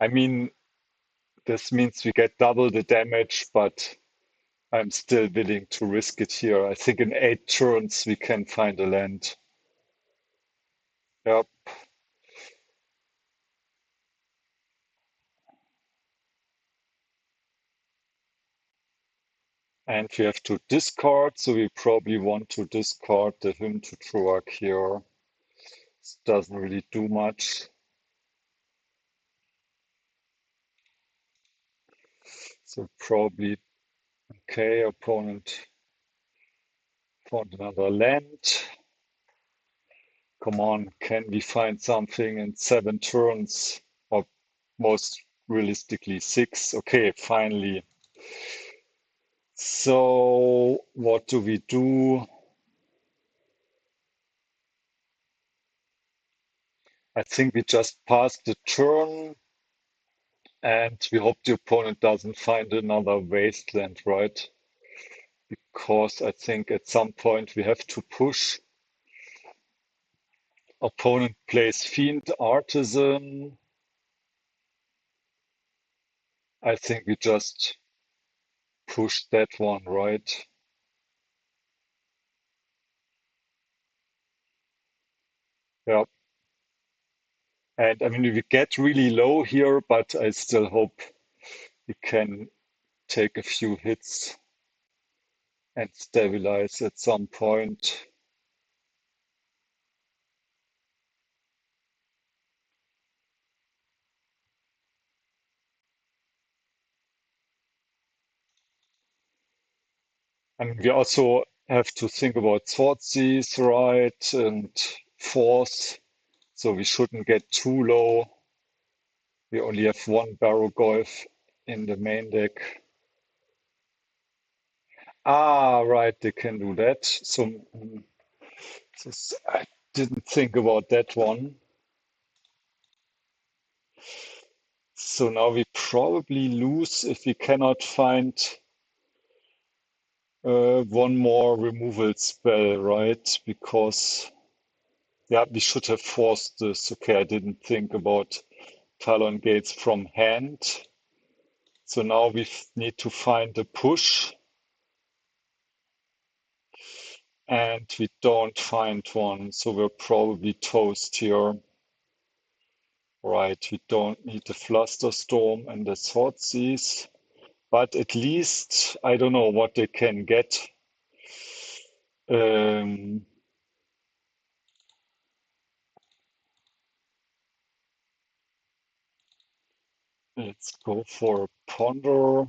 I mean, this means we get double the damage, but I'm still willing to risk it here. I think in 8 turns we can find a land. Yep. And we have to discard, so we probably want to discard the Hymn to Tourach here. This doesn't really do much. So probably, okay, opponent found another land. Come on, can we find something in 7 turns? Or most realistically 6. Okay, finally. So what do we do? I think we just pass the turn and we hope the opponent doesn't find another Wasteland, right? Because I think at some point we have to push. Opponent plays Fiend Artisan. I think we just push that one, right? Yeah. And I mean, we get really low here, but I still hope we can take a few hits and stabilize at some point. And we also have to think about Thoughtseize, right? And force. So we shouldn't get too low. We only have one Barrowgoyf in the main deck. Ah, right, they can do that. So I didn't think about that one. So now we probably lose if we cannot find one more removal spell, right? Because, yeah, we should have forced this. Okay, I didn't think about Talon Gates from hand. So now we need to find a push, and we don't find one. So we're probably toast here. Right, we don't need the Flusterstorm and the Thoughtseize. But at least I don't know what they can get. Um, let's go for a Ponder.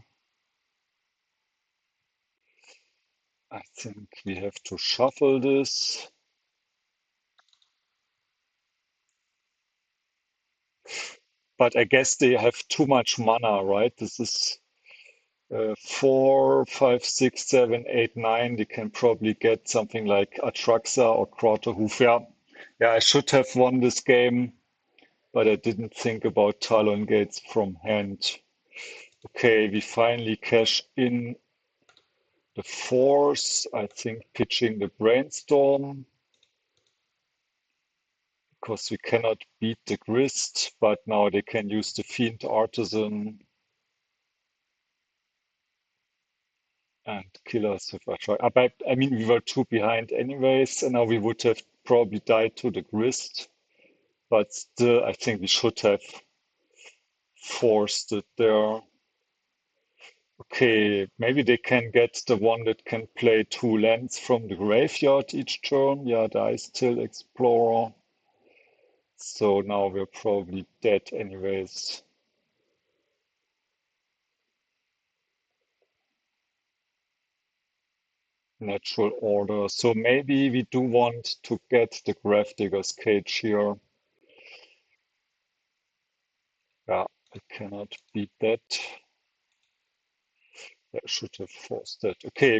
I think we have to shuffle this. But I guess they have too much mana, right? This is 4, 5, 6, 7, 8, 9. They can probably get something like Atraxa or Quarterhoof. Yeah, yeah, I should have won this game, but I didn't think about Talon Gates from hand. Okay, we finally cash in the force. I think pitching the Brainstorm because we cannot beat the Grist, but now they can use the Fiend Artisan and kill us if I try. But I mean, we were two behind anyways, and now we would have probably died to the Grist. But still, I think we should have forced it there. Okay, maybe they can get the one that can play 2 lands from the graveyard each turn. Yeah, the Ice Till Explorer. So now we're probably dead anyways. Natural order. So maybe we do want to get the Gravedigger's Cage here. Yeah, I cannot beat that. I should have forced that. Okay,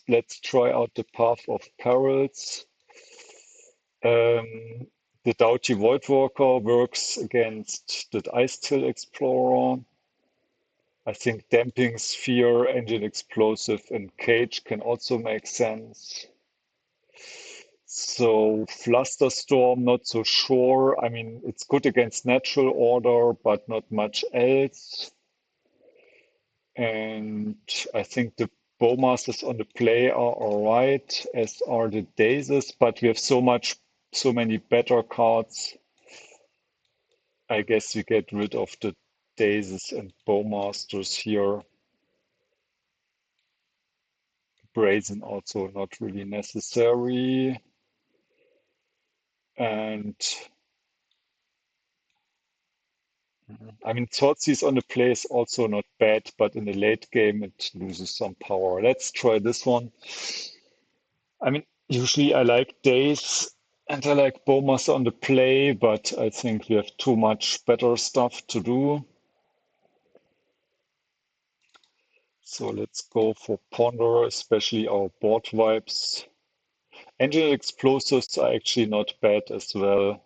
let's try out the Path of Perils. The Doughty Voidwalker works against the Ice Till Explorer. I think Damping Sphere, Engine Explosive, and Cage can also make sense. So Flusterstorm, not so sure. I mean, it's good against natural order, but not much else. And I think the Bowmasters on the play are all right, as are the Dazes, but we have so many better cards. I guess we get rid of the Dazes and Bowmasters here. Brazen also not really necessary. And I mean, Thoughtseize on the play is also not bad, but in the late game it loses some power. Let's try this one. I mean, usually I like Daze And I like Bowmaster on the play, but I think we have too much better stuff to do. So let's go for Ponder, especially our board vibes. Engineered explosives are actually not bad as well.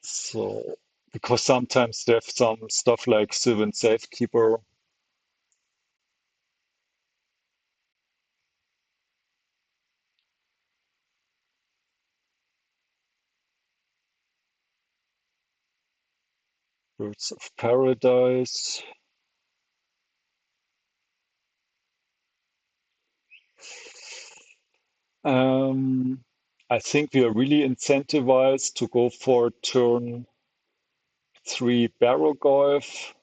So, because sometimes they have some stuff like Sylvan Safekeeper. Birds of Paradise. Um, I think we are really incentivized to go for turn 3 Barrowgoyf.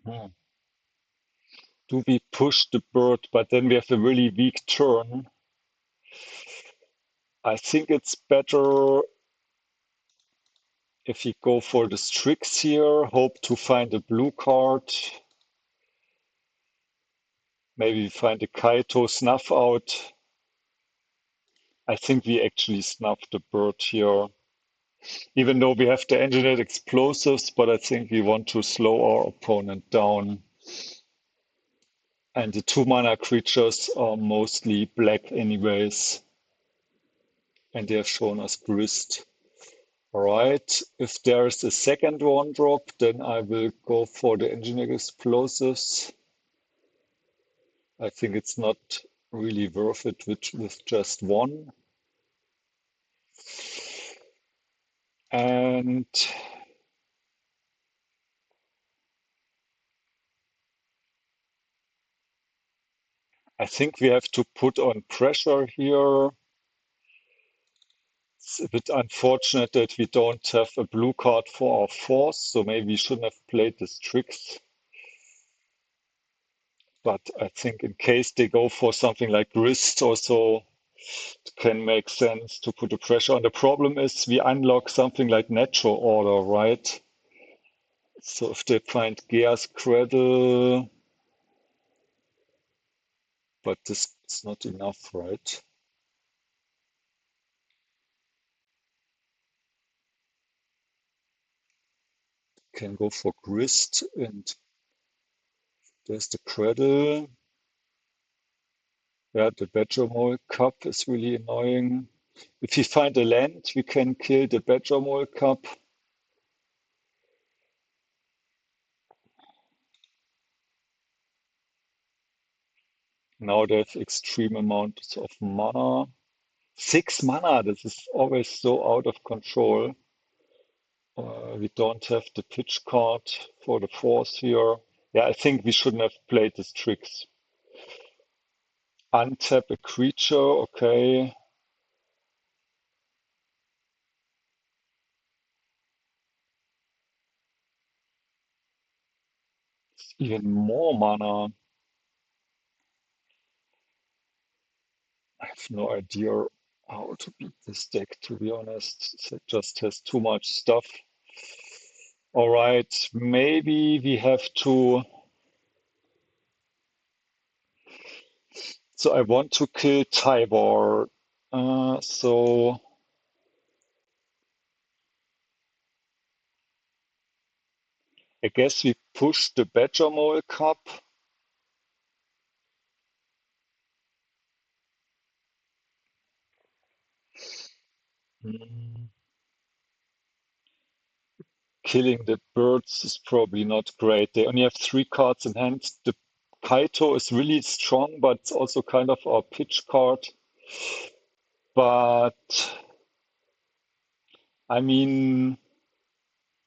Hmm. Do we push the bird, but then we have a really weak turn? I think it's better if we go for the Strix here, hope to find a blue card. Maybe find a Kaito Snuff Out. I think we actually snuff the bird here. Even though we have the engineered explosives, but I think we want to slow our opponent down. And the 2-mana creatures are mostly black anyways. And they have shown us Grist. Alright, if there's a second one drop, then I will go for the engineered explosives. I think it's not really worth it with just one. And I think we have to put on pressure here. It's a bit unfortunate that we don't have a blue card for our force, so maybe we shouldn't have played this tricks. But I think in case they go for something like wrist or so, it can make sense to put the pressure on. The problem is we unlock something like natural order, right? So if they find Gear's Cradle, but this is not enough, right? Can go for Grist, and there's the Cradle. Yeah, the Badger Mole Cup is really annoying. If we find a land, we can kill the Badger Mole Cup. Now they have extreme amounts of mana. 6 mana, this is always so out of control. We don't have the pitch card for the force here. Yeah, I think we shouldn't have played these tricks. Untap a creature, okay. Even more mana. I have no idea how to beat this deck, to be honest. It just has too much stuff. All right, maybe we have to. So I want to kill Tybor. So I guess we push the Badger Mole Cup. Hmm. Killing the birds is probably not great. They only have 3 cards in hand. The Kaito is really strong, but it's also kind of our pitch card. But I mean,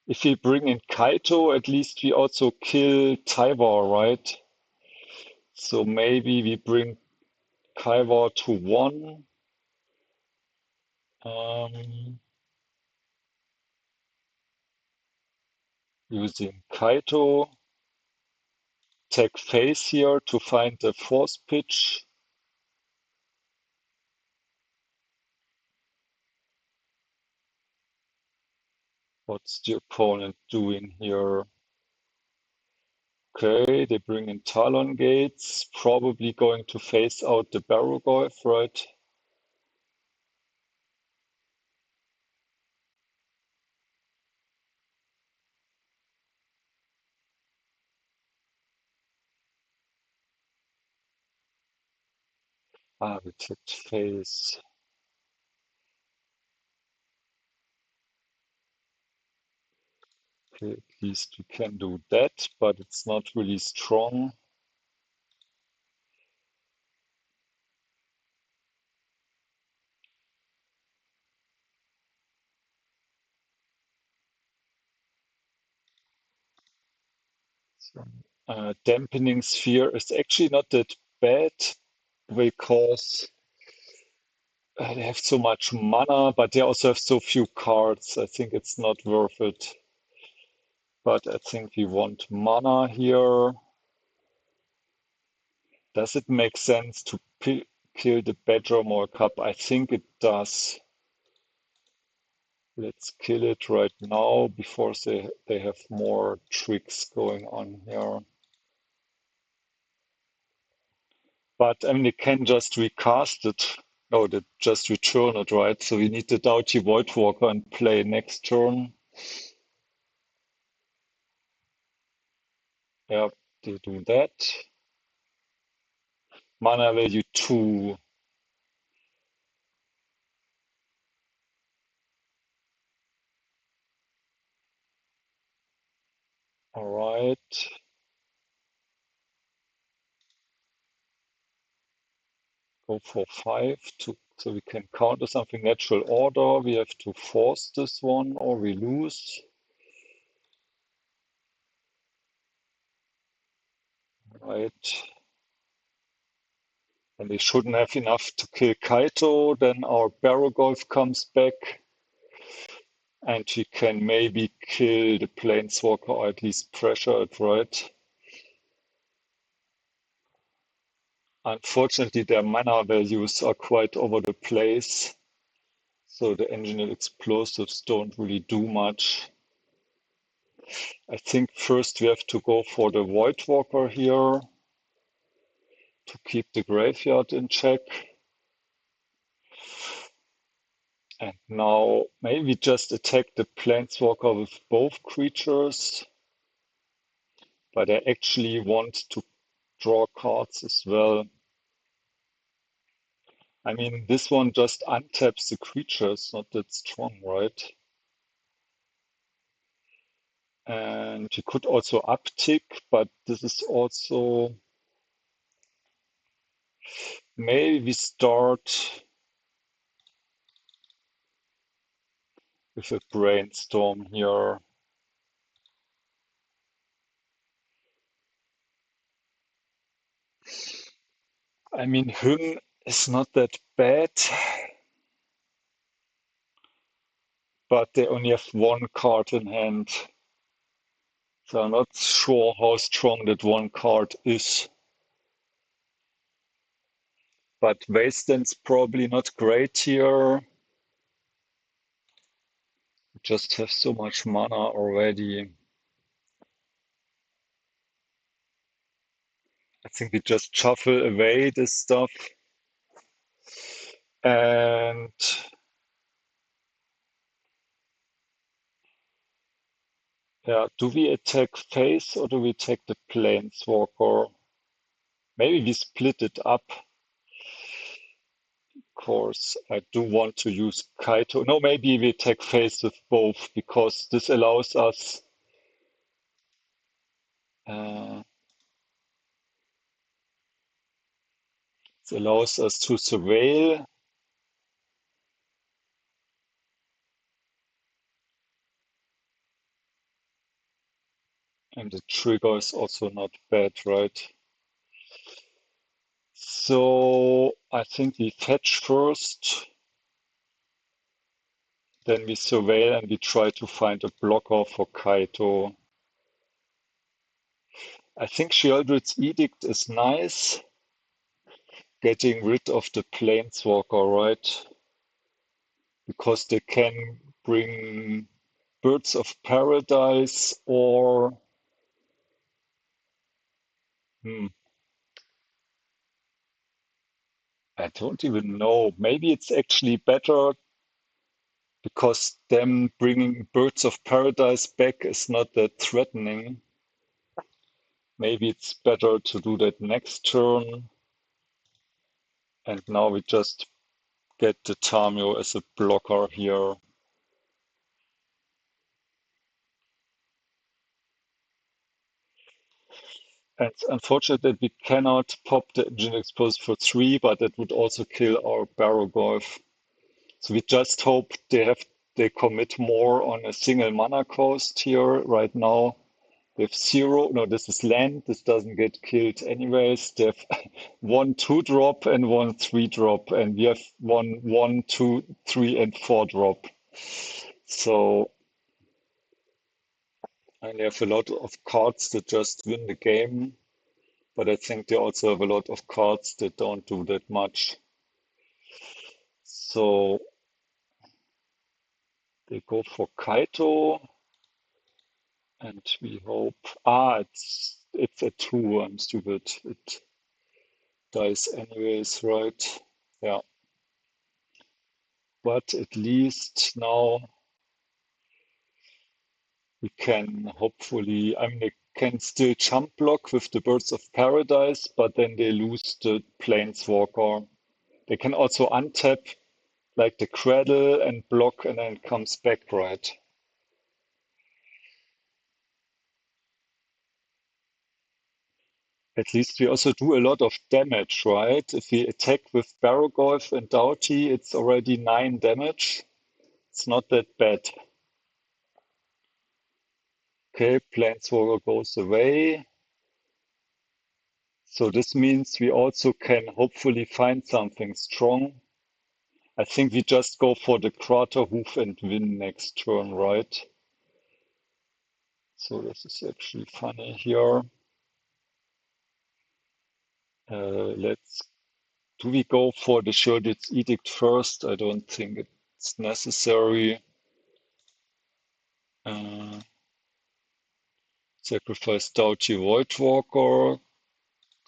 if we bring in Kaito, at least we also kill Tybor, right? So maybe we bring Tybor to 1. Um, using Kaito. Tech phase here to find the force pitch. What's the opponent doing here? Okay, they bring in Talon Gates, probably going to phase out the Barrowgoyf, right? Ah, we clicked phase. Okay, at least we can do that, but it's not really strong. So, dampening sphere is actually not that bad because they have so much mana, but they also have so few cards. I think it's not worth it. But I think we want mana here. Does it make sense to kill the Bedroom Cup? I think it does. Let's kill it right now before they have more tricks going on here. But I mean, they can just recast it. No, they just return it, right? So we need the Doughty Voidwalker and play next turn. Yeah, they do that. Mana value 2. All right. Go for 5 so we can counter something natural order. We have to force this one or we lose. Right. And we shouldn't have enough to kill Kaito. Then our Barrowgoyf comes back. And we can maybe kill the Planeswalker or at least pressure it, right? Unfortunately, their mana values are quite over the place. So the engineered explosives don't really do much. I think first we have to go for the Voidwalker here to keep the graveyard in check. And now maybe just attack the Planeswalker with both creatures. But I actually want to draw cards as well. I mean, this one just untaps the creature. It's not that strong, right? And you could also uptick, but this is also... Maybe we start with a Brainstorm here. I mean, Hymn is not that bad, but they only have one card in hand. So I'm not sure how strong that one card is. But Wasteland's probably not great here. We just have so much mana already. I think we just shuffle away this stuff. And yeah, do we attack face or do we attack the Planeswalker? Maybe we split it up. Of course, I do want to use Kaito. No, maybe we attack face with both because this allows us uh, to surveil. And the trigger is also not bad, right? So I think we fetch first, then we surveil and we try to find a blocker for Kaito. I think Sheoldred's Edict is nice. Getting rid of the Planeswalker, right? Because they can bring Birds of Paradise or hmm, I don't even know. Maybe it's actually better because them bringing Birds of Paradise back is not that threatening. Maybe it's better to do that next turn. And now we just get the Tamiyo as a blocker here. And it's unfortunate that we cannot pop the Engine Expose for 3, but that would also kill our Barrowgoyf. So we just hope they commit more on a single mana cost here. Right now they have 0. No, this is land. This doesn't get killed anyways. They have one 2-drop and one 3-drop, and we have one 1, 2, 3, and 4-drop. So and they have a lot of cards that just win the game, but I think they also have a lot of cards that don't do that much. So they go for Kaito, and we hope. It's a 2. I'm stupid. It dies anyways, right? Yeah. But at least now we can hopefully. I mean, they can still jump block with the Birds of Paradise, but then they lose the Planeswalker. They can also untap like the Cradle and block, and then it comes back, right? At least we also do a lot of damage, right? If we attack with Barrowgoyf and Doughty, it's already 9 damage. It's not that bad. Okay, Planeswalker goes away. So this means we also can hopefully find something strong. I think we just go for the Crater Hoof and win next turn, right? So this is actually funny here. Let's. Do we go for the Shielded's Edict first? I don't think it's necessary. Uh, Sacrifice Doughty Voidwalker,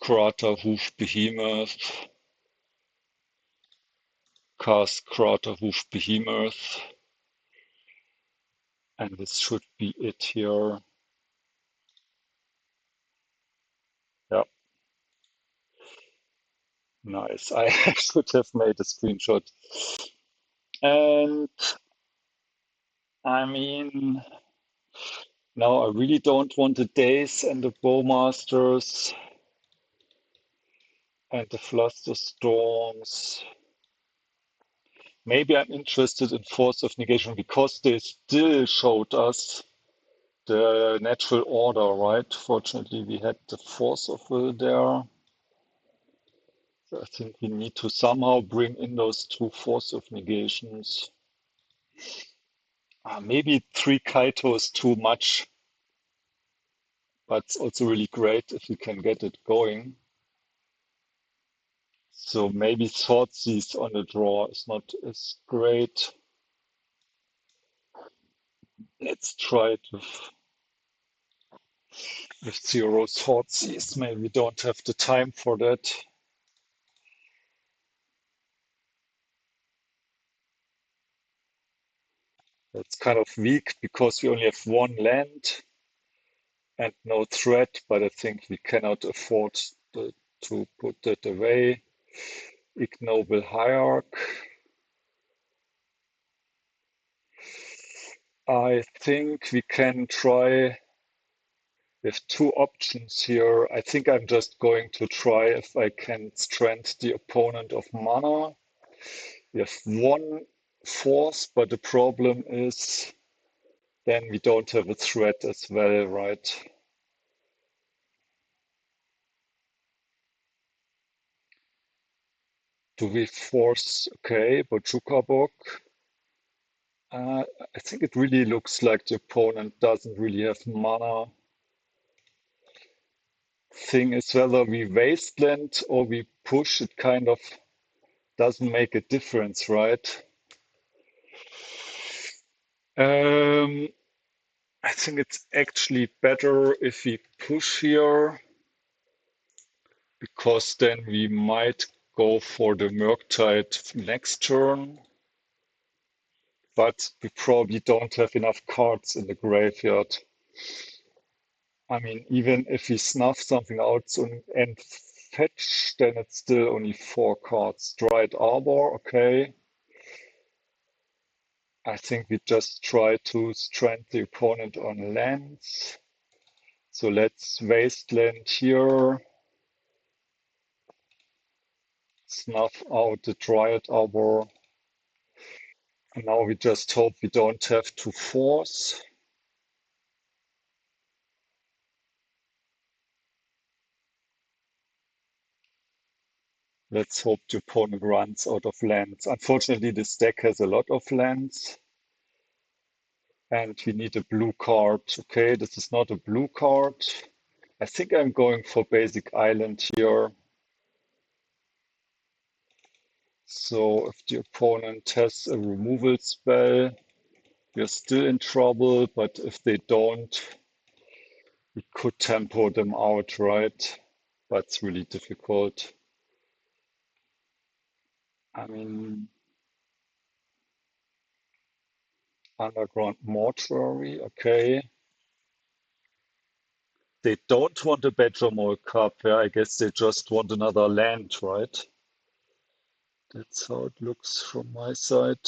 Crater Hoof Behemoth, cast Crater Hoof Behemoth, and this should be it here. Yeah, nice. I should have made a screenshot. And I mean, now I really don't want the Daze and the Bowmasters and the Flusterstorms. Maybe I'm interested in Force of Negation because they still showed us the natural order, right? Fortunately, we had the Force of Will there. So I think we need to somehow bring in those 2 Force of Negations. Maybe 3 Kaito is too much, but it's also really great if we can get it going. So maybe Thoughtseize on the draw is not as great. Let's try it with 0 Thoughtseize. Maybe we don't have the time for that. That's kind of weak because we only have 1 land and no threat, but I think we cannot afford to put that away. Ignoble Hierarch. I think we can try with 2 options here. I think I'm just going to try if I can strand the opponent of mana. We have 1 force, but the problem is then we don't have a threat as well, right? Do we force? Okay, Bochukabok. I think it really looks like the opponent doesn't really have mana. Thing is whether we Wasteland or we push, it kind of doesn't make a difference, right? I think it's actually better if we push here, because then we might go for the Murktide next turn, but we probably don't have enough cards in the graveyard. I mean, even if we snuff something out and fetch, then it's still only 4 cards. Dried Arbor, okay. I think we just try to strand the opponent on lands. So let's Wasteland here. Snuff out the Dryad Arbor. And now we just hope we don't have to force. Let's hope the opponent runs out of lands. Unfortunately, this deck has a lot of lands. And we need a blue card. Okay, this is not a blue card. I think I'm going for basic island here. So if the opponent has a removal spell, we're still in trouble, but if they don't, we could tempo them out, right? But it's really difficult. I mean, underground mortuary, okay. They don't want a bedroom or cup, yeah, I guess they just want another land, right? That's how it looks from my side.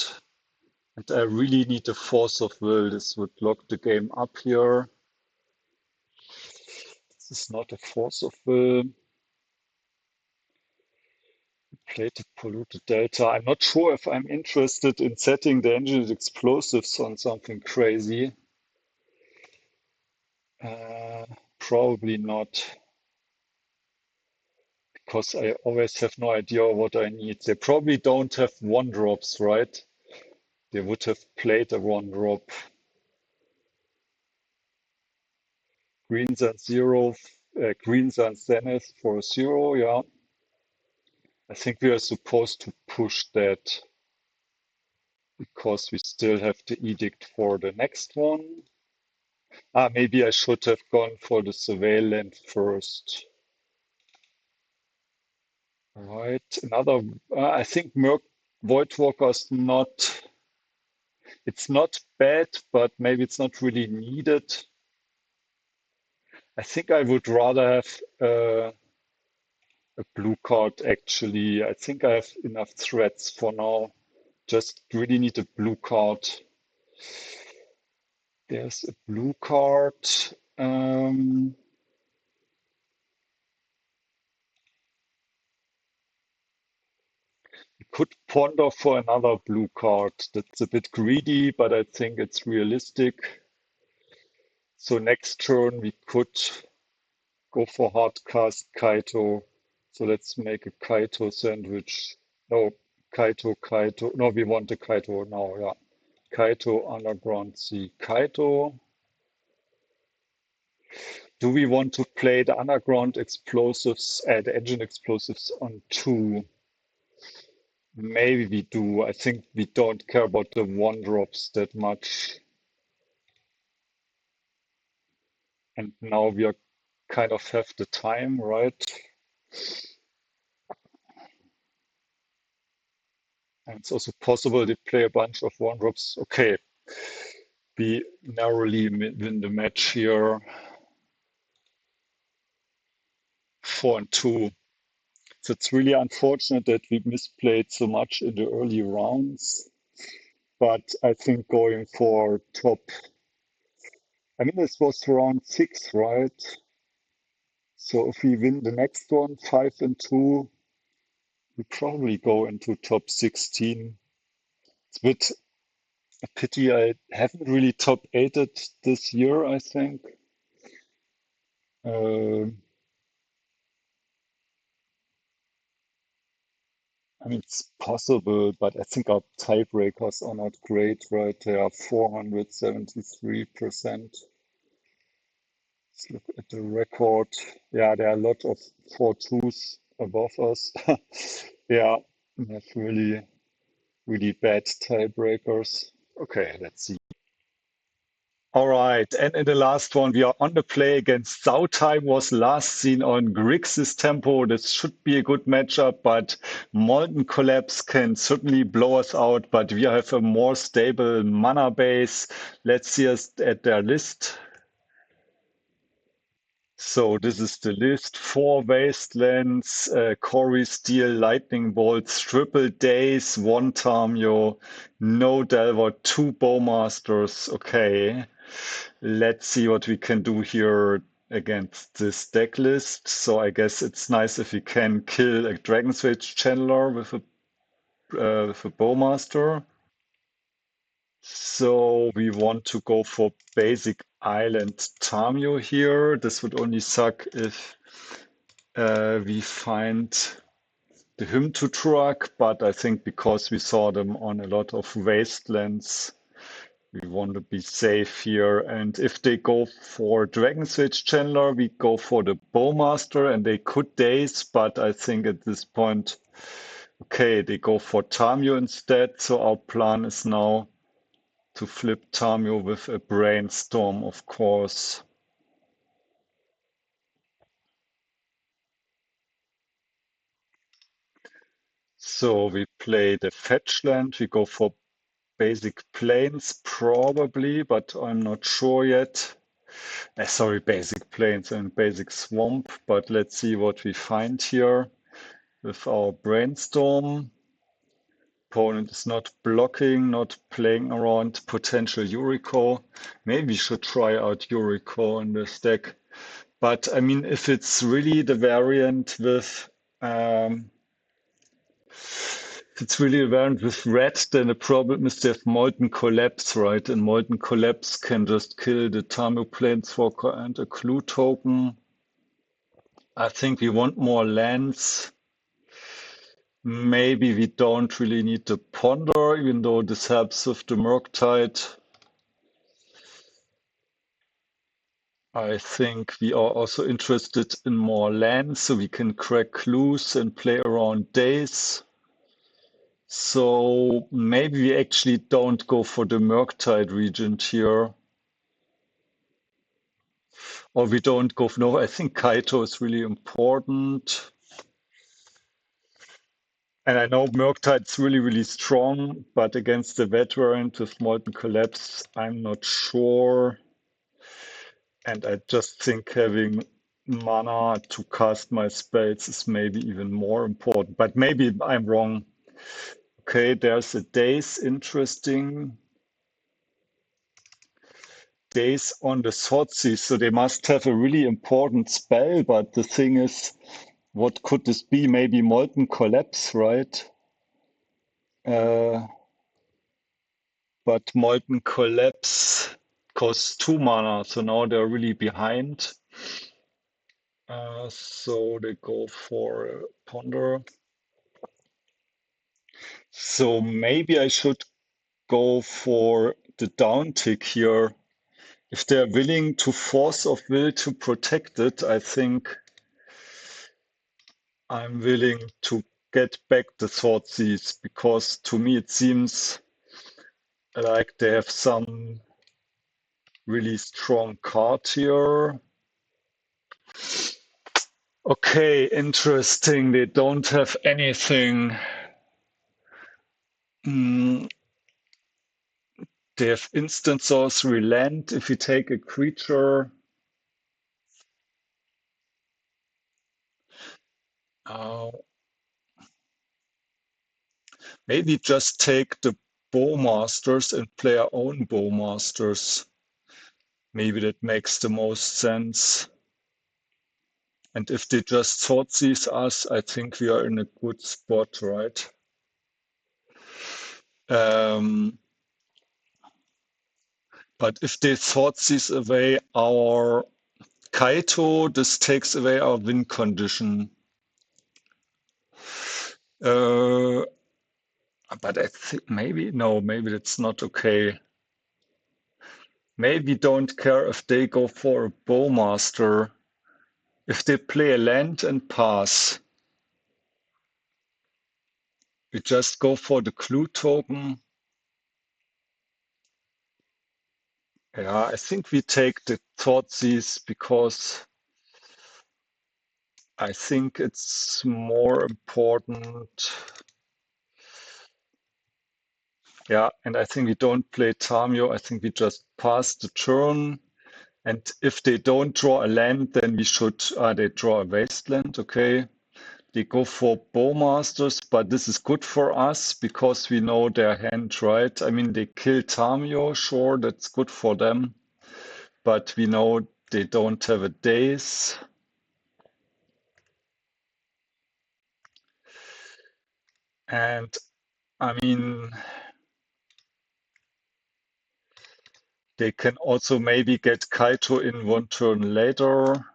And I really need a force of will. This would lock the game up here. This is not a force of will. Played the Polluted Delta. I'm not sure if I'm interested in setting the engineered explosives on something crazy. Probably not, because I always have no idea what I need. They probably don't have 1-drops, right? They would have played a 1-drop. Green Sun Zero, Green Sun Zenith for a 0, yeah. I think we are supposed to push that because we still have the edict for the next one. Maybe I should have gone for the surveillance first. Right, another. I think Voidwalker's not. It's not bad, but maybe it's not really needed. I think I would rather have a blue card actually. I think I have enough threats for now. Just really need a blue card. There's a blue card. Um, could ponder for another blue card. That's a bit greedy, but I think it's realistic. So next turn we could go for hardcast Kaito. So let's make a Kaito sandwich. No, Kaito. No, we want a Kaito now, yeah. Kaito, Underground Sea, Kaito. Do we want to play the underground explosives, the engine explosives on 2? Maybe we do. I think we don't care about the 1-drops that much. And now we are kind of have the time, right? And it's also possible to play a bunch of 1-drops. Okay, we narrowly win the match here. 4-2. So it's really unfortunate that we misplayed so much in the early rounds. But I think going for top, I mean, this was round 6, right? So if we win the next one, 5-2, we probably go into top 16. It's a bit a pity I haven't really top 8'd this year, I think. I mean, it's possible, but I think our tiebreakers are not great, right? They are 473%. Let's look at the record. Yeah, there are a lot of 4-2s above us. Yeah, we have really, really bad tiebreakers. Okay, let's see. All right, and in the last one, we are on the play against SauTay, was last seen on Grixis tempo. This should be a good matchup, but Molten Collapse can certainly blow us out, but we have a more stable mana base. Let's see us at their list. So this is the list. Four Wastelands, Corey Steel, Lightning Bolts, triple Daze, one Tamiyo, no Delver, two Bowmasters. Okay. Let's see what we can do here against this deck list. So I guess it's nice if we can kill a Dragon Switch Channeler with a Bowmaster. So we want to go for basic Island Tamiyo here. This would only suck if we find the hymn to Tourach, but I think because we saw them on a lot of Wastelands, we want to be safe here. And if they go for Dragon Switch Chandler, we go for the Bowmaster, and they could Daze, but I think at this point, okay, they go for Tamiyo instead. So our plan is now to flip Tamiyo with a Brainstorm, of course. So we play the fetch land. We go for basic plains, probably, but I'm not sure yet. Sorry, basic plains and basic swamp, but let's see what we find here with our Brainstorm. Opponent is not blocking, not playing around potential Yuriko. Maybe we should try out Yuriko in this deck. But I mean, if it's really the variant with if it's really a variant with red, then the problem is they have Molten Collapse, right? And Molten Collapse can just kill the Tamiyo Planeswalker and a clue token. I think we want more lands. Maybe we don't really need to ponder, even though this helps with the Murktide. I think we are also interested in more lands, so we can crack clues and play around Daze. So maybe we actually don't go for the Murktide Regent here. Or we don't go for, no, I think Kaito is really important. And I know Murktide's really, really strong, but against the veteran with Molten Collapse, I'm not sure. And I just think having mana to cast my spells is maybe even more important. But maybe I'm wrong. Okay, there's a Daze, interesting. Daze on the Thoughtseize, so they must have a really important spell, but the thing is, what could this be? Maybe Molten Collapse, right? Uh, but Molten Collapse costs two mana, so now they're really behind. So they go for Ponder. So maybe I should go for the down tick here. If they're willing to force of will to protect it, I think I'm willing to get back the Thoughtseize because to me it seems like they have some really strong card here. Okay, interesting. They don't have anything. Mm, they have instant sorcery land. If you take a creature, uh, maybe just take the Bowmasters and play our own Bowmasters. Maybe that makes the most sense. And if they just Thoughtseize us, I think we are in a good spot, right? Um, but if they Thoughtseize away our Kaito, this takes away our win condition. Uh, but I think maybe, no, maybe that's not okay. Maybe don't care if they go for a Bowmaster. If they play a land and pass, we just go for the clue token. Yeah, I think we take the Thoughtseize because I think it's more important. Yeah, and I think we don't play Tamiyo. I think we just pass the turn. And if they don't draw a land, then we should, they draw a Wasteland, okay. They go for Bowmasters, but this is good for us because we know their hand, right? I mean, they kill Tamiyo, sure, that's good for them. But we know they don't have a Daze. And I mean, they can also maybe get Kaito in one turn later.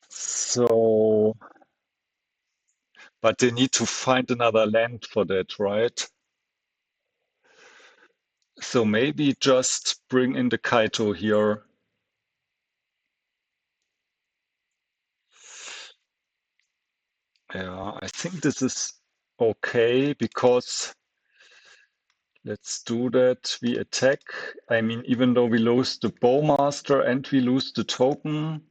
So, but they need to find another land for that, right? So maybe just bring in the Kaito here. Yeah, I think this is okay because let's do that. We attack. I mean, even though we lose the Bowmaster and we lose the token,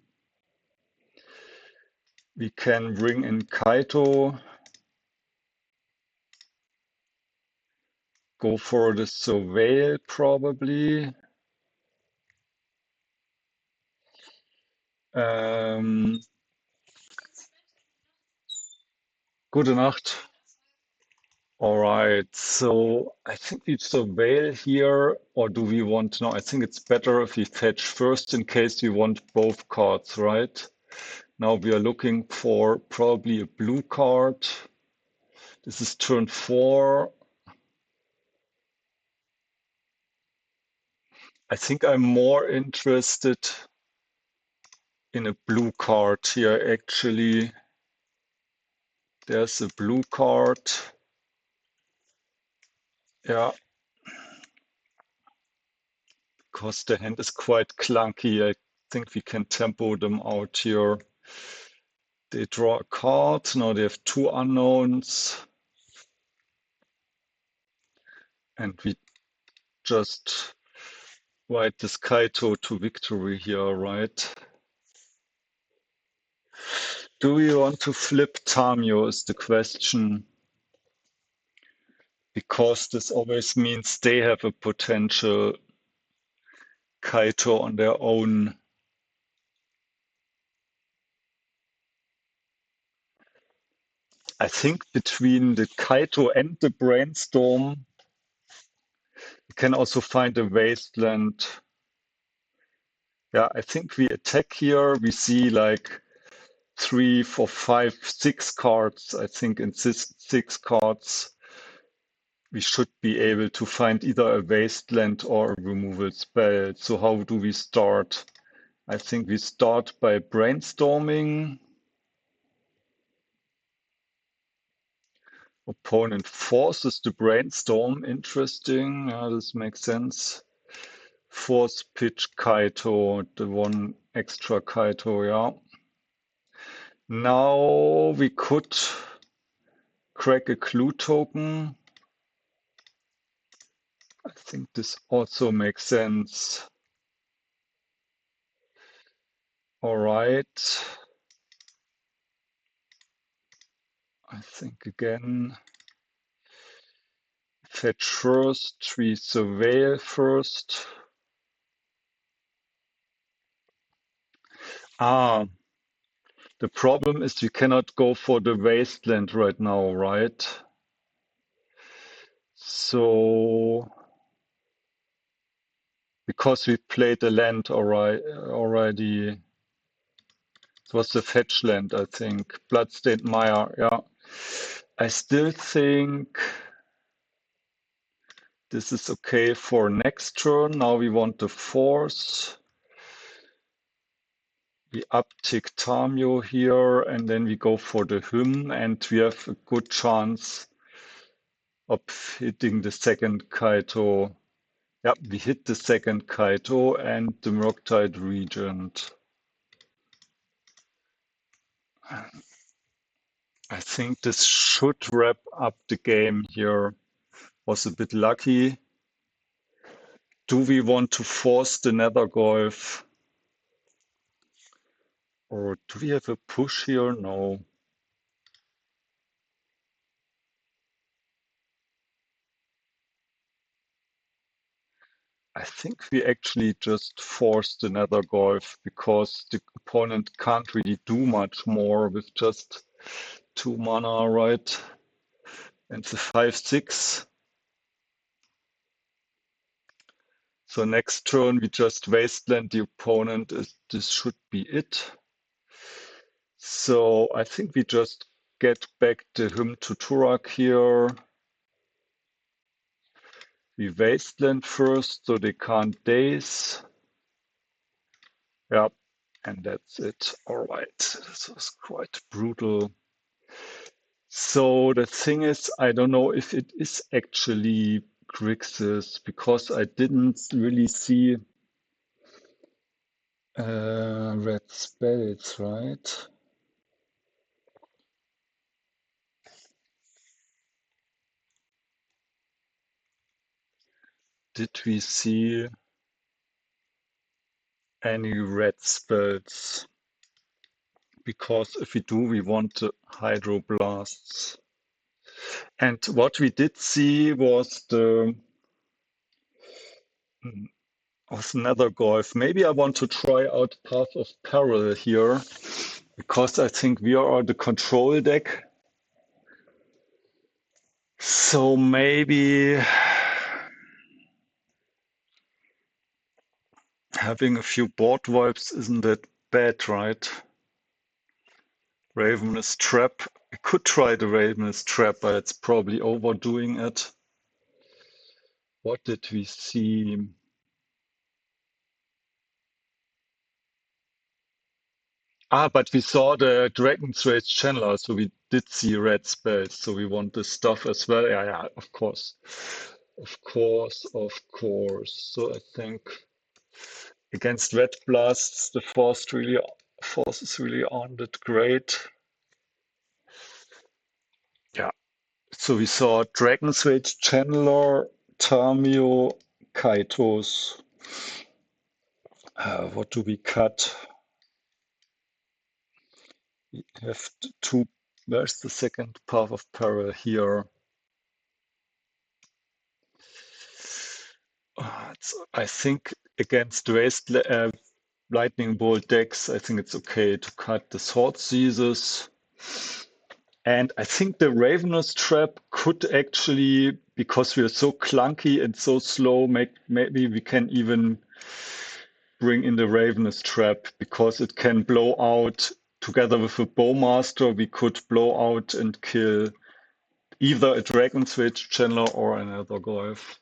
we can bring in Kaito. Go for the Surveil probably. Um, Gute Nacht. All right, so I think we surveil here, or do we want? No, I think it's better if we fetch first in case we want both cards, right? Now we are looking for probably a blue card. This is turn 4. I think I'm more interested in a blue card here, actually. There's a blue card. Yeah, because the hand is quite clunky. I think we can tempo them out here. They draw a card. Now they have 2 unknowns. And we just ride this Kaito to victory here, right? Do we want to flip Tamiyo is the question. Because this always means they have a potential Kaito on their own. I think between the Kaito and the Brainstorm, you can also find a Wasteland. Yeah, I think we attack here. We see like 3, 4, 5, 6 cards. I think in 6 cards, we should be able to find either a Wasteland or a removal spell. So how do we start? I think we start by brainstorming. Opponent forces the brainstorm. Interesting. Yeah, this makes sense. Force pitch Kaito, the one extra Kaito, yeah. Now we could crack a clue token. I think this also makes sense. All right. I think again, fetch first, we surveil first. Ah, the problem is we cannot go for the wasteland right now, right? So, because we played the land already, it was the fetch land, I think. Bloodstained Mire, yeah. I still think this is okay for next turn. Now we want the force. We uptick Tamiyo here, and then we go for the hymn, and we have a good chance of hitting the second Kaito. Yeah, we hit the second Kaito and the Murktide Regent. I think this should wrap up the game here. Was a bit lucky. Do we want to force the Nethergolf? Or do we have a push here? No. I think we actually just forced the Nethergolf because the opponent can't really do much more with just 2 mana, right? And the 5/6. So next turn we just Wasteland the opponent. This should be it. So I think we just get back him to Tourach here. We Wasteland first, so they can't Daze. Yeah, and that's it. All right, this was quite brutal. So the thing is, I don't know if it is actually Grixis because I didn't really see red spells, right? Did we see any red spells? Because if we do, we want the Hydroblasts. And what we did see was another Golf. Maybe I want to try out Path of Peril here because I think we are the control deck. So maybe having a few board wipes isn't that bad, right? Ravenous Trap. We could try the Ravenous Trap, but it's probably overdoing it. What did we see? But we saw the Dragon's Rage Channeler, so we did see red spells, so we want this stuff as well. Yeah, yeah, of course. Of course, of course. So I think against red blasts, the forces really aren't that great. Yeah. So we saw Dragon's Rage Channeler, Tamiyo, Kaitos. What do we cut? We have two. Where's the second Path of Peril here? I think against Lightning Bolt decks, I think it's okay to cut the Thoughtseizes. And I think the Ravenous Trap could actually, because we are so clunky and so slow, maybe we can even bring in the Ravenous Trap because it can blow out together with a Bowmaster. We could blow out and kill either a Dragon's Rage Channeler or another Golf.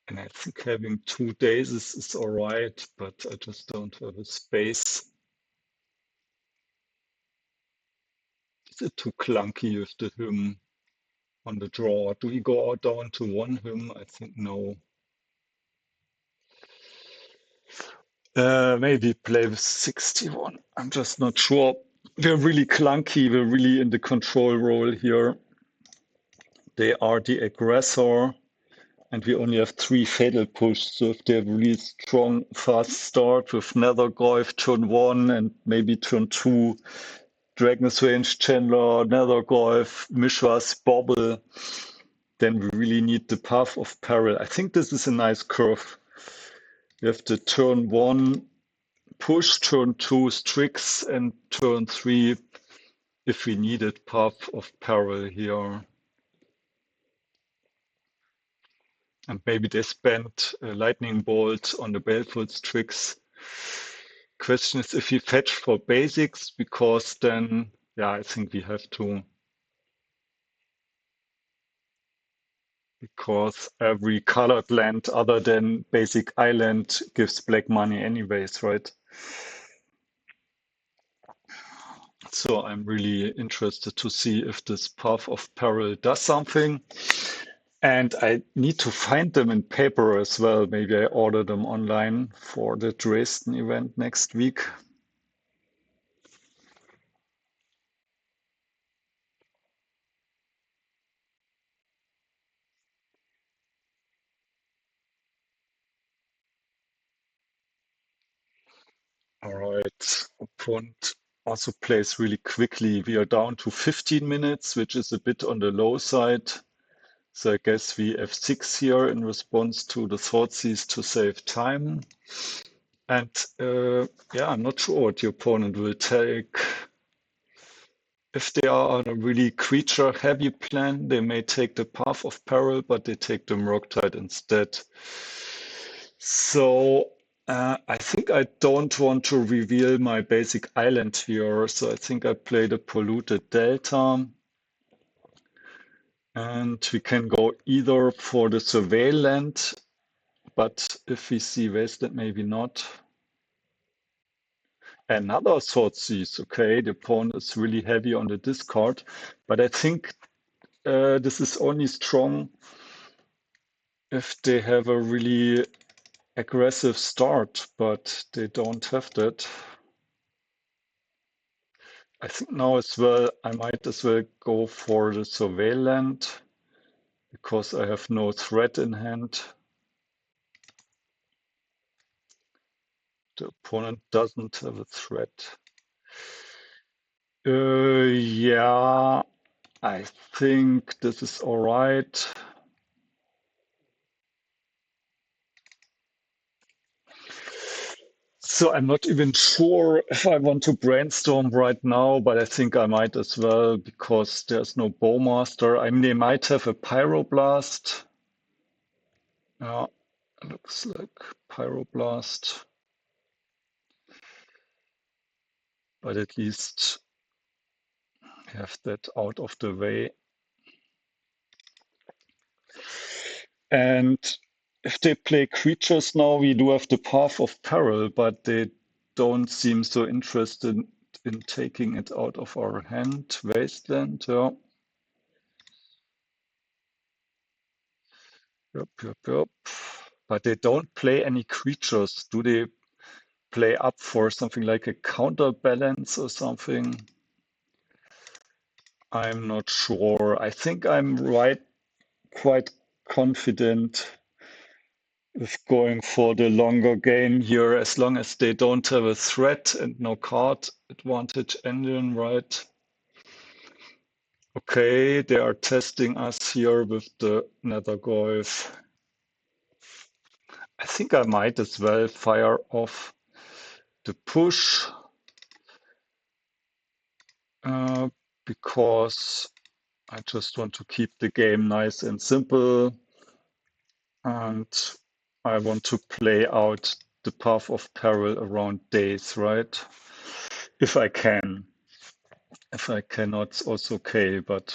And I think having 2 days is all right, but I just don't have a space. Is it too clunky with the hymn on the draw? Do we go out down to one hymn? I think no. Maybe play with 61. I'm just not sure. We're really clunky. We're really in the control role here. They are the aggressor, and we only have 3 fatal push. So if they have really strong fast start with Nethergolf turn 1 and maybe turn 2, Dragon's Range Chandler, Nethergolf, Mishra's Bobble, then we really need the Path of Peril. I think this is a nice curve. We have the turn 1 push, turn 2 Strix, and turn 3, if we needed, Path of Peril here. And maybe they spent a Lightning Bolt on the Baleful Strix. Question is if we fetch for basics, because then, yeah, I think we have to. Because every colored land other than basic island gives black money anyways, right? So I'm really interested to see if this Path of Peril does something. And I need to find them in paper as well. Maybe I order them online for the Dresden event next week. All right. Opponent also plays really quickly. We are down to 15 minutes, which is a bit on the low side. So I guess we F6 here in response to the Thoughtseize to save time. And yeah, I'm not sure what the opponent will take. If they are on a really creature-heavy plan, they may take the Path of Peril, but they take the Murktide instead. So I think I don't want to reveal my basic island here, so I think I play the Polluted Delta. And we can go either for the Surveil land, but if we see Wasteland, maybe not. Another Thoughtseize, okay, the opponent is really heavy on the discard, but I think this is only strong if they have a really aggressive start, but they don't have that. I think now as well, I might as well go for the Surveil land because I have no threat in hand. The opponent doesn't have a threat. Yeah, I think this is all right. So I'm not even sure if I want to brainstorm right now, but I think I might as well because there's no Bowmaster. I mean, they might have a Pyroblast. Yeah, looks like Pyroblast. But at least have that out of the way. And if they play creatures now, we do have the Path of Peril, but they don't seem so interested in taking it out of our hand. Wasteland, yeah. Yep, yep, yep. But they don't play any creatures. Do they play up for something like a counterbalance or something? I'm not sure. I think I'm quite confident with going for the longer game here, as long as they don't have a threat and no card advantage engine, right? Okay, they are testing us here with the Nethergoyf. I think I might as well fire off the push because I just want to keep the game nice and simple, and I want to play out the Path of Peril around Daze, right? If I can. If I cannot, it's also okay, but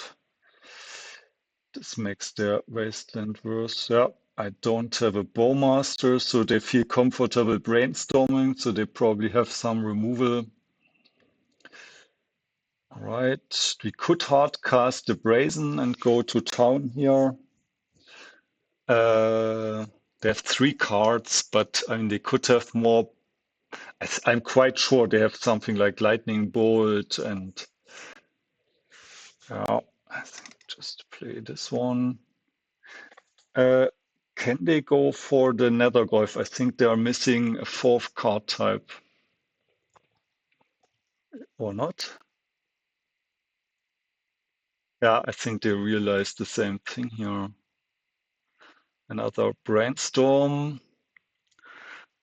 this makes their Wasteland worse. Yeah, I don't have a Bowmaster, so they feel comfortable brainstorming, so they probably have some removal. All right, we could hardcast the Brazen and go to town here. They have 3 cards, but I mean, they could have more. I'm quite sure they have something like Lightning Bolt and yeah, I think just play this one. Can they go for the Nethergoyf? I think they are missing a 4th card type. Or not? Yeah, I think they realized the same thing here. Another Brainstorm.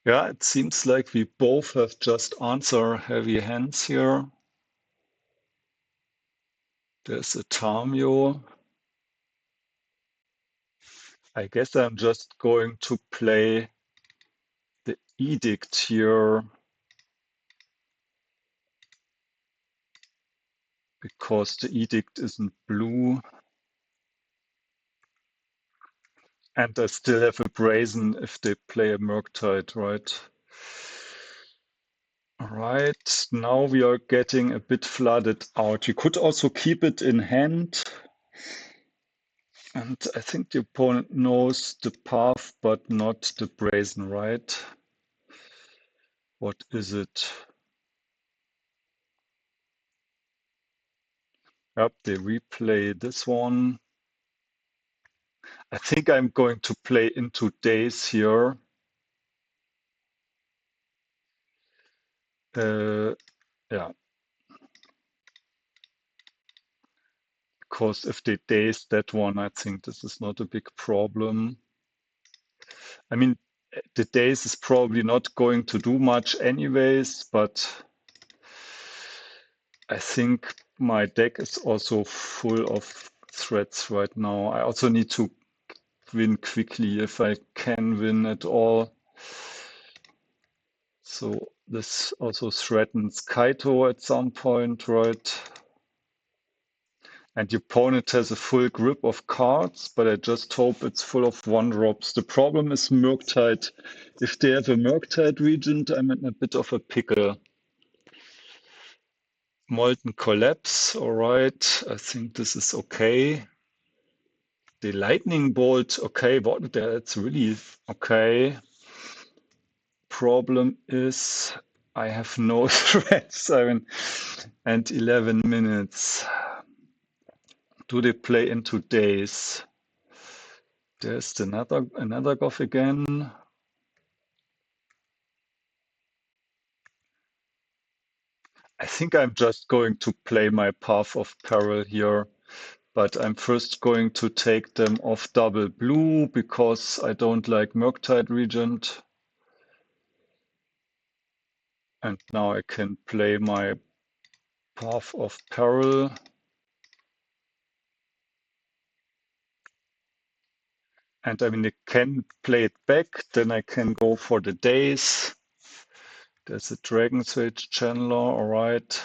Yeah, it seems like we both have just answer heavy hands here. There's a Tamiyo. I guess I'm just going to play the Edict here because the Edict isn't blue. And I still have a Brazen if they play a Murktide, right? All right, now we are getting a bit flooded out. You could also keep it in hand. And I think the opponent knows the path, but not the Brazen, right? What is it? Yep, they replay this one. I think I'm going to play into Daze here. Yeah, because if they daze that one, I think this is not a big problem. I mean, the daze is probably not going to do much anyways, but I think my deck is also full of threats right now. I also need to win quickly if I can win at all. So this also threatens Kaito at some point, right? And the opponent has a full grip of cards, but I just hope it's full of one-drops. The problem is Murktide. If they have a Murktide Regent, I'm in a bit of a pickle. Molten Collapse, all right. I think this is okay. The Lightning Bolt, okay, but that's really okay. Problem is I have no threats. I mean, and 11 minutes. Do they play into Daze? There's another Goth again. I think I'm just going to play my Path of Peril here, but I'm first going to take them off double blue because I don't like Murktide Regent. And now I can play my Path of Peril. And I mean, I can play it back, then I can go for the Daze. There's a Dragon Switch Channeler, all right.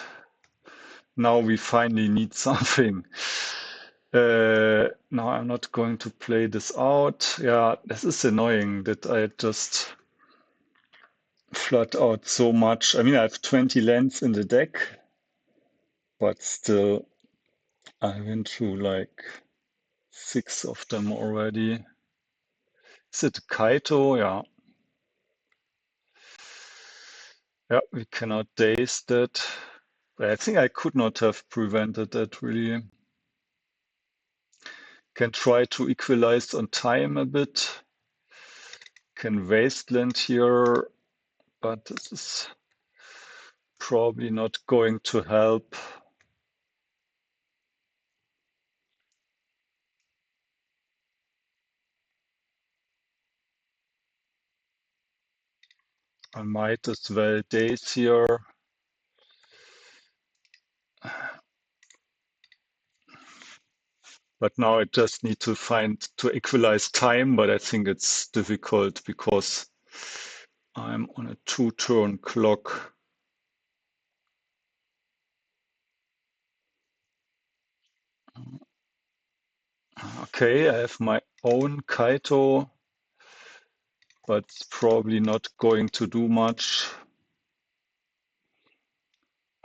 Now we finally need something. Now I'm not going to play this out. Yeah, this is annoying that I just flood out so much. I mean, I have 20 lands in the deck, but still, I went through like 6 of them already. Is it Kaito? Yeah. Yeah, we cannot daze that. I think I could not have prevented that really. Can try to equalize on time a bit. Can Wasteland here, but this is probably not going to help. I might as well Daze here. But now I just need to equalize time, but I think it's difficult because I'm on a 2-turn clock. Okay, I have my own Kaito, but it's probably not going to do much.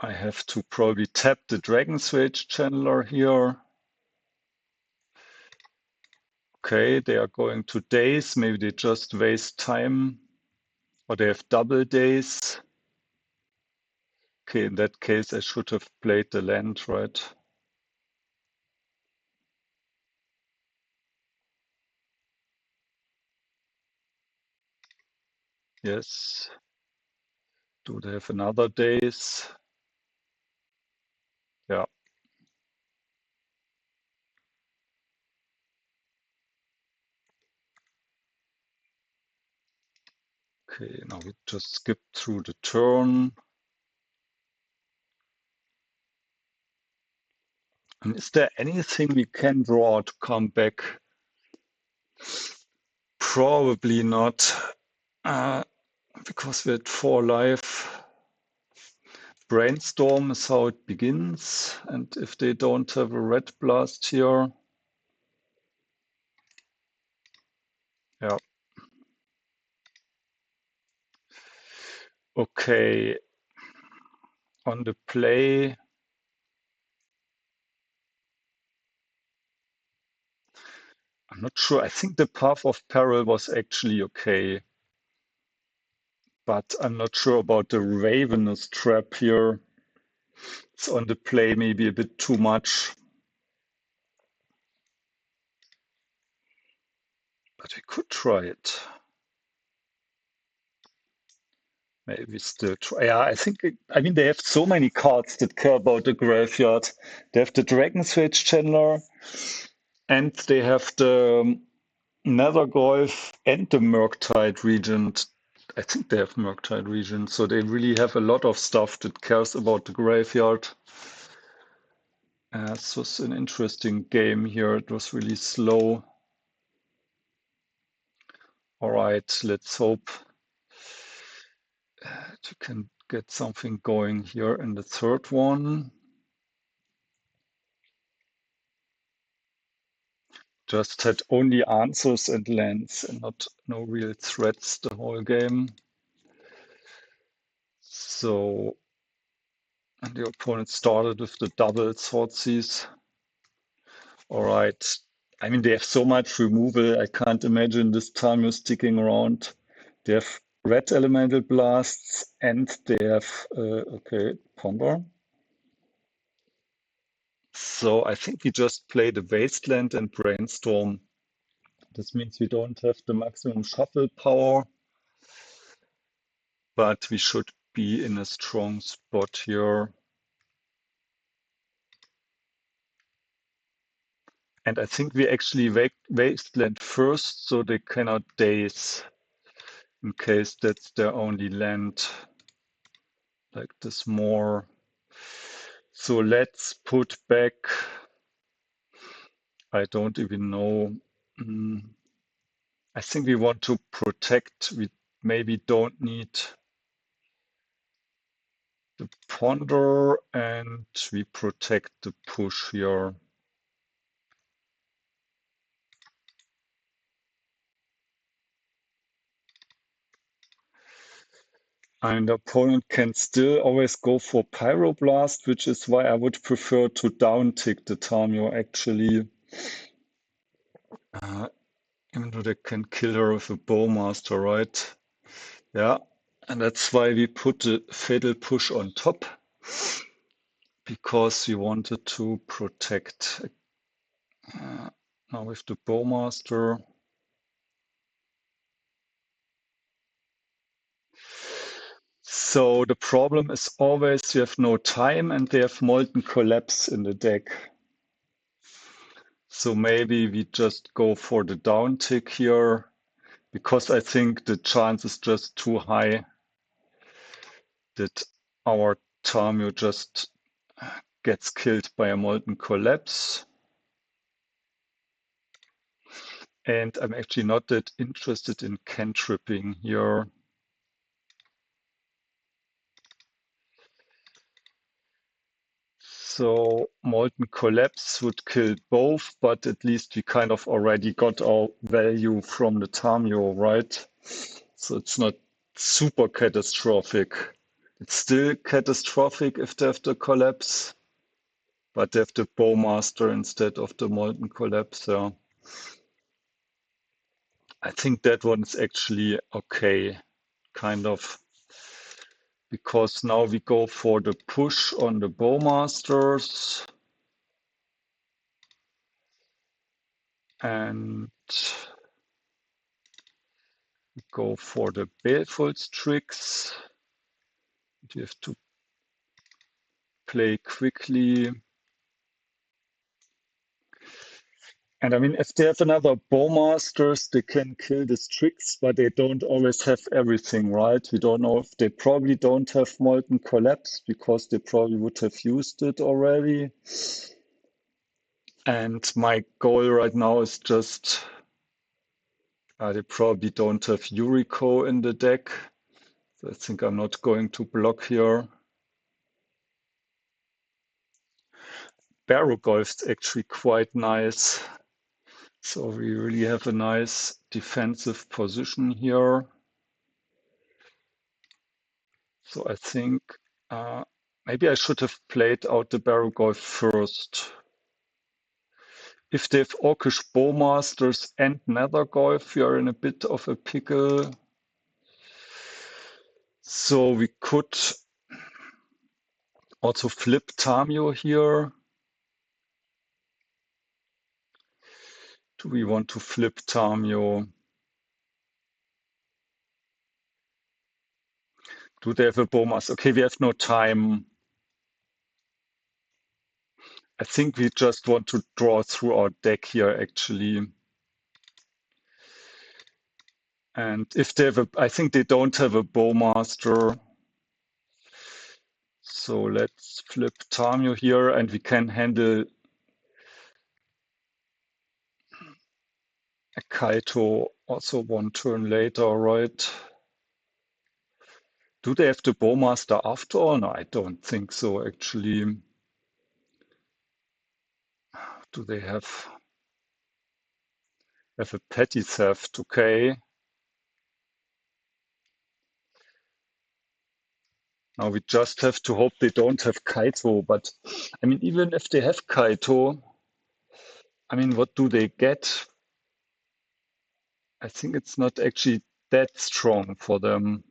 I have to probably tap the Dragon Switch Channeler here. Okay, they are going to Daze. Maybe they just waste time. Or they have double Daze. Okay, in that case, I should have played the land, right? Yes. Do they have another Daze? Yeah. Okay, now we just skip through the turn. And is there anything we can draw to come back? Probably not, because we're at 4 life. Brainstorm is how it begins, and if they don't have a red blast here, yeah. Okay, on the play, I'm not sure. I think the Path of Peril was actually okay, but I'm not sure about the Ravenous Trap here. It's on the play maybe a bit too much. But we could try it. maybe still try. Yeah, I think, I mean, they have so many cards that care about the graveyard. They have the Dragon's Rage Channeler, and they have the Nethergolf and the Murktide Regent. I think they have Murktide Regent, so they really have a lot of stuff that cares about the graveyard. This was an interesting game here. It was really slow. All right, let's hope you can get something going here in the third one. Just had only answers and lands and no real threats the whole game. So, and the opponent started with the double Thoughtseize. All right. I mean, they have so much removal. I can't imagine this time you're sticking around. They have red elemental blasts and they have, okay, Ponder. So I think we just play the Wasteland and Brainstorm. This means we don't have the maximum shuffle power, but we should be in a strong spot here. And I think we actually Wasteland first, so they cannot Daze, in case that's their only land. Like this more. So let's put back, I don't even know. I think we want to protect. We maybe don't need the Ponder, and we protect the push here. And the opponent can still always go for Pyroblast, which is why I would prefer to downtick the Tamiyo actually. Even though they can kill her with a Bowmaster, right? Yeah, and that's why we put the Fatal Push on top, because we wanted to protect. Now with the Bowmaster. So the problem is always you have no time and they have Molten Collapse in the deck. So maybe we just go for the downtick here, because I think the chance is just too high that our Tamiyo just gets killed by a Molten Collapse. And I'm actually not that interested in cantripping here. So Molten Collapse would kill both, but at least we kind of already got our value from the Tamiyo, right? So it's not super catastrophic. It's still catastrophic if they have the Collapse, but they have the Bowmaster instead of the Molten Collapse. Yeah. I think that one's actually okay, kind of, because now we go for the push on the Bowmasters. And go for the Baleful Strix. You have to play quickly. And I mean, if they have another Bowmasters, they can kill the Strix, but they don't always have everything, right? We don't know if they probably don't have Molten Collapse because they probably would have used it already. And my goal right now is just, they probably don't have Yuriko in the deck. So I think I'm not going to block here. Barrowgoyf is actually quite nice. So we really have a nice defensive position here. So I think maybe I should have played out the Barrowgoyf first. If they have Orcish Bowmasters and Nethergolf, we are in a bit of a pickle. So we could also flip Tamiyo here. Do we want to flip Tamiyo? Do they have a Bowmaster? Okay, we have no time. I think we just want to draw through our deck here, actually. And if they have I think they don't have a Bowmaster. So let's flip Tamiyo here, and we can handle a Kaito also one turn later, right? Do they have the Bowmaster after all? No, I don't think so, actually. Do they have a petty theft? Okay. Now we just have to hope they don't have Kaito. But I mean, even if they have Kaito, I mean, what do they get? I think it's not actually that strong for them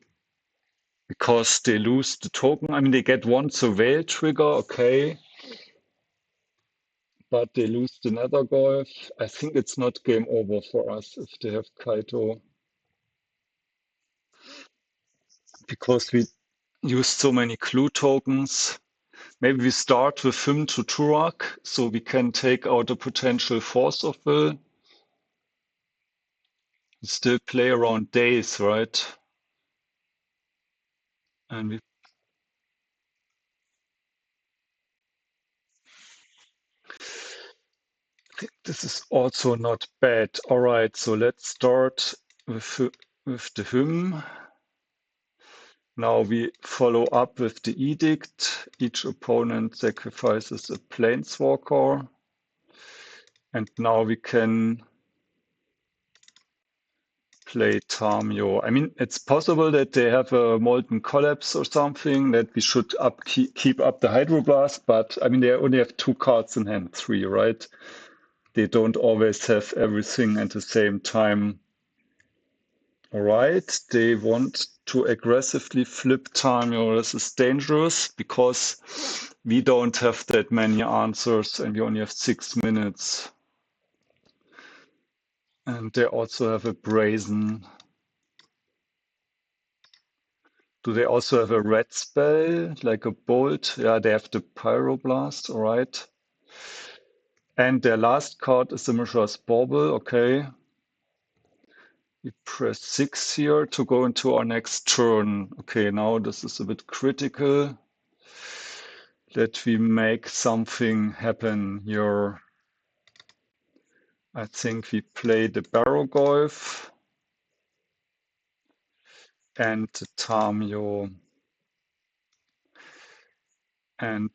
because they lose the token. I mean, they get one surveil trigger, okay, but they lose the Nethergolf. I think it's not game over for us if they have Kaito because we used so many clue tokens. Maybe we start with him to Tourach so we can take out a potential force of will. We still play around Daze, right? And we think this is also not bad. All right, so let's start with the hymn. Now we follow up with the edict. Each opponent sacrifices a planeswalker. And now we can play Tamiyo. I mean, it's possible that they have a Molten Collapse or something, that we should keep up the Hydroblast, but I mean, they only have 2 cards in hand, 3, right? They don't always have everything at the same time. All right, they want to aggressively flip Tamiyo. This is dangerous because we don't have that many answers and we only have 6 minutes. And they also have a Brazen. Do they also have a red spell, like a Bolt? Yeah, they have the Pyroblast, all right. And their last card is the Mishra's Bauble, okay. We press 6 here to go into our next turn. Okay, now this is a bit critical that we make something happen here. I think we play the Barrowgoyf and the Tamiyo. And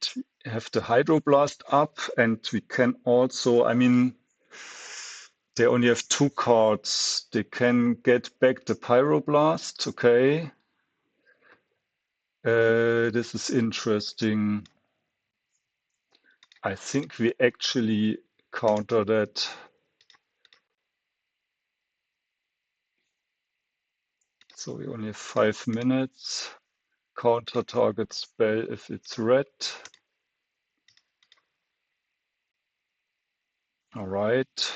have the Hydroblast up, and we can also, I mean, they only have 2 cards. They can get back the Pyroblast, okay. This is interesting. I think we actually counter that. So we only have 5 minutes. Counter target spell if it's red. All right.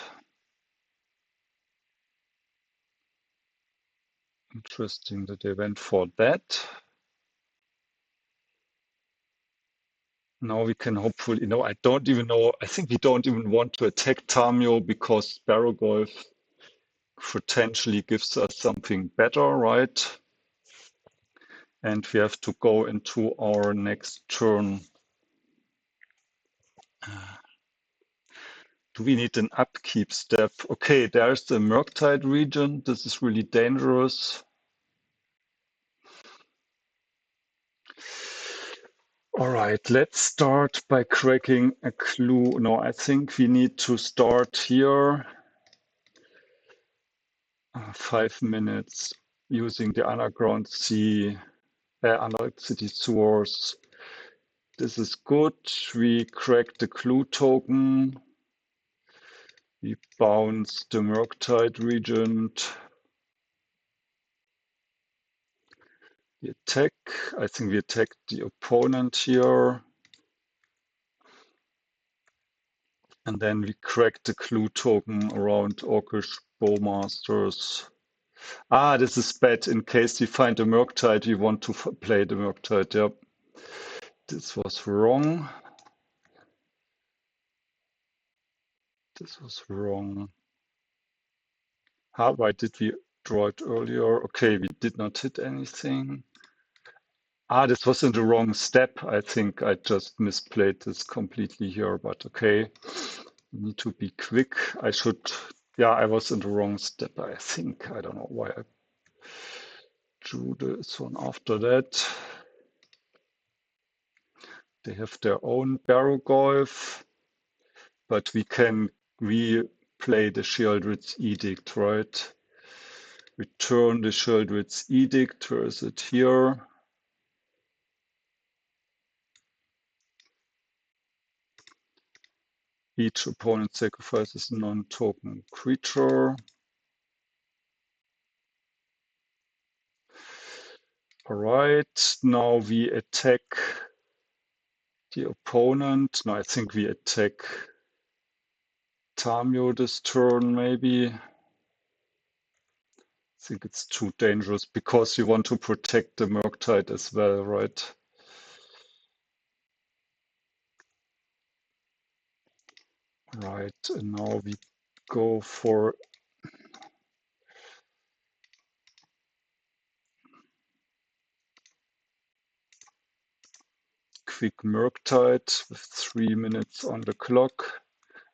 Interesting that they went for that. Now we can hopefully, I don't even know. I think we don't even want to attack Tamiyo because Barrowgoyf potentially gives us something better, right? And we have to go into our next turn. Do we need an upkeep step? Okay, there's the Murktide Regent. This is really dangerous. All right, let's start by cracking a clue. No, I think we need to start here. 5 minutes using the Underground Sea, Undercity Sewers. This is good. We cracked the clue token. We bounce the Murktide Regent. We attack. I think we attack the opponent here. And then we crack the clue token around Orcish Bowmasters. Ah, this is bad. In case we find a Murktide, we want to play the Murktide. Yep. This was wrong. This was wrong. Why did we draw it earlier? Okay, we did not hit anything. Ah, this was in the wrong step. I think I just misplayed this completely here, but okay. Need to be quick. I should, yeah, I was in the wrong step, I think. I don't know why I drew this one after that. They have their own Barrowgoyf, but we can replay the Sheoldred's Edict, right? Return the Sheoldred's Edict. Where is it here? Each opponent sacrifices a non-token creature. All right, now we attack the opponent. No, I think we attack Tamiyo this turn, maybe. I think it's too dangerous because you want to protect the Murktide as well, right? Right, and now we go for quick Murktide with 3 minutes on the clock.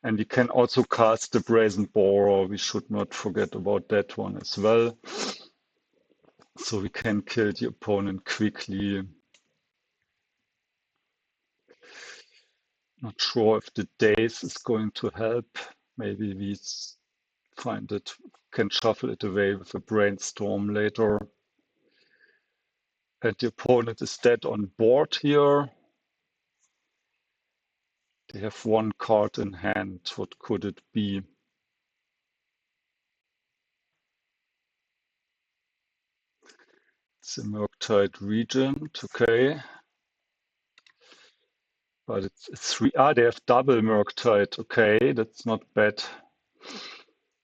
And we can also cast the Brazen Borrower. We should not forget about that one as well. So we can kill the opponent quickly. Not sure if the Daze is going to help. Maybe we find it, can shuffle it away with a Brainstorm later. And the opponent is dead on board here. They have one card in hand. What could it be? It's a Murktide Regent, okay. But it's three. Ah, they have double Murktide. Okay, that's not bad.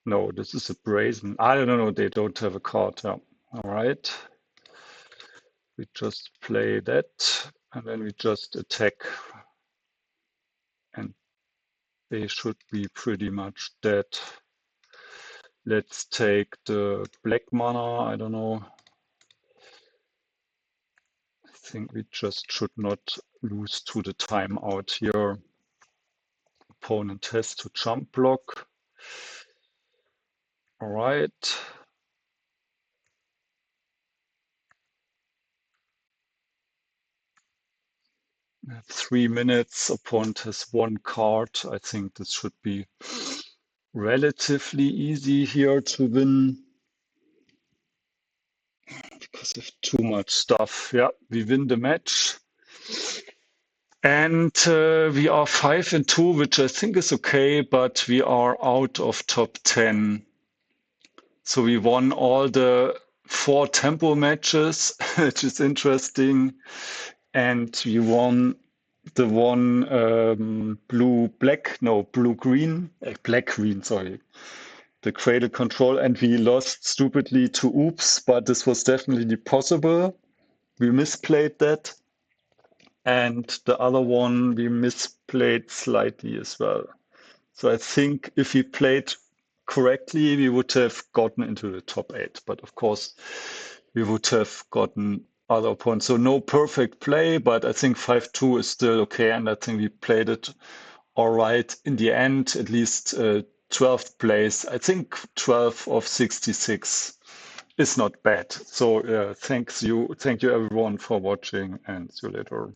No, this is a Brazen. I don't know. They don't have a card. Yeah. All right. We just play that, and then we just attack, and they should be pretty much dead. Let's take the black mana. I don't know. I think we just should not lose to the timeout here. Opponent has to jump block. All right. 3 minutes. Opponent has one card. I think this should be relatively easy here to win. Because of too much stuff. Yeah, we win the match. And we are 5-2, which I think is okay, but we are out of top 10. So we won all the 4 tempo matches, which is interesting. And we won the one black-green, sorry. The Cradle control, and we lost stupidly to Oops, but this was definitely possible. We misplayed that. And the other one we misplayed slightly as well. So I think if we played correctly, we would have gotten into the top 8. But of course, we would have gotten other opponents. So no perfect play, but I think 5-2 is still okay. And I think we played it all right in the end, at least 12th place. I think 12 of 66 is not bad. So thank you everyone for watching, and see you later.